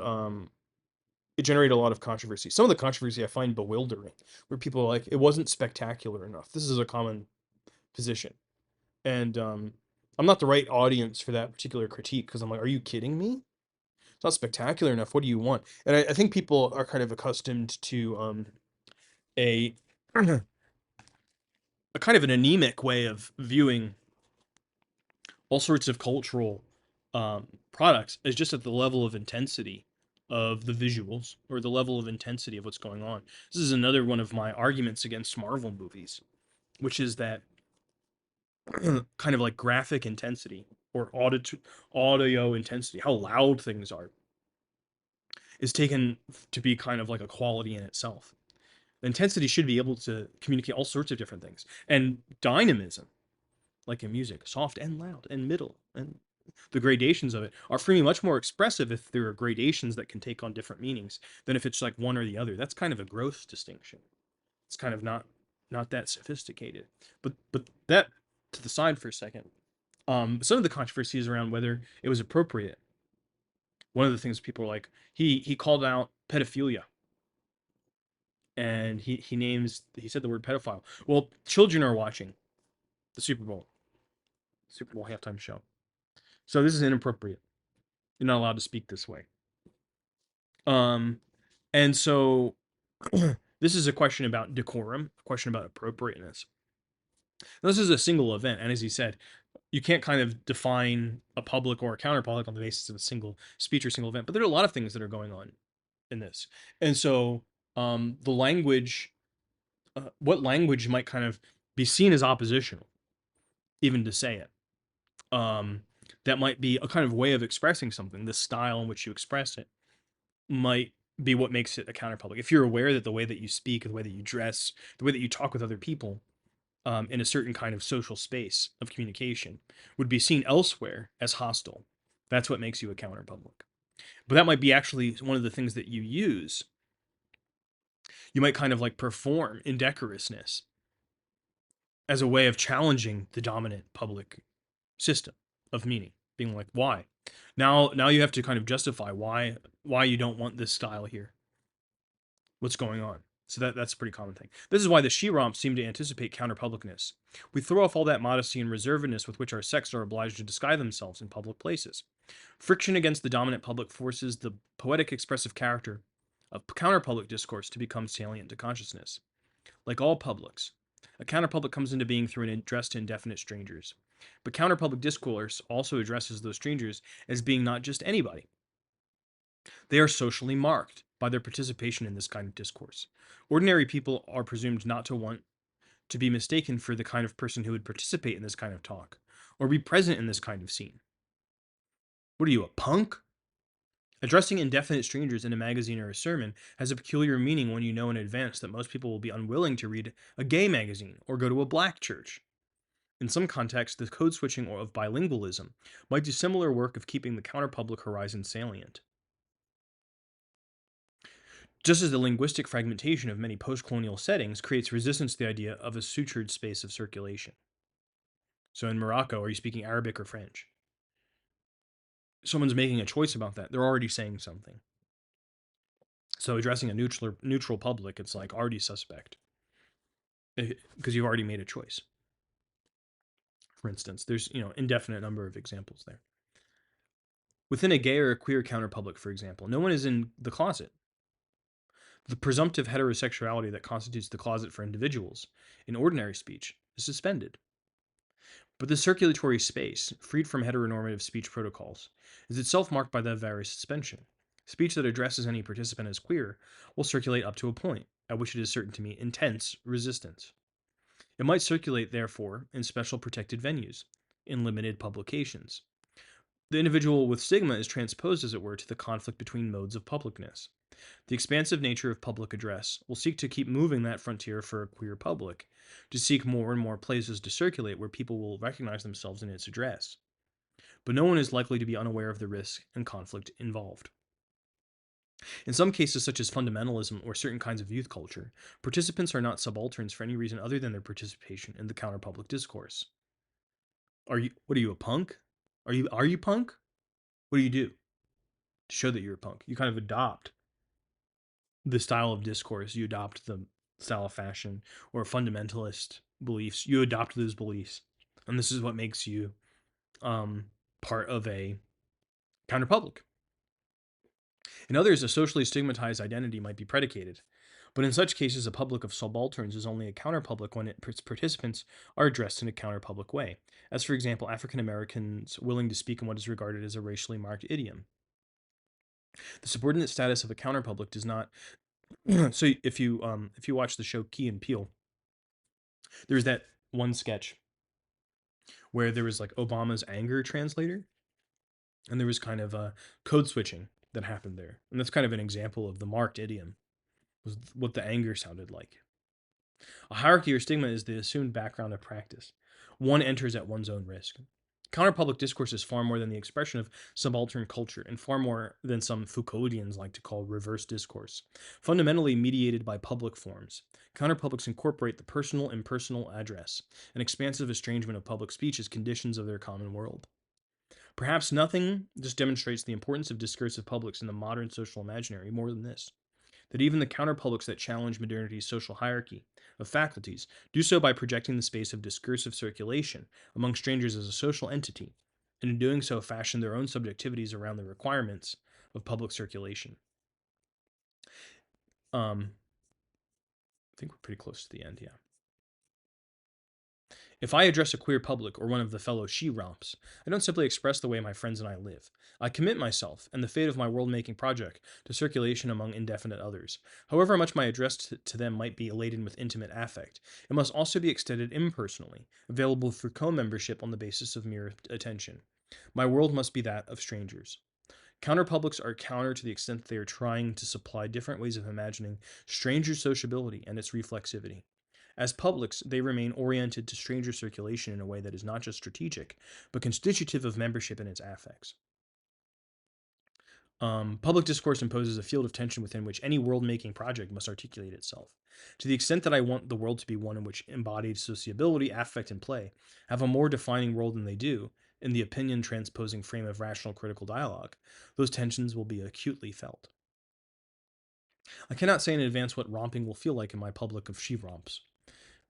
it generated a lot of controversy. Some of the controversy I find bewildering, where people are like, it wasn't spectacular enough. This is a common position. And I'm not the right audience for that particular critique because I'm like, are you kidding me? It's not spectacular enough. What do you want? And I think people are kind of accustomed to a a kind of an anemic way of viewing all sorts of cultural products as just at the level of intensity of the visuals or the level of intensity of what's going on. This is another one of my arguments against Marvel movies, which is that kind of like graphic intensity or audio intensity, how loud things are, is taken to be kind of like a quality in itself. The intensity should be able to communicate all sorts of different things. And dynamism, like in music, soft and loud and middle, and the gradations of it are for me much more expressive if there are gradations that can take on different meanings than if it's like one or the other. That's kind of a gross distinction. It's kind of not that sophisticated. But that to the side for a second. Some of the controversies around whether it was appropriate. One of the things people are like, he called out pedophilia, and he said the word pedophile. Well, children are watching the Super Bowl halftime show, so this is inappropriate. You're not allowed to speak this way. And so this is a question about decorum, a question about appropriateness. Now, this is a single event, and as he said, you can't kind of define a public or a counterpublic on the basis of a single speech or single event. But there are a lot of things that are going on in this, and so the language, what language might kind of be seen as oppositional, even to say it. Um, that might be a kind of way of expressing something. The style in which you express it might be what makes it a counterpublic. If you're aware that the way that you speak, the way that you dress, the way that you talk with other people in a certain kind of social space of communication would be seen elsewhere as hostile, that's what makes you a counterpublic. But that might be actually one of the things that you use. You might kind of like perform indecorousness as a way of challenging the dominant public system of meaning, being like, why? Now you have to kind of justify why you don't want this style here. What's going on? So that's a pretty common thing. This is why the she-romps seem to anticipate counterpublicness. We throw off all that modesty and reservedness with which our sex are obliged to disguise themselves in public places. Friction against the dominant public forces the poetic expressive character of counterpublic discourse to become salient to consciousness. Like all publics, a counterpublic comes into being through an address to indefinite strangers. But counterpublic discourse also addresses those strangers as being not just anybody. They are socially marked by their participation in this kind of discourse. Ordinary people are presumed not to want to be mistaken for the kind of person who would participate in this kind of talk or be present in this kind of scene. What are you, a punk? Addressing indefinite strangers in a magazine or a sermon has a peculiar meaning when you know in advance that most people will be unwilling to read a gay magazine or go to a black church. In some contexts, the code switching of bilingualism might do similar work of keeping the counterpublic horizon salient. Just as the linguistic fragmentation of many post-colonial settings creates resistance to the idea of a sutured space of circulation. So in Morocco, are you speaking Arabic or French? Someone's making a choice about that. They're already saying something. So addressing a neutral public, it's like already suspect because you've already made a choice. For instance, there's indefinite number of examples there. Within a gay or a queer counterpublic, for example, no one is in the closet. The presumptive heterosexuality that constitutes the closet for individuals, in ordinary speech, is suspended. But the circulatory space, freed from heteronormative speech protocols, is itself marked by that very suspension. Speech that addresses any participant as queer will circulate up to a point, at which it is certain to meet intense resistance. It might circulate, therefore, in special protected venues, in limited publications. The individual with stigma is transposed, as it were, to the conflict between modes of publicness. The expansive nature of public address will seek to keep moving that frontier for a queer public, to seek more and more places to circulate where people will recognize themselves in its address. But no one is likely to be unaware of the risk and conflict involved. In some cases, such as fundamentalism or certain kinds of youth culture, participants are not subalterns for any reason other than their participation in the counterpublic discourse. What are you, a punk? Are you punk? What do you do to show that you're a punk? You kind of adopt the style of discourse, you adopt the style of fashion or fundamentalist beliefs, you adopt those beliefs. And this is what makes you part of a counterpublic. In others, a socially stigmatized identity might be predicated. But in such cases, a public of subalterns is only a counterpublic when its participants are addressed in a counterpublic way, as for example, African Americans willing to speak in what is regarded as a racially marked idiom. The subordinate status of a counterpublic does not. So if you watch the show Key and Peele, there's that one sketch where there was like Obama's anger translator, and there was kind of a code switching that happened there, and that's kind of an example of the marked idiom, was what the anger sounded like. A hierarchy or stigma is the assumed background of practice. One enters at one's own risk. Counterpublic discourse is far more than the expression of subaltern culture, and far more than some Foucauldians like to call reverse discourse. Fundamentally mediated by public forms, counterpublics incorporate the personal impersonal address, an expansive estrangement of public speech as conditions of their common world. Perhaps nothing just demonstrates the importance of discursive publics in the modern social imaginary more than this, that even the counterpublics that challenge modernity's social hierarchy of faculties do so by projecting the space of discursive circulation among strangers as a social entity, and in doing so fashion their own subjectivities around the requirements of public circulation. I think we're pretty close to the end, yeah. If I address a queer public or one of the fellow she-romps, I don't simply express the way my friends and I live. I commit myself and the fate of my world-making project to circulation among indefinite others. However much my address to them might be laden with intimate affect, it must also be extended impersonally, available through co-membership on the basis of mere attention. My world must be that of strangers. Counterpublics are counter to the extent that they are trying to supply different ways of imagining stranger sociability and its reflexivity. As publics, they remain oriented to stranger circulation in a way that is not just strategic, but constitutive of membership in its affects. Public discourse imposes a field of tension within which any world making project must articulate itself. To the extent that I want the world to be one in which embodied sociability, affect, and play have a more defining role than they do in the opinion transposing frame of rational critical dialogue, those tensions will be acutely felt. I cannot say in advance what romping will feel like in my public of she romps.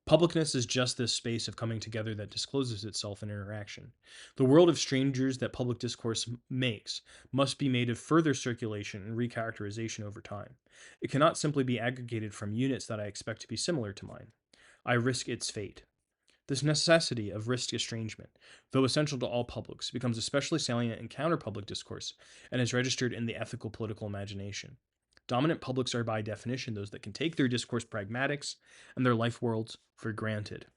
Publicness is just this space of coming together that discloses itself in interaction. The world of strangers that public discourse makes must be made of further circulation and recharacterization over time. It cannot simply be aggregated from units that I expect to be similar to mine. I risk its fate. This necessity of risk estrangement, though essential to all publics, becomes especially salient in counter-public discourse and is registered in the ethical political imagination. Dominant publics are by definition those that can take their discourse pragmatics and their life worlds for granted,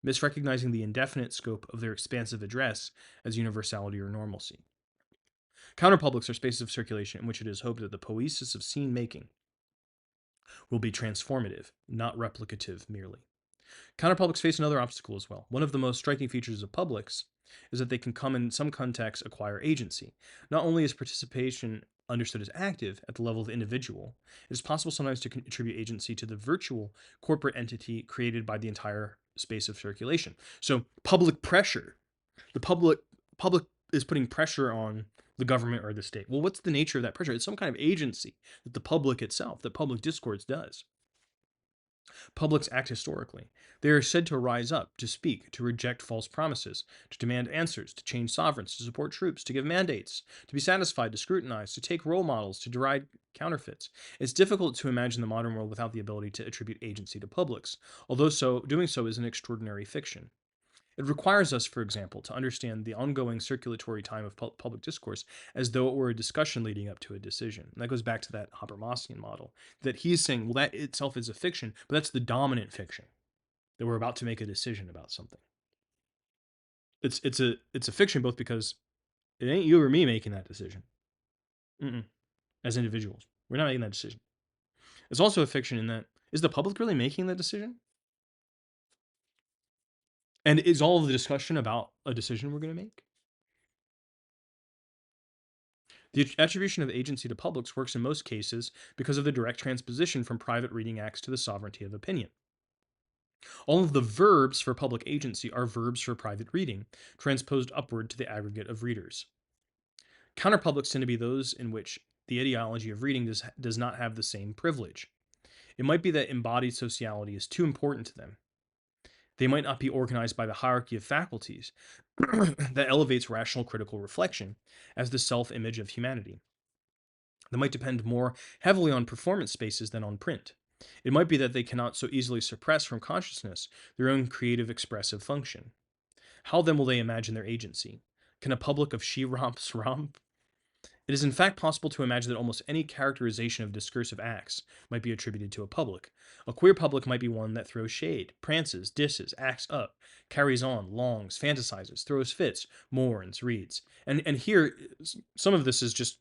misrecognizing the indefinite scope of their expansive address as universality or normalcy. Counterpublics are spaces of circulation in which it is hoped that the poesis of scene making will be transformative, not replicative merely. Counterpublics face another obstacle as well. One of the most striking features of publics is that they can come in some contexts acquire agency. Not only is participation understood as active at the level of the individual, it is possible sometimes to attribute agency to the virtual corporate entity created by the entire space of circulation. So public pressure, the public is putting pressure on the government or the state. Well, what's the nature of that pressure? It's some kind of agency that the public itself, that public discourse does. Publics act historically. They are said to rise up, to speak, to reject false promises, to demand answers, to change sovereigns, to support troops, to give mandates, to be satisfied, to scrutinize, to take role models, to deride counterfeits. It's difficult to imagine the modern world without the ability to attribute agency to publics, although doing so is an extraordinary fiction. It requires us, for example, to understand the ongoing circulatory time of public discourse as though it were a discussion leading up to a decision. And that goes back to that Habermasian model that he's saying, well, that itself is a fiction, but that's the dominant fiction that we're about to make a decision about something. It's a fiction both because it ain't you or me making that decision. Mm-mm. As individuals, we're not making that decision. It's also a fiction in that is the public really making that decision? And is all of the discussion about a decision we're going to make? The attribution of agency to publics works in most cases because of the direct transposition from private reading acts to the sovereignty of opinion. All of the verbs for public agency are verbs for private reading, transposed upward to the aggregate of readers. Counterpublics tend to be those in which the ideology of reading does not have the same privilege. It might be that embodied sociality is too important to them. They might not be organized by the hierarchy of faculties that elevates rational critical reflection as the self image of humanity. They might depend more heavily on performance spaces than on print. It might be that they cannot so easily suppress from consciousness their own creative expressive function. How then will they imagine their agency? Can a public of she romps romp? It is in fact possible to imagine that almost any characterization of discursive acts might be attributed to a public. A queer public might be one that throws shade, prances, disses, acts up, carries on, longs, fantasizes, throws fits, mourns, reads. And here, some of this is just,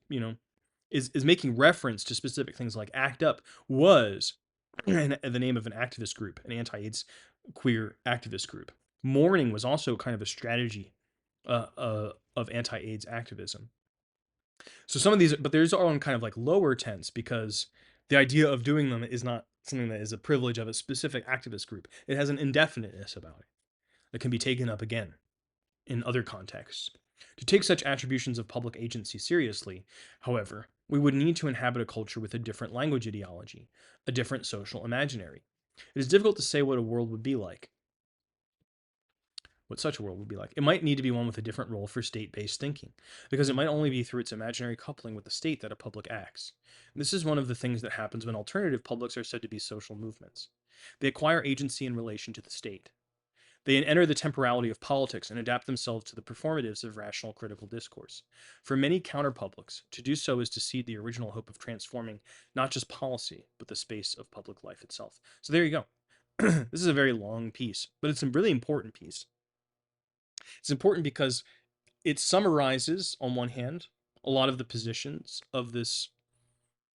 is making reference to specific things like ACT UP was the name of an activist group, an anti-AIDS queer activist group. Mourning was also kind of a strategy of anti-AIDS activism. So some of these, but there's on kind of like lower tense because the idea of doing them is not something that is a privilege of a specific activist group. It has an indefiniteness about it that can be taken up again in other contexts. To take such attributions of public agency seriously, however, we would need to inhabit a culture with a different language ideology, a different social imaginary. It is difficult to say what a world would be like, what such a world would be like. It might need to be one with a different role for state-based thinking, because it might only be through its imaginary coupling with the state that a public acts. And this is one of the things that happens when alternative publics are said to be social movements. They acquire agency in relation to the state. They enter the temporality of politics and adapt themselves to the performatives of rational critical discourse. For many counterpublics, to do so is to cede the original hope of transforming not just policy, but the space of public life itself. So there you go. This is a very long piece, but it's a really important piece. It's important because it summarizes, on one hand, a lot of the positions of this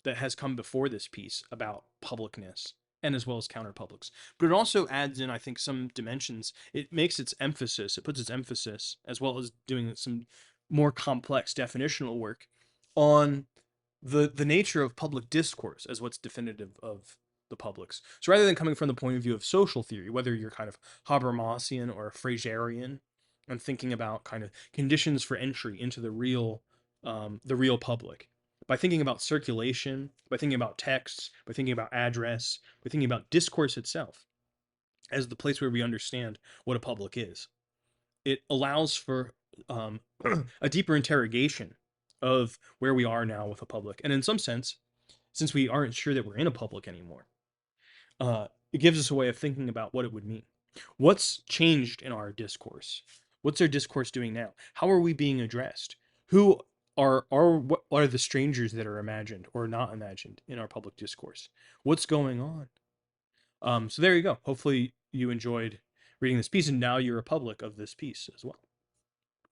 that has come before this piece about publicness and as well as counterpublics. But it also adds in, I think, some dimensions. It makes its emphasis, it puts its emphasis, as well as doing some more complex definitional work on the nature of public discourse as what's definitive of the publics. So rather than coming from the point of view of social theory, whether you're kind of Habermasian or Fraserian, and thinking about kind of conditions for entry into the real public, by thinking about circulation, by thinking about texts, by thinking about address, by thinking about discourse itself as the place where we understand what a public is, it allows for um, a deeper interrogation of where we are now with a public. And in some sense, since we aren't sure that we're in a public anymore, it gives us a way of thinking about what it would mean. What's changed in our discourse? What's our discourse doing now? How are we being addressed? Who what are the strangers that are imagined or not imagined in our public discourse? What's going on? So there you go. Hopefully you enjoyed reading this piece, and now you're a public of this piece as well.